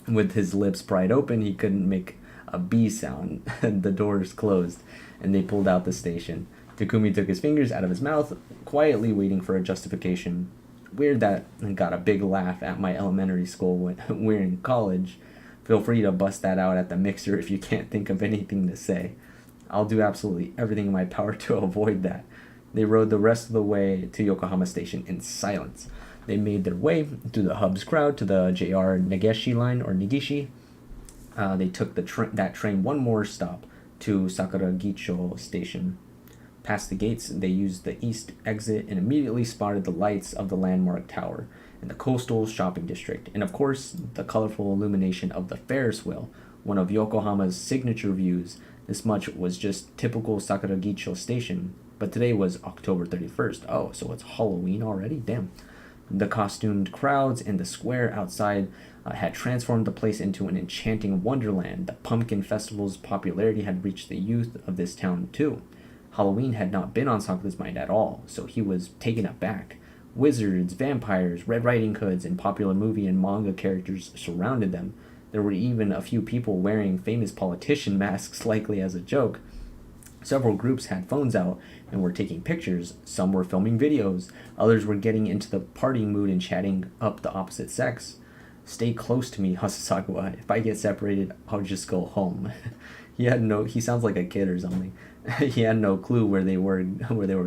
With his lips pried open, he couldn't make a B sound. The doors closed, and they pulled out the station. Takumi took his fingers out of his mouth, quietly waiting for a justification. Weird that I got a big laugh at my elementary school when we're in college. Feel free to bust that out at the mixer if you can't think of anything to say. I'll do absolutely everything in my power to avoid that. They rode the rest of the way to Yokohama Station in silence. They made their way through the hub's crowd to the JR Negishi line, or Negishi. They took that train one more stop, to Sakuragicho Station. Past the gates, they used the east exit and immediately spotted the lights of the landmark tower and the coastal shopping district, and of course, the colorful illumination of the Ferris wheel, one of Yokohama's signature views. This much was just typical Sakuragicho Station, but today was October 31st. Oh, so it's Halloween already? Damn. The costumed crowds in the square outside had transformed the place into an enchanting wonderland. The pumpkin festival's popularity had reached the youth of this town, too. Halloween had not been on Sakura's mind at all, so he was taken aback. Wizards, vampires, Red Riding Hoods, and popular movie and manga characters surrounded them. There were even a few people wearing famous politician masks, likely as a joke. Several groups had phones out and were taking pictures. Some were filming videos. Others were getting into the partying mood and chatting up the opposite sex. "Stay close to me, Hasasakuwa. If I get separated, I'll just go home." He sounds like a kid or something. He had no clue where they were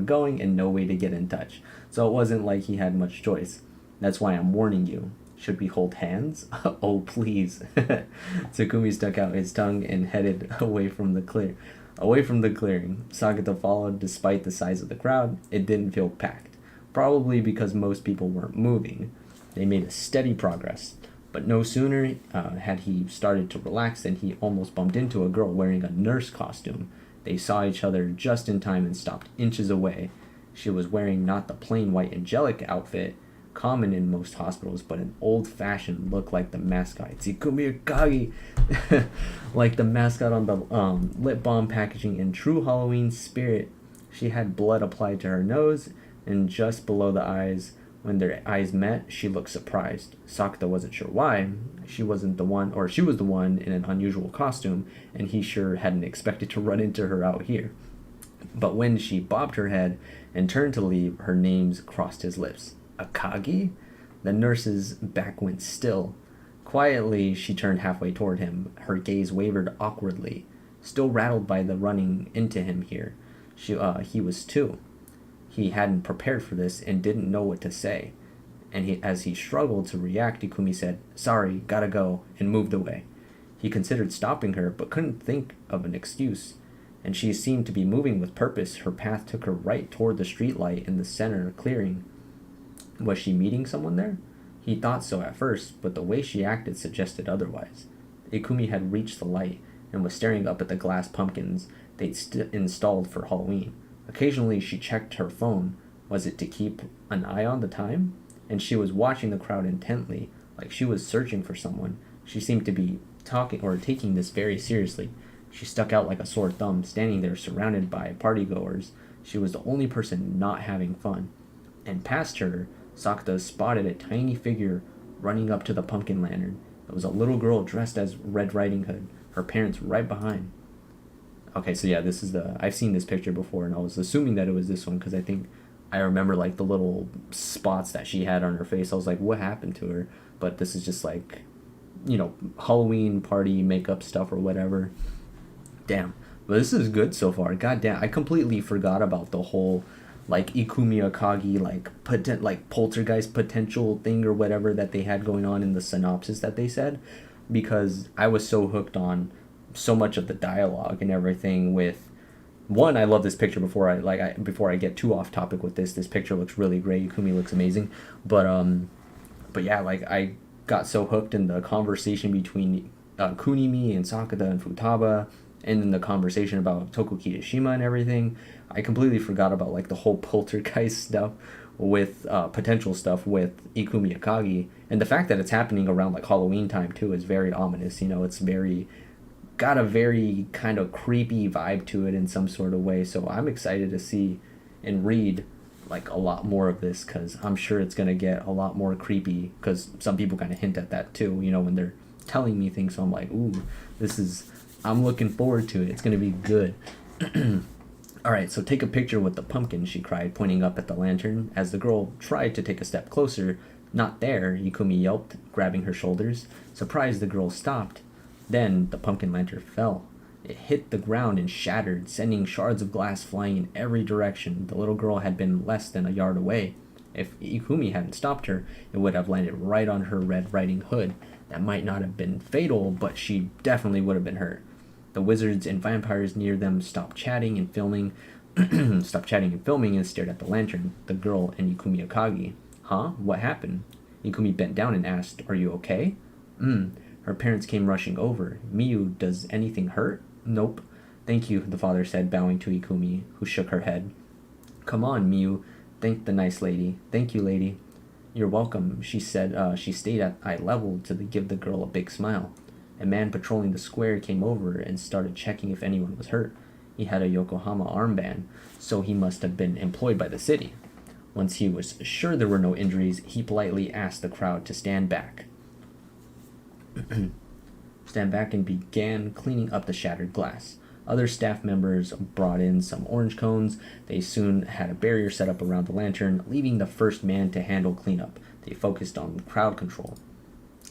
going and no way to get in touch. So it wasn't like he had much choice. "That's why I'm warning you. Should we hold hands?" "Oh, please." Tsukumi stuck out his tongue and headed away from the clearing. Sakata followed despite the size of the crowd. It didn't feel packed, probably because most people weren't moving. They made a steady progress, but no sooner had he started to relax than he almost bumped into a girl wearing a nurse costume. They saw each other just in time and stopped inches away. She was wearing not the plain white angelic outfit common in most hospitals, but an old-fashioned look like the mascot. It's Ikumi Akagi, like the mascot on the lip balm packaging in true Halloween spirit. She had blood applied to her nose and just below the eyes. When their eyes met, she looked surprised. Sakata wasn't sure why. She was the one in an unusual costume, and he sure hadn't expected to run into her out here. But when she bobbed her head and turned to leave, her names crossed his lips. "Akagi?" The nurse's back went still. Quietly, she turned halfway toward him. Her gaze wavered awkwardly, still rattled by the running into him here. He was too. He hadn't prepared for this and didn't know what to say. And as he struggled to react, Ikumi said, "Sorry, gotta go," and moved away. He considered stopping her, but couldn't think of an excuse. And she seemed to be moving with purpose. Her path took her right toward the streetlight in the center clearing. Was she meeting someone there? He thought so at first, but the way she acted suggested otherwise. Ikumi had reached the light and was staring up at the glass pumpkins they'd installed for Halloween. Occasionally she checked her phone. Was it to keep an eye on the time? And she was watching the crowd intently, like she was searching for someone. She seemed to be taking this very seriously. She stuck out like a sore thumb, standing there surrounded by partygoers. She was the only person not having fun. And past her, Sakata spotted a tiny figure running up to the pumpkin lantern. It was a little girl dressed as Red Riding Hood, her parents right behind. Okay, so yeah, I've seen this picture before, and I was assuming that it was this one, because I think I remember, like, the little spots that she had on her face. I was like, what happened to her? But this is just, like, Halloween party makeup stuff or whatever. Damn. But this is good so far. God damn, I completely forgot about the whole, like, Ikumi Akagi, like poltergeist potential thing or whatever that they had going on in the synopsis that they said, because I was so hooked on so much of the dialogue and everything. With one, I love this picture. Before I get too off topic with this picture looks really great. Ikumi looks amazing, but yeah, like, I got so hooked in the conversation between Kunimi and Sakata and Futaba, and then the conversation about Toku Kirishima and everything. I completely forgot about, like, the whole poltergeist stuff with potential stuff with Ikumi Akagi, and the fact that it's happening around, like, Halloween time too is very ominous. It's got a very kind of creepy vibe to it in some sort of way. So I'm excited to see and read, like, a lot more of this, because I'm sure it's going to get a lot more creepy, because some people kind of hint at that too, when they're telling me things. So I'm like, ooh, I'm looking forward to it. It's going to be good. "Alright, so take a picture with the pumpkin," she cried, pointing up at the lantern. As the girl tried to take a step closer, "Not there," Ikumi yelped, grabbing her shoulders. Surprised, the girl stopped. Then the pumpkin lantern fell. It hit the ground and shattered, sending shards of glass flying in every direction. The little girl had been less than a yard away. If Ikumi hadn't stopped her, it would have landed right on her Red Riding Hood. That might not have been fatal, but she definitely would have been hurt. The wizards and vampires near them stopped chatting and filming and stared at the lantern, the girl, and Ikumi Akagi. Huh? What happened? Ikumi bent down and asked, Are you okay? Her parents came rushing over. Miyu, does anything hurt? Nope. Thank you, the father said, bowing to Ikumi, who shook her head. Come on, Miyu, thanked the nice lady. Thank you, lady. You're welcome, she said. She stayed at eye level to give the girl a big smile. A man patrolling the square came over and started checking if anyone was hurt. He had a Yokohama armband, so he must have been employed by the city. Once he was sure there were no injuries, he politely asked the crowd to stand back. And began cleaning up the shattered glass. Other staff members brought in some orange cones. They soon had a barrier set up around the lantern, leaving the first man to handle cleanup. They focused on crowd control.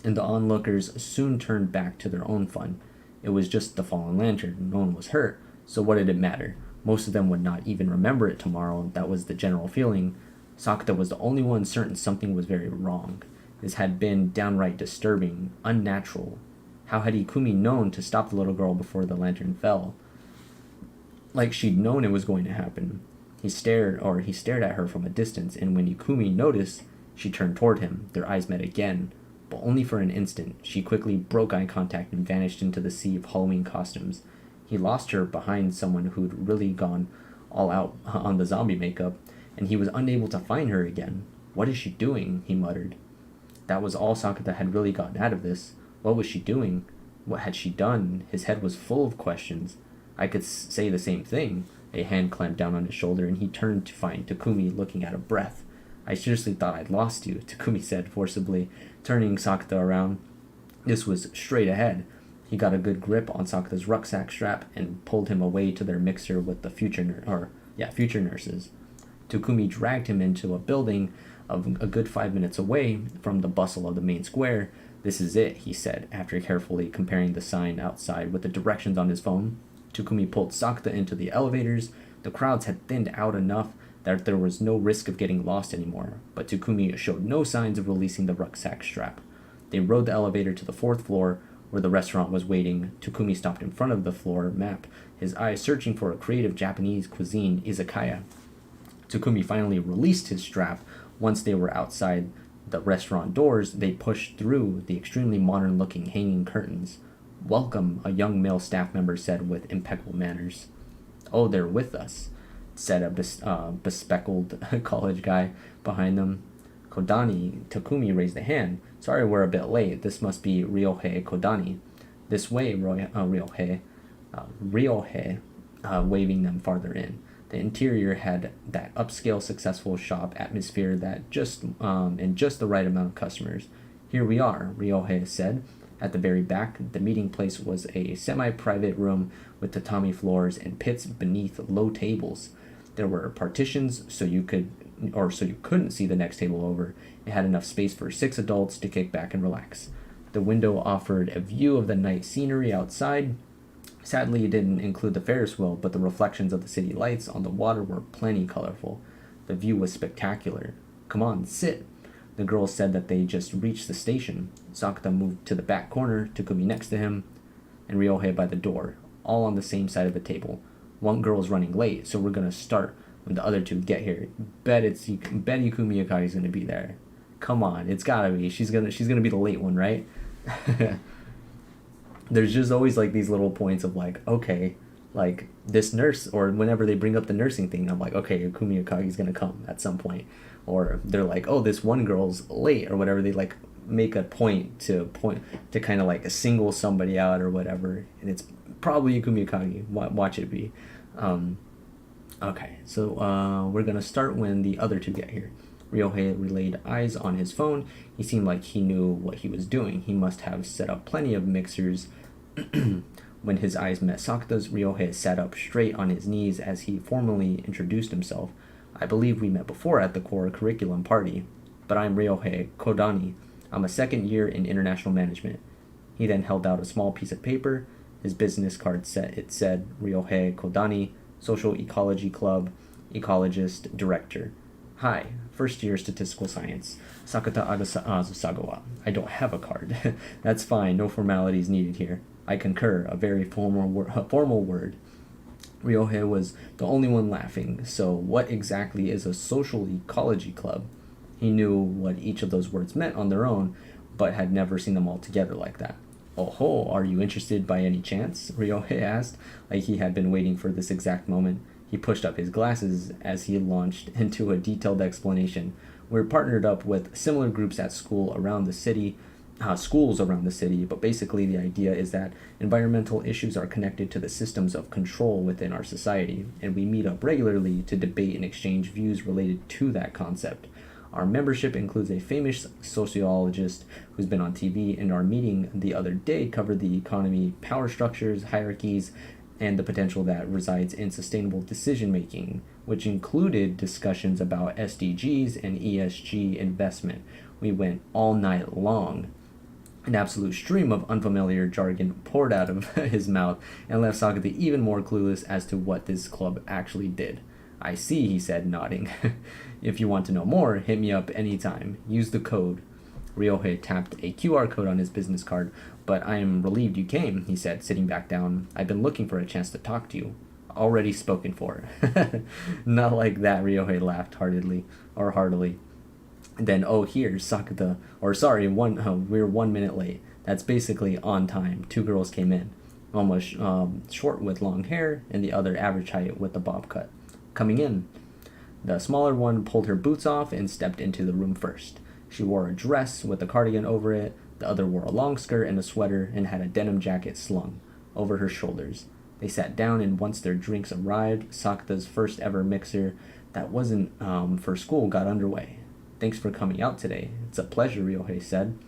And the onlookers soon turned back to their own fun. It was just the fallen lantern. No one was hurt, so what did it matter? Most of them would not even remember it tomorrow. That was the general feeling. Sakata was the only one certain something was very wrong. This had been downright disturbing, unnatural. How had Ikumi known to stop the little girl before the lantern fell? Like she'd known it was going to happen. He stared at her from a distance, and when Ikumi noticed, she turned toward him. Their eyes met again, but only for an instant. She quickly broke eye contact and vanished into the sea of Halloween costumes. He lost her behind someone who'd really gone all out on the zombie makeup, and he was unable to find her again. What is she doing? He muttered. That was all Sakata had really gotten out of this. What was she doing? What had she done? His head was full of questions. I could say the same thing. A hand clamped down on his shoulder, and he turned to find Takumi looking out of breath. I seriously thought I'd lost you, Takumi said forcibly, turning Sakata around. This was straight ahead. He got a good grip on Sakata's rucksack strap and pulled him away to their mixer with the future nurses. Takumi dragged him into a building of a good 5 minutes away from the bustle of the main square. This is it, he said, after carefully comparing the sign outside with the directions on his phone. Takumi pulled Sakata into the elevators. The crowds had thinned out enough that there was no risk of getting lost anymore, but Takumi showed no signs of releasing the rucksack strap. They rode the elevator to the 4th floor, where the restaurant was waiting. Takumi stopped in front of the floor map, his eyes searching for a creative Japanese cuisine izakaya. Takumi finally released his strap. Once they were outside the restaurant doors, they pushed through the extremely modern-looking hanging curtains. Welcome, a young male staff member said with impeccable manners. Oh, they're with us, said a bespectacled college guy behind them. Kodani, Takumi raised a hand. Sorry we're a bit late. This must be Ryohei Kodani. This way, Ryohei, waving them farther in. The interior had that upscale, successful shop atmosphere that and just the right amount of customers. Here we are, Ryohei said. At the very back, the meeting place was a semi-private room with tatami floors and pits beneath low tables. There were partitions so you couldn't see the next table over. It had enough space for 6 adults to kick back and relax. The window offered a view of the night scenery outside. Sadly, it didn't include the Ferris wheel, but the reflections of the city lights on the water were plenty colorful. The view was spectacular. Come on, sit. The girls said that they just reached the station. Sakata moved to the back corner, Takumi next to him, and Ryohei by the door, all on the same side of the table. One girl's running late, so we're gonna start when the other two get here. Bet Ikumi Akagi's gonna be there. Come on, it's gotta be. She's gonna be the late one, right? There's just always like these little points of like, okay, like this nurse, or whenever they bring up the nursing thing, I'm like, okay, Ikumi Akagi's gonna come at some point. Or they're like, oh, this one girl's late, or whatever. They like make a point to kind of like single somebody out or whatever, and it's probably Ikumi Akagi. Watch it be. Okay, so we're gonna start when the other two get here. Ryohei relayed eyes on his phone. He seemed like he knew what he was doing. He must have set up plenty of mixers. When his eyes met Sakata's, Ryohei sat up straight on his knees as he formally introduced himself. I believe we met before at the core curriculum party, but I'm Ryohei Kodani. I'm a second year in international management. He then held out a small piece of paper. His business card said Ryohei Kodani, Social Ecology Club, Ecologist, Director. Hi, first year statistical science, Sakata Asusagawa. I don't have a card. That's fine, no formalities needed here. I concur, a very formal word. Ryohei was the only one laughing. So what exactly is a social ecology club? He knew what each of those words meant on their own, but had never seen them all together like that. Oh ho, are you interested by any chance? Ryohei asked, like he had been waiting for this exact moment. He pushed up his glasses as he launched into a detailed explanation. We're partnered up with similar groups at schools around the city, but basically the idea is that environmental issues are connected to the systems of control within our society, and we meet up regularly to debate and exchange views related to that concept. Our membership includes a famous sociologist who's been on TV, and our meeting the other day covered the economy, power structures, hierarchies, and the potential that resides in sustainable decision making, which included discussions about SDGs and ESG investment. We went all night long. An absolute stream of unfamiliar jargon poured out of his mouth and left Sakata even more clueless as to what this club actually did. I see, he said, nodding. If you want to know more, hit me up anytime. Use the code. Ryohei tapped a QR code on his business card. But I am relieved you came, he said, sitting back down. I've been looking for a chance to talk to you. Already spoken for. Not like that, Ryohei laughed heartily. Then, here's Sakata. We're 1 minute late. That's basically on time. 2 girls came in. One was short with long hair, and the other average height with a bob cut. Coming in. The smaller one pulled her boots off and stepped into the room first. She wore a dress with a cardigan over it. The other wore a long skirt and a sweater and had a denim jacket slung over her shoulders. They sat down, and once their drinks arrived, Sakata's first ever mixer that wasn't for school got underway. Thanks for coming out today. It's a pleasure, Ryohei said.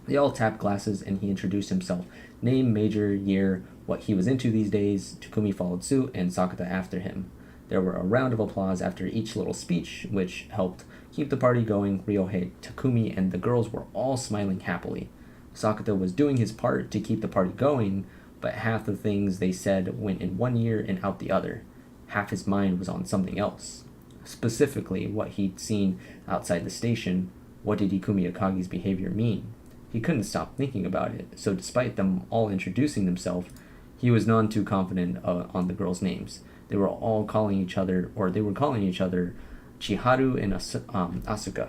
They all tapped glasses, and he introduced himself. Name, major, year, what he was into these days. Takumi followed suit, and Sakata after him. There were a round of applause after each little speech, which helped keep the party going. Ryohei, Takumi, and the girls were all smiling happily. Sakata was doing his part to keep the party going, but half the things they said went in one ear and out the other. Half his mind was on something else. Specifically, what he'd seen outside the station. What did Ikumi Akagi's behavior mean? He couldn't stop thinking about it, so despite them all introducing themselves, he was none too confident on the girls' names. They were calling each other Chiharu and Asuka.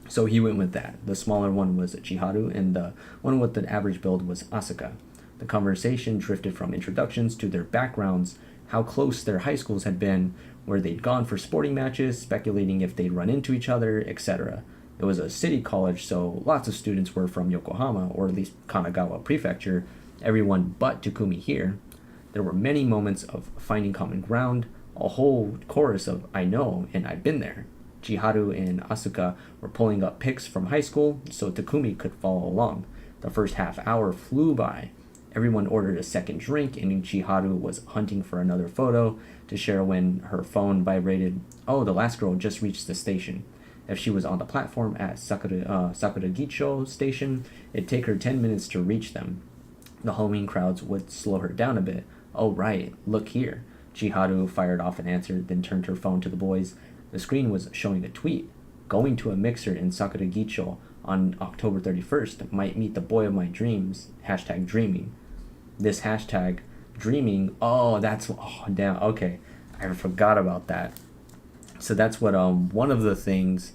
So he went with that. The smaller one was Chiharu, and the one with the average build was Asuka. The conversation drifted from introductions to their backgrounds, how close their high schools had been, where they'd gone for sporting matches, speculating if they'd run into each other, etc. It was a city college, so lots of students were from Yokohama, or at least Kanagawa Prefecture, everyone but Takumi here. There were many moments of finding common ground, a whole chorus of I know and I've been there. Chiharu and Asuka were pulling up pics from high school, so Takumi could follow along. The first half hour flew by. Everyone ordered a second drink, and Chiharu was hunting for another photo to share when her phone vibrated. Oh, the last girl just reached the station. If she was on the platform at Sakuragicho station, it'd take her 10 minutes to reach them. The homing crowds would slow her down a bit. Oh, right, look here. Chiharu fired off an answer, then turned her phone to the boys. The screen was showing a tweet. Going to a mixer in Sakuragicho on October 31st might meet the boy of my dreams. Hashtag dreaming. This hashtag dreaming, damn, okay. I forgot about that. So that's what one of the things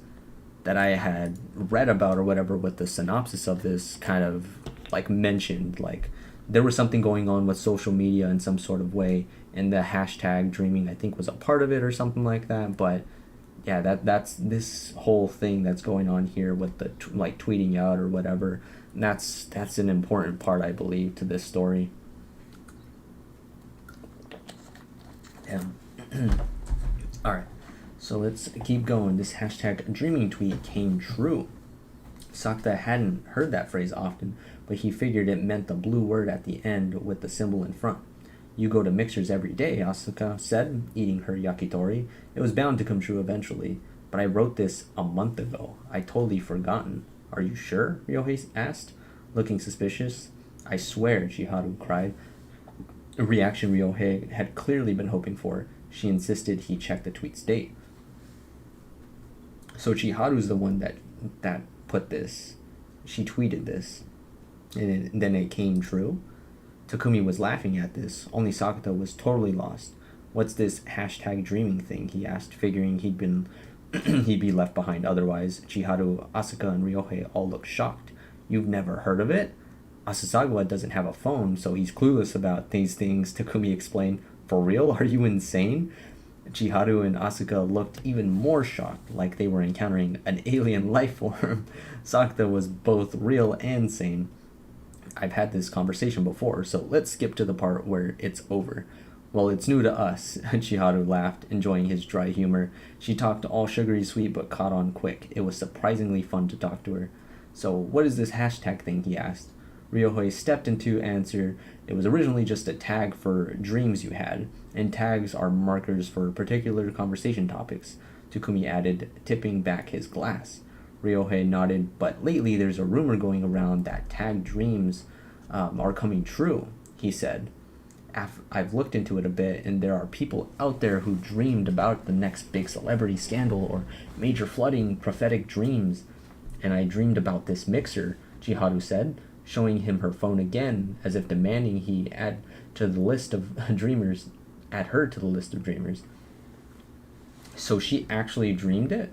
that I had read about or whatever with the synopsis of this kind of like mentioned, like there was something going on with social media in some sort of way, and the hashtag dreaming I think was a part of it or something like that. But yeah, that's this whole thing that's going on here with the tweeting out or whatever. That's an important part, I believe, to this story. Yeah. All right. So let's keep going. This hashtag dreaming tweet came true. Sakata hadn't heard that phrase often, but he figured it meant the blue word at the end with the symbol in front. You go to mixers every day, Asuka said, eating her yakitori. It was bound to come true eventually, but I wrote this a month ago. I totally forgotten. Are you sure? Ryohei asked, looking suspicious. I swear, Chiharu cried. A reaction Ryohei had clearly been hoping for. She insisted he check the tweet's date. So Chiharu's the one that put this. She tweeted this. And then it came true. Takumi was laughing at this, only Sakata was totally lost. What's this hashtag dreaming thing, he asked, figuring he'd be left behind otherwise. Chiharu, Asuka, and Ryohei all looked shocked. You've never heard of it? Asasagawa doesn't have a phone, so he's clueless about these things, Takumi explained. For real? Are you insane? Chiharu and Asuka looked even more shocked, like they were encountering an alien life form. Sakata was both real and sane. I've had this conversation before, so let's skip to the part where it's over. Well, it's new to us, Chiharu laughed, enjoying his dry humor. She talked all sugary sweet but caught on quick. It was surprisingly fun to talk to her. So, what is this hashtag thing, he asked. Ryohei stepped into answer. It was originally just a tag for dreams you had, and tags are markers for particular conversation topics, Takumi added, tipping back his glass. Ryohei nodded, but lately there's a rumor going around that tag dreams are coming true, he said. I've looked into it a bit, and there are people out there who dreamed about the next big celebrity scandal or major flooding, prophetic dreams. And I dreamed about this mixer, Chiharu said, showing him her phone again, as if demanding he add her to the list of dreamers. So she actually dreamed it?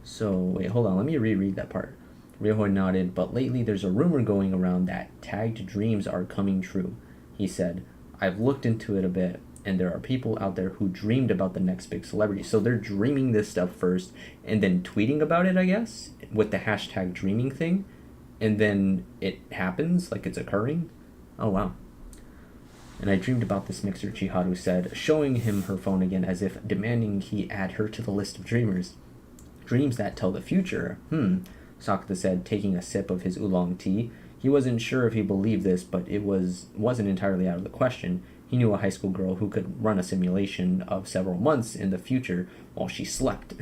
So, wait, hold on, let me reread that part. Ryohei nodded, but lately there's a rumor going around that tagged dreams are coming true, he said. I've looked into it a bit, and there are people out there who dreamed about the next big celebrity. So they're dreaming this stuff first, and then tweeting about it, I guess, with the hashtag dreaming thing, and then it happens, like it's occurring? Oh, wow. And I dreamed about this mixer, Chiharu said, showing him her phone again as if demanding he add her to the list of dreamers. Dreams that tell the future? Sakata said, taking a sip of his oolong tea. He wasn't sure if he believed this, but it wasn't entirely out of the question. He knew a high school girl who could run a simulation of several months in the future while she slept.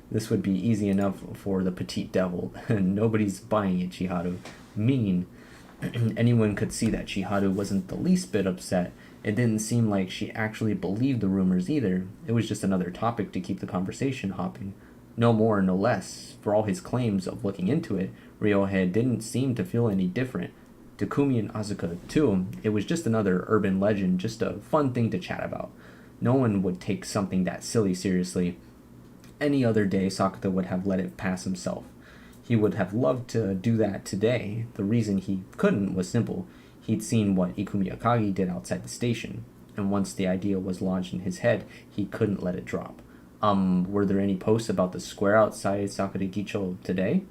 This would be easy enough for the petite devil. Nobody's buying it, Chiharu. Mean. Anyone could see that Chiharu wasn't the least bit upset. It didn't seem like she actually believed the rumors either. It was just another topic to keep the conversation hopping. No more, no less. For all his claims of looking into it, Ryohei didn't seem to feel any different. Takumi and Asuka, too, it was just another urban legend, just a fun thing to chat about. No one would take something that silly seriously. Any other day, Sakata would have let it pass himself. He would have loved to do that today. The reason he couldn't was simple. He'd seen what Ikumi Akagi did outside the station, and once the idea was launched in his head, he couldn't let it drop. Were there any posts about the square outside Sakura Gicho today?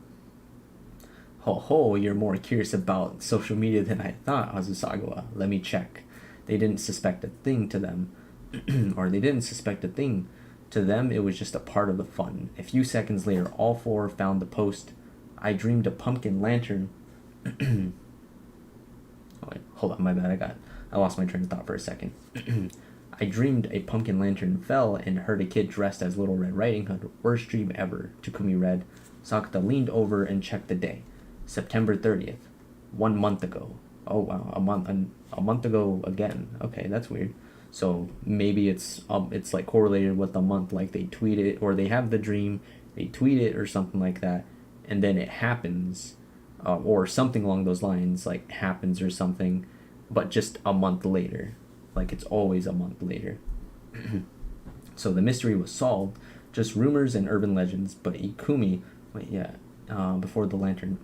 Ho, you're more curious about social media than I thought, Azusagawa. Let me check. They didn't suspect a thing to them. They didn't suspect a thing. To them, it was just a part of the fun. A few seconds later, all four found the post. I dreamed a pumpkin lantern. Hold on, my bad. I lost my train of thought for a second. I dreamed a pumpkin lantern fell and heard a kid dressed as Little Red Riding Hood. Worst dream ever, Takumi read. Sakata leaned over and checked the day. September 30th. 1 month ago. Oh wow, a month ago again. Okay, that's weird. So maybe it's like correlated with the month, like they tweet it, or they have the dream, they tweet it or something like that, and then it happens, or something along those lines, like happens or something, but just a month later. Like it's always a month later. So the mystery was solved, just rumors and urban legends, but Ikumi, before the lantern,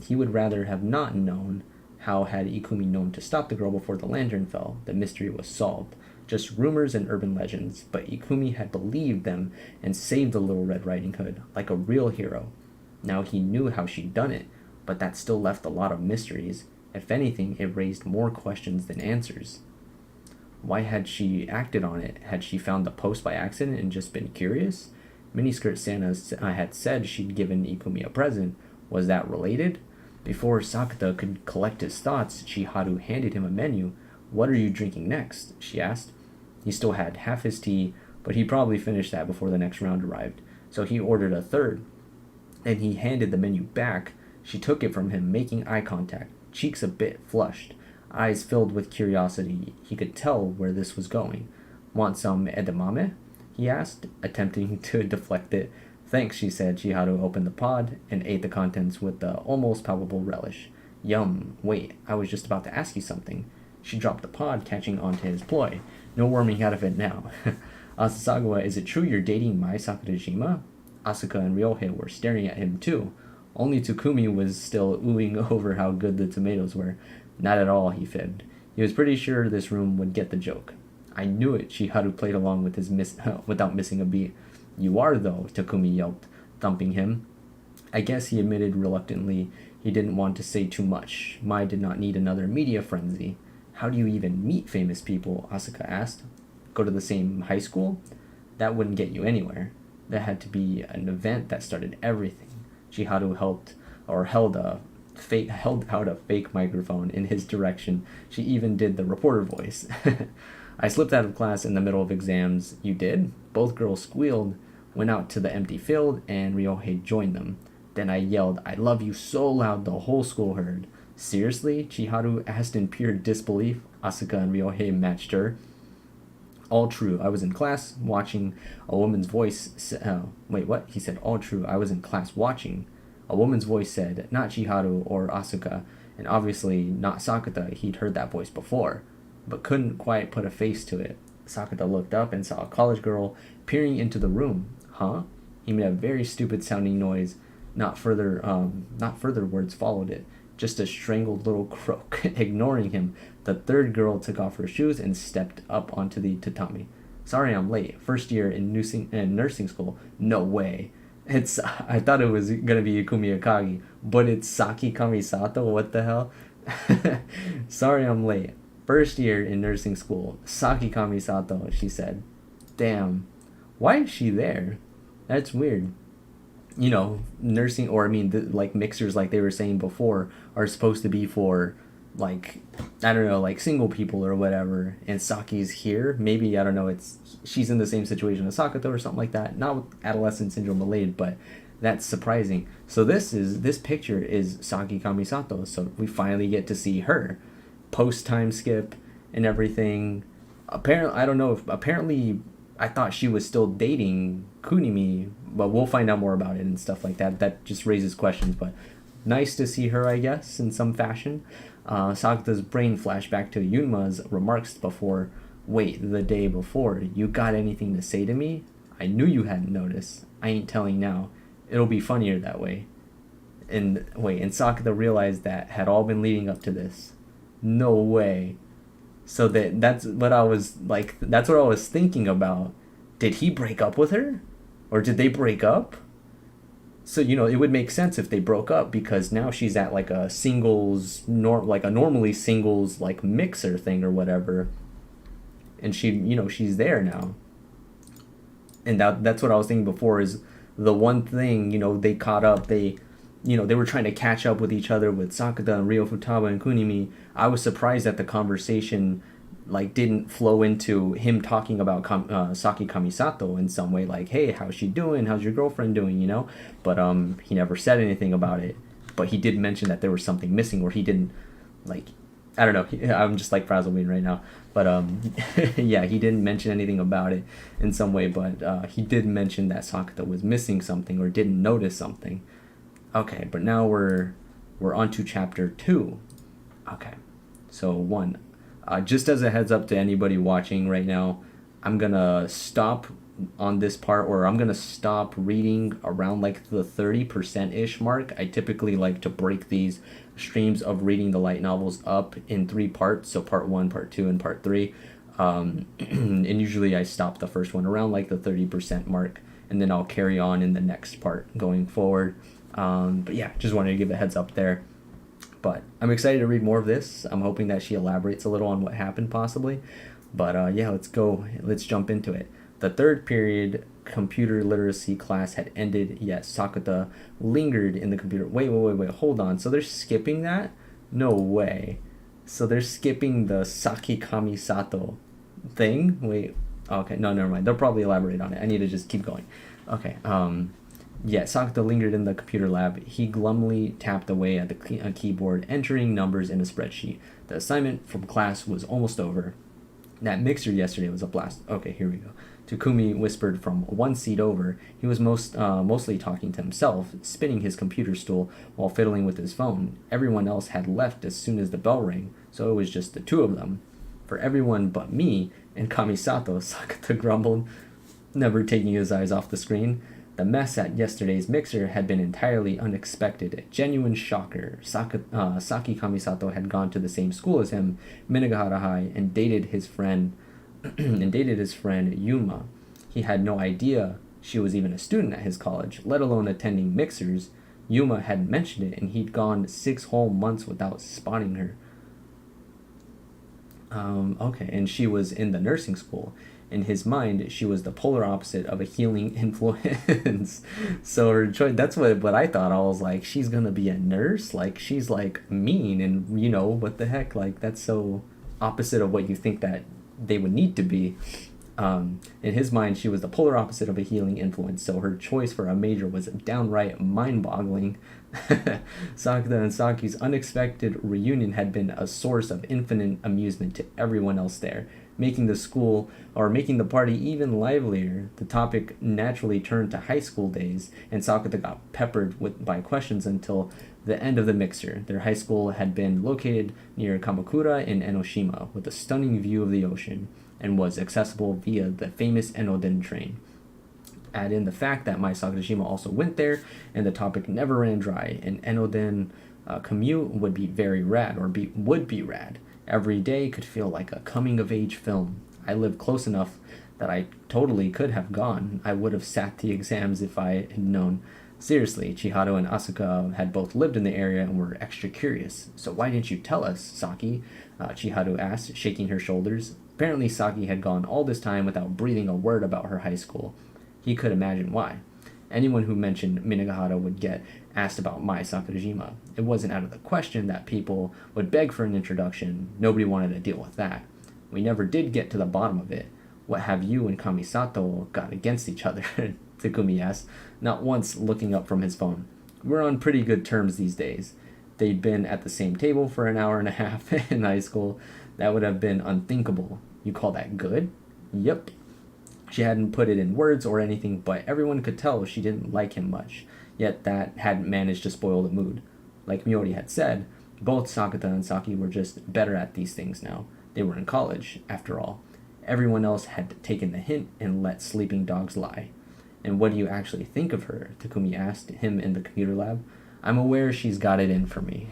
he would rather have not known. How had Ikumi known to stop the girl before the lantern fell? The mystery was solved. Just rumors and urban legends, but Ikumi had believed them and saved the Little Red Riding Hood, like a real hero. Now he knew how she'd done it, but that still left a lot of mysteries. If anything, it raised more questions than answers. Why had she acted on it? Had she found the post by accident and just been curious? Miniskirt Santa had said she'd given Ikumi a present. Was that related? Before Sakata could collect his thoughts, Chiharu handed him a menu. What are you drinking next? She asked. He still had half his tea, but he probably finished that before the next round arrived, so he ordered a third. And he handed the menu back. She took it from him, making eye contact, cheeks a bit flushed, eyes filled with curiosity. He could tell where this was going. Want some edamame? He asked, attempting to deflect it. Thanks, she said. Chiharu opened the pod and ate the contents with the almost palpable relish. Yum, wait, I was just about to ask you something. She dropped the pod, catching onto his ploy. No worming out of it now. Asasagawa, is it true you're dating Mai Sakutajima? Asuka and Ryohei were staring at him too. Only Takumi was still oohing over how good the tomatoes were. Not at all, he fibbed. He was pretty sure this room would get the joke. I knew it, Chiharu played along with his without missing a beat. You are, though, Takumi yelped, thumping him. I guess he admitted reluctantly he didn't want to say too much. Mai did not need another media frenzy. How do you even meet famous people? Asuka asked. Go to the same high school? That wouldn't get you anywhere. There had to be an event that started everything. Chiharu held out a fake microphone in his direction. She even did the reporter voice. I slipped out of class in the middle of exams. You did? Both girls squealed, went out to the empty field, and Ryohei joined them. Then I yelled, I love you so loud the whole school heard. Seriously? Chiharu asked in pure disbelief. Asuka and Ryohei matched her. All true. I was in class watching a woman's voice. Wait, what? He said, all true. I was in class watching. A woman's voice said, not Chiharu or Asuka, and obviously not Sakata. He'd heard that voice before, but couldn't quite put a face to it. Sakata looked up and saw a college girl peering into the room. Huh? He made a very stupid sounding noise. Not further words followed it. Just a strangled little croak. Ignoring him, the third girl took off her shoes and stepped up onto the tatami. Sorry I'm late. First year in nursing school. No way. I thought it was gonna be Ikumi Akagi, but it's Saki Kamisato. What the hell? Sorry I'm late. First year in nursing school. Saki Kamisato, she said. Damn. Why is she there? That's weird. Nursing, or like mixers, like they were saying before, are supposed to be for, like, I don't know, like single people or whatever, and Saki's here. Maybe, I don't know, she's in the same situation as Sakato or something like that. Not with adolescent syndrome related, but that's surprising. So this picture is Saki Kamisato, so we finally get to see her. Post time skip and everything. Apparently I thought she was still dating Kunimi, but we'll find out more about it and stuff like that. That just raises questions, but nice to see her, I guess, in some fashion. Sakata's brain flashed back to Yunma's remarks before. Wait, the day before. You got anything to say to me? I knew you hadn't noticed. I ain't telling now. It'll be funnier that way. And Sakata realized that had all been leading up to this. No way. So that's what I was thinking about. Did he break up with her? Or did they break up? So, it would make sense if they broke up, because now she's at like a singles, normally singles like mixer thing or whatever. And she's there now. And that's what I was thinking before, is the one thing, they caught up, they were trying to catch up with each other with Sakata and Ryo Futaba and Kunimi. I was surprised that the conversation didn't flow into him talking about Saki Kamisato in some way, like, hey, how's she doing? How's your girlfriend doing? But he never said anything about it. But he did mention that there was something missing, or he didn't, I don't know. I'm just like Frazzlebean right now. But yeah, he didn't mention anything about it in some way. But he did mention that Sakata was missing something or didn't notice something. Okay, but now we're on to chapter 2. Okay, so 1. Just as a heads up to anybody watching right now, I'm gonna stop on this part, or I'm gonna stop reading around the 30%-ish mark. I typically like to break these streams of reading the light novels up in 3 parts, so part 1, part 2, and part 3. And usually I stop the first one around the 30% mark, and then I'll carry on in the next part going forward. But yeah, just wanted to give a heads up there. But I'm excited to read more of this. I'm hoping that she elaborates a little on what happened, possibly. But yeah, let's jump into it. The third period computer literacy class had ended, yet Sakata lingered in the computer. Wait, hold on. So they're skipping that? No way. So they're skipping the Saki Kamisato thing? Wait, okay, no, never mind. They'll probably elaborate on it. I need to just keep going. Okay, yeah, Sakata lingered in the computer lab. He glumly tapped away at the keyboard, entering numbers in a spreadsheet. The assignment from class was almost over. That mixer yesterday was a blast. Okay, here we go. Takumi whispered from one seat over. He was mostly talking to himself, spinning his computer stool while fiddling with his phone. Everyone else had left as soon as the bell rang, so it was just the two of them. For everyone but me and Kamisato, Sakata grumbled, never taking his eyes off the screen. The mess at yesterday's mixer had been entirely unexpected, a genuine shocker. Saki Kamisato had gone to the same school as him, Minagahara High, and dated his friend Yuma. He had no idea she was even a student at his college, let alone attending mixers. Yuma hadn't mentioned it, and he'd gone 6 whole months without spotting her. Okay, and she was in the nursing school. In his mind, she was the polar opposite of a healing influence. So her choice, that's what I thought. I was like, she's gonna be a nurse? Like, she's like mean and, what the heck? Like, that's so opposite of what you think that they would need to be. In his mind, she was the polar opposite of a healing influence, so her choice for a major was downright mind-boggling. Sakata and Saki's unexpected reunion had been a source of infinite amusement to everyone else there, making the party even livelier. The topic naturally turned to high school days, and Sakata got peppered by questions until the end of the mixer. Their high school had been located near Kamakura in Enoshima, with a stunning view of the ocean, and was accessible via the famous Enoden train. Add in the fact that my Sakurashima also went there, and the topic never ran dry. An Enoden commute would be very rad, would be rad. Every day could feel like a coming-of-age film. I lived close enough that I totally could have gone. I would have sat the exams if I had known. Seriously, Chiharu and Asuka had both lived in the area and were extra curious. So why didn't you tell us, Saki? Chiharu asked, shaking her shoulders. Apparently Saki had gone all this time without breathing a word about her high school. He could imagine why. Anyone who mentioned Minagahara would get asked about Mai Sakurajima. It wasn't out of the question that people would beg for an introduction. Nobody wanted to deal with that. We never did get to the bottom of it. What have you and Kamisato got against each other? Takumi asked, not once looking up from his phone. We're on pretty good terms these days. They'd been at the same table for an hour and a half in high school. That would have been unthinkable. You call that good? Yep. She hadn't put it in words or anything, but everyone could tell she didn't like him much, yet that hadn't managed to spoil the mood. Like Miori had said, both Sakata and Saki were just better at these things now. They were in college, after all. Everyone else had taken the hint and let sleeping dogs lie. And what do you actually think of her? Takumi asked him in the computer lab. I'm aware she's got it in for me.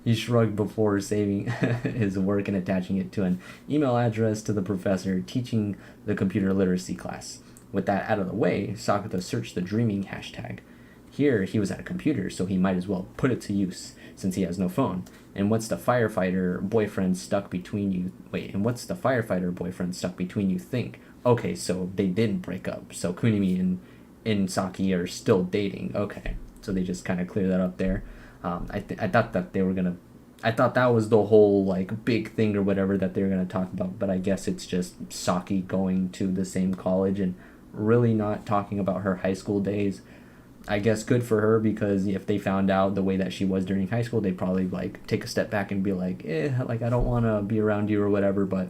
He shrugged before saving his work and attaching it to an email address to the professor teaching the computer literacy class. With that out of the way, Sakata searched the dreaming hashtag. Here, he was at a computer, so he might as well put it to use, since he has no phone. And what's the firefighter boyfriend stuck between you... think? Okay, so they didn't break up. So Kunimi and Saki are still dating. Okay, so they just kind of clear that up there. I thought that they were gonna... I thought that was the whole, like, big thing or whatever that they were gonna talk about, but I guess it's just Saki going to the same college and really not talking about her high school days. I guess good for her, because if they found out the way that she was during high school, they'd probably, like, take a step back and be like, I don't want to be around you or whatever, but,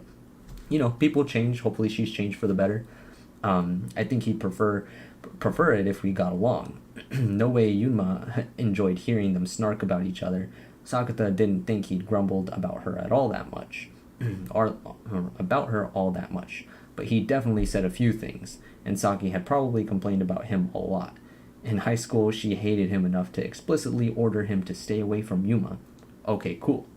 people change. Hopefully she's changed for the better. I think he'd prefer it if we got along. No way Yuma enjoyed hearing them snark about each other. Sakata didn't think he'd grumbled about her all that much, but he definitely said a few things, and Saki had probably complained about him a lot. In high school, she hated him enough to explicitly order him to stay away from Yuma. Okay, cool.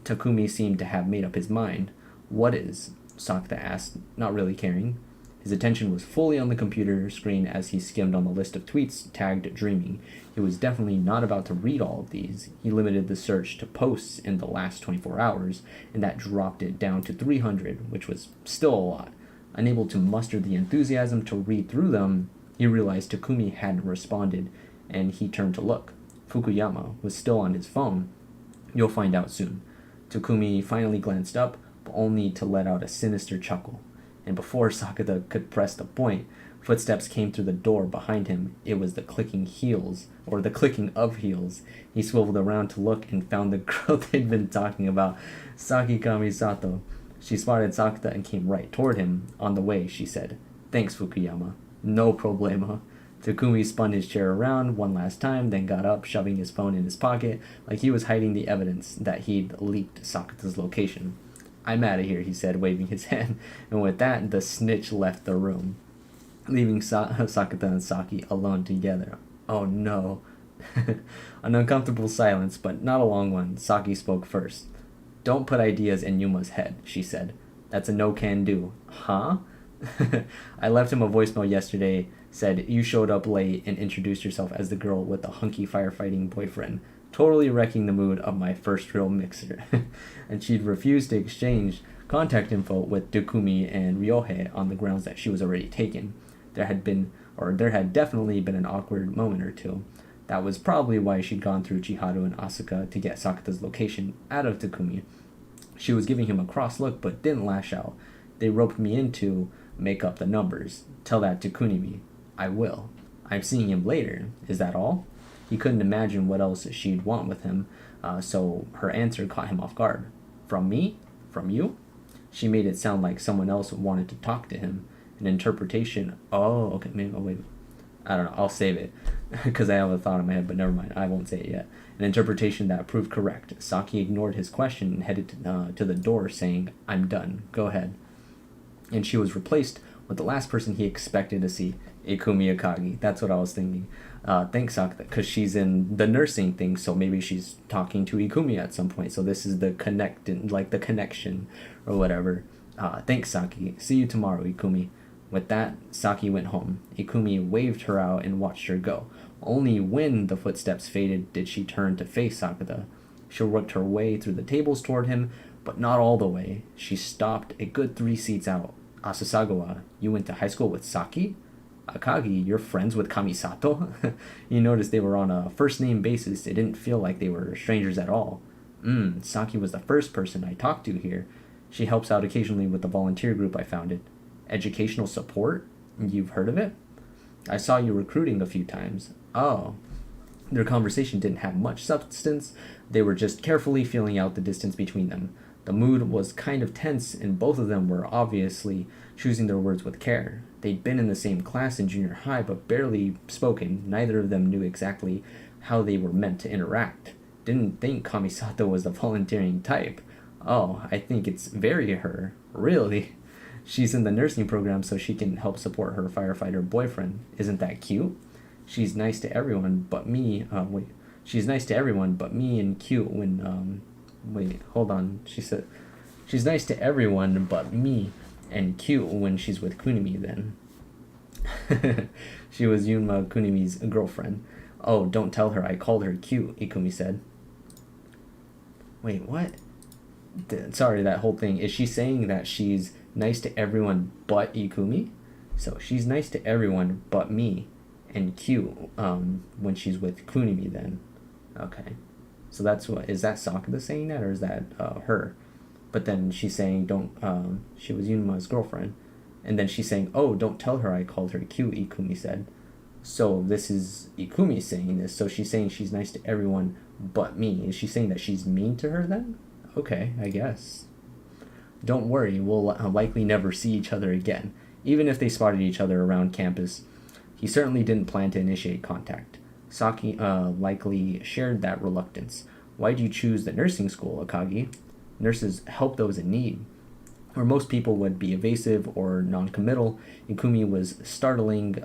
Takumi seemed to have made up his mind. What is? Sakata asked, not really caring. His attention was fully on the computer screen as he skimmed on the list of tweets tagged Dreaming. He was definitely not about to read all of these. He limited the search to posts in the last 24 hours, and that dropped it down to 300, which was still a lot. Unable to muster the enthusiasm to read through them, he realized Takumi hadn't responded, and he turned to look. Fukuyama was still on his phone. You'll find out soon. Takumi finally glanced up, but only to let out a sinister chuckle. And before Sakata could press the point, footsteps came through the door behind him. It was the clicking of heels. He swiveled around to look and found the girl they'd been talking about, Saki Kamisato. She spotted Sakata and came right toward him. On the way, she said, "Thanks, Fukuyama. No problema." Takumi spun his chair around one last time, then got up, shoving his phone in his pocket, like he was hiding the evidence that he'd leaked Sakata's location. "I'm out of here," he said, waving his hand, and with that, the snitch left the room, leaving Sakata and Saki alone together. Oh no. An uncomfortable silence, but not a long one. Saki spoke first. "Don't put ideas in Yuma's head," she said. "That's a no-can-do." Huh? I left him a voicemail yesterday, said you showed up late and introduced yourself as the girl with the hunky firefighting boyfriend, totally wrecking the mood of my first real mixer. And she'd refused to exchange contact info with Takumi and Ryohei on the grounds that she was already taken. There had definitely been an awkward moment or two. That was probably why she'd gone through Chiharu and Asuka to get Sakata's location out of Takumi. She was giving him a cross look but didn't lash out. They roped me in to make up the numbers. Tell that to Kunimi. I will. I'm seeing him later. Is that all? He couldn't imagine what else she'd want with him, so her answer caught him off guard. From me? From you? She made it sound like someone else wanted to talk to him. An interpretation. Oh, okay. Maybe. Oh, wait. I don't know. I'll save it because I have a thought in my head, but never mind. I won't say it yet. An interpretation that proved correct. Saki ignored his question and headed to the door, saying, "I'm done. Go ahead." And she was replaced with the last person he expected to see, Ikumi Akagi. That's what I was thinking. Thanks, Sakata, because she's in the nursing thing, so maybe she's talking to Ikumi at some point. So this is the connection or whatever. Thanks, Saki. See you tomorrow, Ikumi. With that, Saki went home. Ikumi waved her out and watched her go. Only when the footsteps faded did she turn to face Sakata. She worked her way through the tables toward him, but not all the way. She stopped a good 3 seats out. "Asasagawa, you went to high school with Saki? Akagi, you're friends with Kamisato?" You noticed they were on a first-name basis. It didn't feel like they were strangers at all. Saki was the first person I talked to here. She helps out occasionally with the volunteer group I founded. Educational support? You've heard of it? I saw you recruiting a few times. Oh. Their conversation didn't have much substance. They were just carefully feeling out the distance between them. The mood was kind of tense, and both of them were obviously choosing their words with care. They'd been in the same class in junior high, but barely spoken. Neither of them knew exactly how they were meant to interact. Didn't think Kamisato was the volunteering type. Oh, I think it's very her. Really? She's in the nursing program so she can help support her firefighter boyfriend. Isn't that cute? She's nice to everyone but me. She's nice to everyone but me and cute when, hold on. She said, she's nice to everyone but me and cute when she's with Kunimi then. She was Yunma Kunimi's girlfriend. Oh, don't tell her I called her cute, Ikumi said. Wait, what? Sorry, that whole thing. Is she saying that she's nice to everyone but Ikumi? So she's nice to everyone but me and cute when she's with Kunimi then. Okay. So that's what, is that Sakata saying that, or is that her? But then she's saying she was Yunuma's girlfriend. And then she's saying, oh, don't tell her I called her cute, Ikumi said. So this is Ikumi saying this. So she's saying she's nice to everyone but me. Is she saying that she's mean to her then? Okay, I guess. Don't worry, we'll likely never see each other again, even if they spotted each other around campus. He certainly didn't plan to initiate contact. Saki likely shared that reluctance. Why'd you choose the nursing school, Akagi? Nurses help those in need. Where most people would be evasive or non-committal, Ikumi was startlingly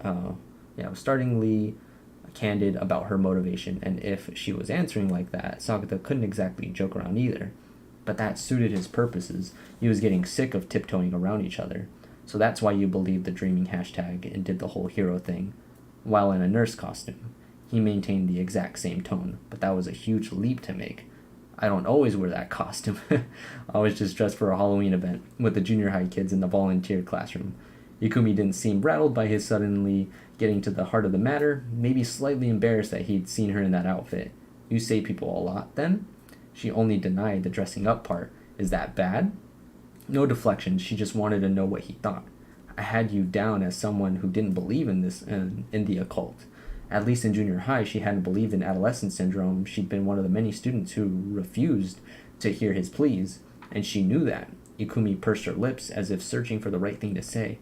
candid about her motivation, and if she was answering like that, Sakata couldn't exactly joke around either. But that suited his purposes. He was getting sick of tiptoeing around each other. So that's why you believed the dreaming hashtag and did the whole hero thing. While in a nurse costume, he maintained the exact same tone, but that was a huge leap to make. I don't always wear that costume. I was just dressed for a Halloween event with the junior high kids in the volunteer classroom. Ikumi didn't seem rattled by his suddenly getting to the heart of the matter, maybe slightly embarrassed that he'd seen her in that outfit. You say people a lot, then? She only denied the dressing up part. Is that bad? No deflection, she just wanted to know what he thought. I had you down as someone who didn't believe in this, in the occult. At least in junior high, she hadn't believed in adolescent syndrome. She'd been one of the many students who refused to hear his pleas, and she knew that. Ikumi pursed her lips as if searching for the right thing to say.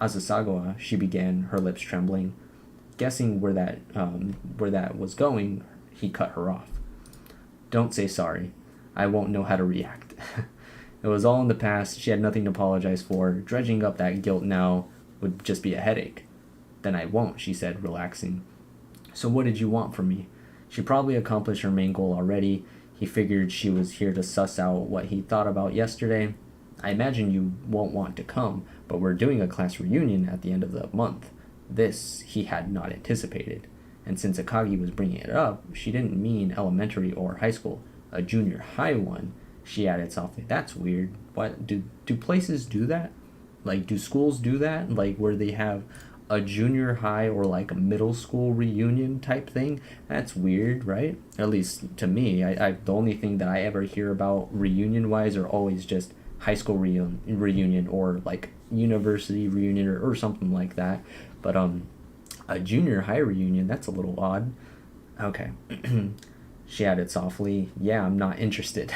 Azasagawa, she began, her lips trembling. Guessing where that was going, he cut her off. Don't say sorry. I won't know how to react. It was all in the past. She had nothing to apologize for. Dredging up that guilt now would just be a headache. Then I won't, she said, relaxing. So what did you want from me? She probably accomplished her main goal already. He figured she was here to suss out what he thought about yesterday. I imagine you won't want to come, but we're doing a class reunion at the end of the month. This he had not anticipated. And since Akagi was bringing it up, she didn't mean elementary or high school. A junior high one, she added softly. That's weird. What do places do that? Like, do schools do that? Like, where they have a junior high or like a middle school reunion type thing? That's weird, right? At least to me. I the only thing that I ever hear about reunion wise are always just high school reunion or like university reunion or something like that. But a junior high reunion, that's a little odd. Okay. She added softly, yeah, I'm not interested.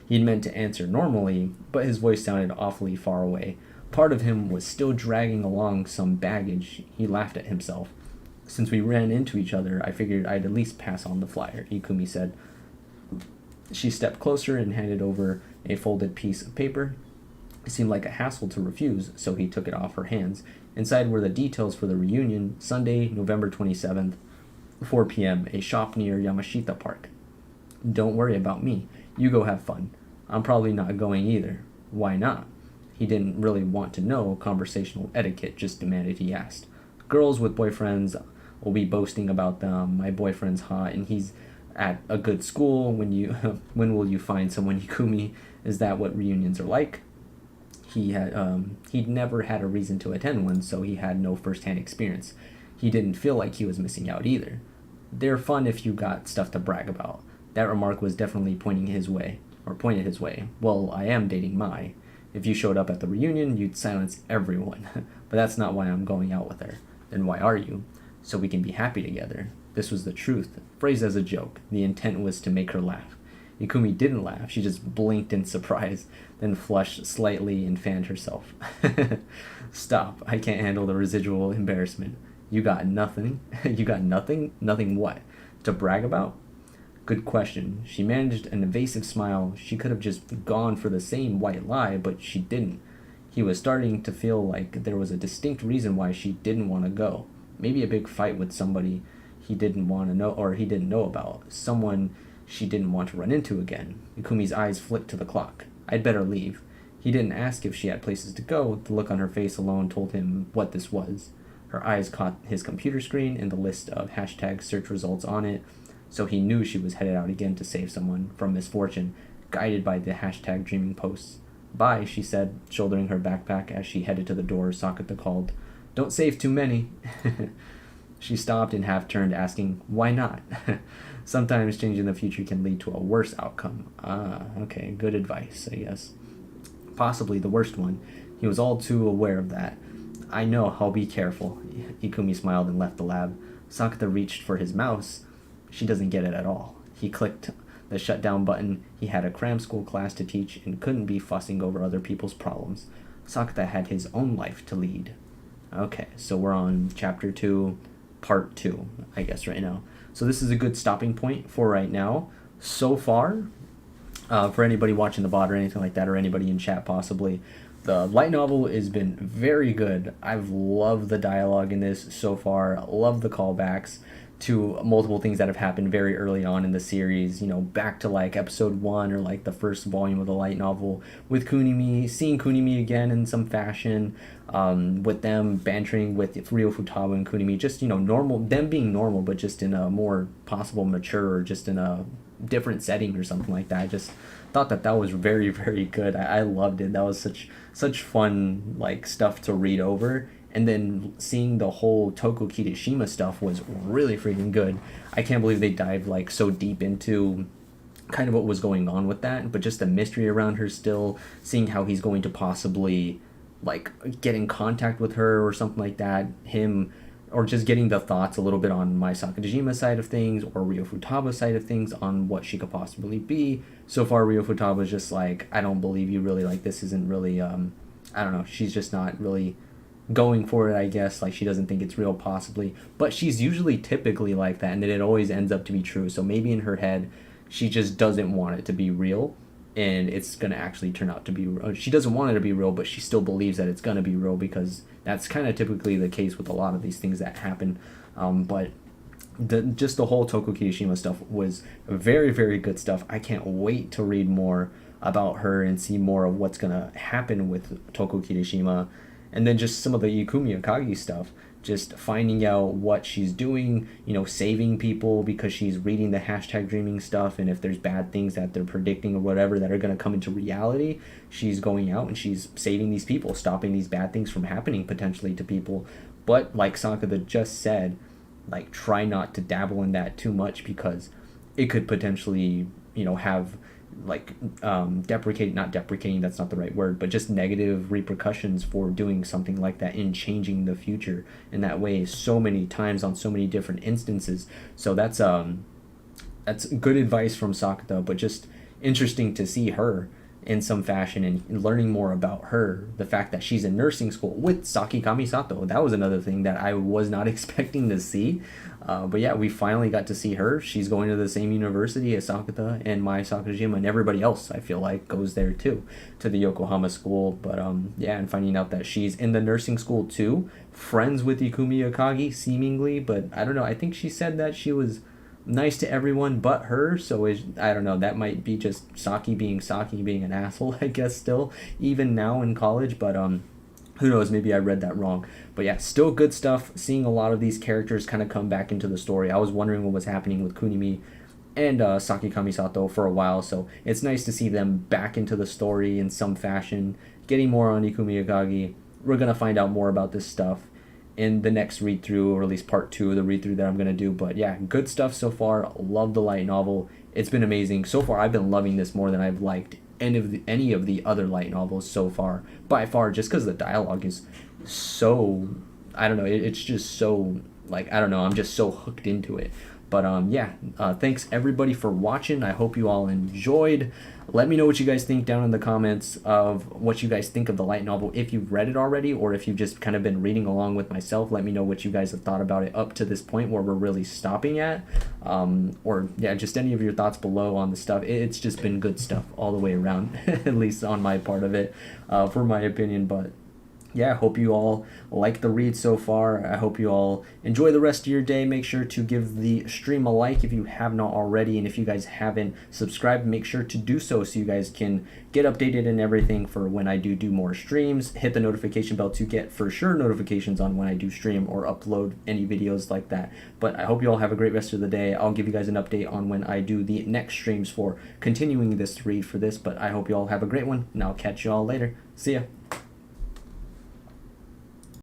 He'd meant to answer normally, but his voice sounded awfully far away. Part of him was still dragging along some baggage. He laughed at himself. Since we ran into each other, I figured I'd at least pass on the flyer, Ikumi said. She stepped closer and handed over a folded piece of paper. It seemed like a hassle to refuse, so he took it off her hands. Inside were the details for the reunion, Sunday, November 27th, 4 p.m., a shop near Yamashita Park. Don't worry about me. You go have fun. I'm probably not going either. Why not? He didn't really want to know conversational etiquette, just demanded he asked. Girls with boyfriends will be boasting about them. My boyfriend's hot and he's at a good school. When will you find someone, Ikumi? Is that what reunions are like? He'd never had a reason to attend one, so he had no first-hand experience. He didn't feel like he was missing out either. They're fun if you got stuff to brag about. That remark was definitely pointed his way. Well, I am dating Mai. If you showed up at the reunion, you'd silence everyone. But that's not why I'm going out with her. Then why are you? So we can be happy together. This was the truth, phrased as a joke. The intent was to make her laugh. Ikumi didn't laugh. She just blinked in surprise, then flushed slightly and fanned herself. Stop. I can't handle the residual embarrassment. You got nothing? You got nothing? Nothing what? To brag about? Good question. She managed an evasive smile. She could have just gone for the same white lie, but she didn't. He was starting to feel like there was a distinct reason why she didn't want to go. Maybe a big fight with somebody he didn't want to know, or he didn't know about. Someone she didn't want to run into again. Ikumi's eyes flicked to the clock. I'd better leave. He didn't ask if she had places to go. The look on her face alone told him what this was. Her eyes caught his computer screen and the list of hashtag search results on it, so he knew she was headed out again to save someone from misfortune, guided by the hashtag dreaming posts. Bye, she said, shouldering her backpack as she headed to the door Sakata called. Don't save too many. She stopped and half-turned, asking, why not? Sometimes changing the future can lead to a worse outcome. Ah, okay, good advice, I guess. Possibly the worst one. He was all too aware of that. I know, I'll be careful. Ikumi smiled and left the lab. Sakata reached for his mouse. She doesn't get it at all. He clicked the shutdown button. He had a cram school class to teach and couldn't be fussing over other people's problems. Sakata had his own life to lead. Okay, so we're on chapter 2, part 2, I guess, right now. So this is a good stopping point for right now. So far, for anybody watching the VOD or anything like that, or anybody in chat possibly, the light novel has been very good. I've loved the dialogue in this so far. Love the callbacks to multiple things that have happened very early on in the series, back to like episode 1 or like the first volume of the light novel with Kunimi, seeing Kunimi again in some fashion, with them bantering with Ryo Futaba and Kunimi, just, normal, them being normal, but just in a more possible mature or just in a different setting or something like that. I just thought that was very, very good. I loved it. That was such fun, like, stuff to read over. And then seeing the whole Toko Kirishima stuff was really freaking good. I can't believe they dived like so deep into kind of what was going on with that, but just the mystery around her still, seeing how he's going to possibly like get in contact with her or something like that, him or just getting the thoughts a little bit on my Sakajima side of things or Ryo Futaba's side of things on what she could possibly be. So far, Ryo Futaba's just like, I don't believe you really, like, this isn't really, I don't know, she's just not really going for it, I guess. Like, she doesn't think it's real, possibly. But she's usually typically like that, and then it always ends up to be true. So maybe in her head, she just doesn't want it to be real, and it's going to actually turn out to be real. She doesn't want it to be real, but she still believes that it's going to be real, because that's kind of typically the case with a lot of these things that happen. But just the whole Toko Kirishima stuff was very, very good stuff. I can't wait to read more about her and see more of what's going to happen with Toko Kirishima. And then just some of the Ikumi Akagi stuff, just finding out what she's doing, you know, saving people because she's reading the hashtag dreaming stuff, and if there's bad things that they're predicting or whatever that are going to come into reality, she's going out and she's saving these people, stopping these bad things from happening potentially to people. But like Sakata just said, like, try not to dabble in that too much, because it could potentially, you know, have like not deprecating, that's not the right word, but just negative repercussions for doing something like that in changing the future in that way so many times on so many different instances. So that's good advice from Sakata, but just interesting to see her in some fashion and learning more about her. The fact that she's in nursing school with Saki Kamisato, that was another thing that I was not expecting to see. But yeah, we finally got to see her. She's going to the same university as Sakata and Mai Sakajima, and everybody else, I feel like, goes there too, to the Yokohama school. But yeah, and finding out that she's in the nursing school too, friends with Ikumi Akagi, seemingly, but I don't know. I think she said that she was nice to everyone but her, so I don't know, that might be just Saki being an asshole, I guess, still, even now in college. But who knows, maybe I read that wrong. But yeah, still good stuff, seeing a lot of these characters kind of come back into the story. I was wondering what was happening with Kunimi and Saki Kamisato for a while, so it's nice to see them back into the story in some fashion, getting more on Ikumi Akagi. We're going to find out more about this stuff in the next read through, or at least part 2 of the read through that I'm going to do. But yeah, good stuff so far. Love the light novel. It's been amazing. So far, I've been loving this more than I've liked any of the other light novels so far, by far, just because the dialogue is so, I don't know, it's just so, like, I don't know, I'm just so hooked into it. But yeah, thanks everybody for watching. I hope you all enjoyed. Let me know what you guys think down in the comments of what you guys think of the light novel, if you've read it already, or if you've just kind of been reading along with myself. Let me know what you guys have thought about it up to this point where we're really stopping at. Or yeah, just any of your thoughts below on the stuff. It's just been good stuff all the way around, at least on my part of it, for my opinion. But yeah, I hope you all like the read so far. I hope you all enjoy the rest of your day. Make sure to give the stream a like if you have not already. And if you guys haven't subscribed, make sure to do so you guys can get updated and everything for when I do more streams. Hit the notification bell to get for sure notifications on when I do stream or upload any videos like that. But I hope you all have a great rest of the day. I'll give you guys an update on when I do the next streams for continuing this read for this. But I hope you all have a great one, and I'll catch you all later. See ya.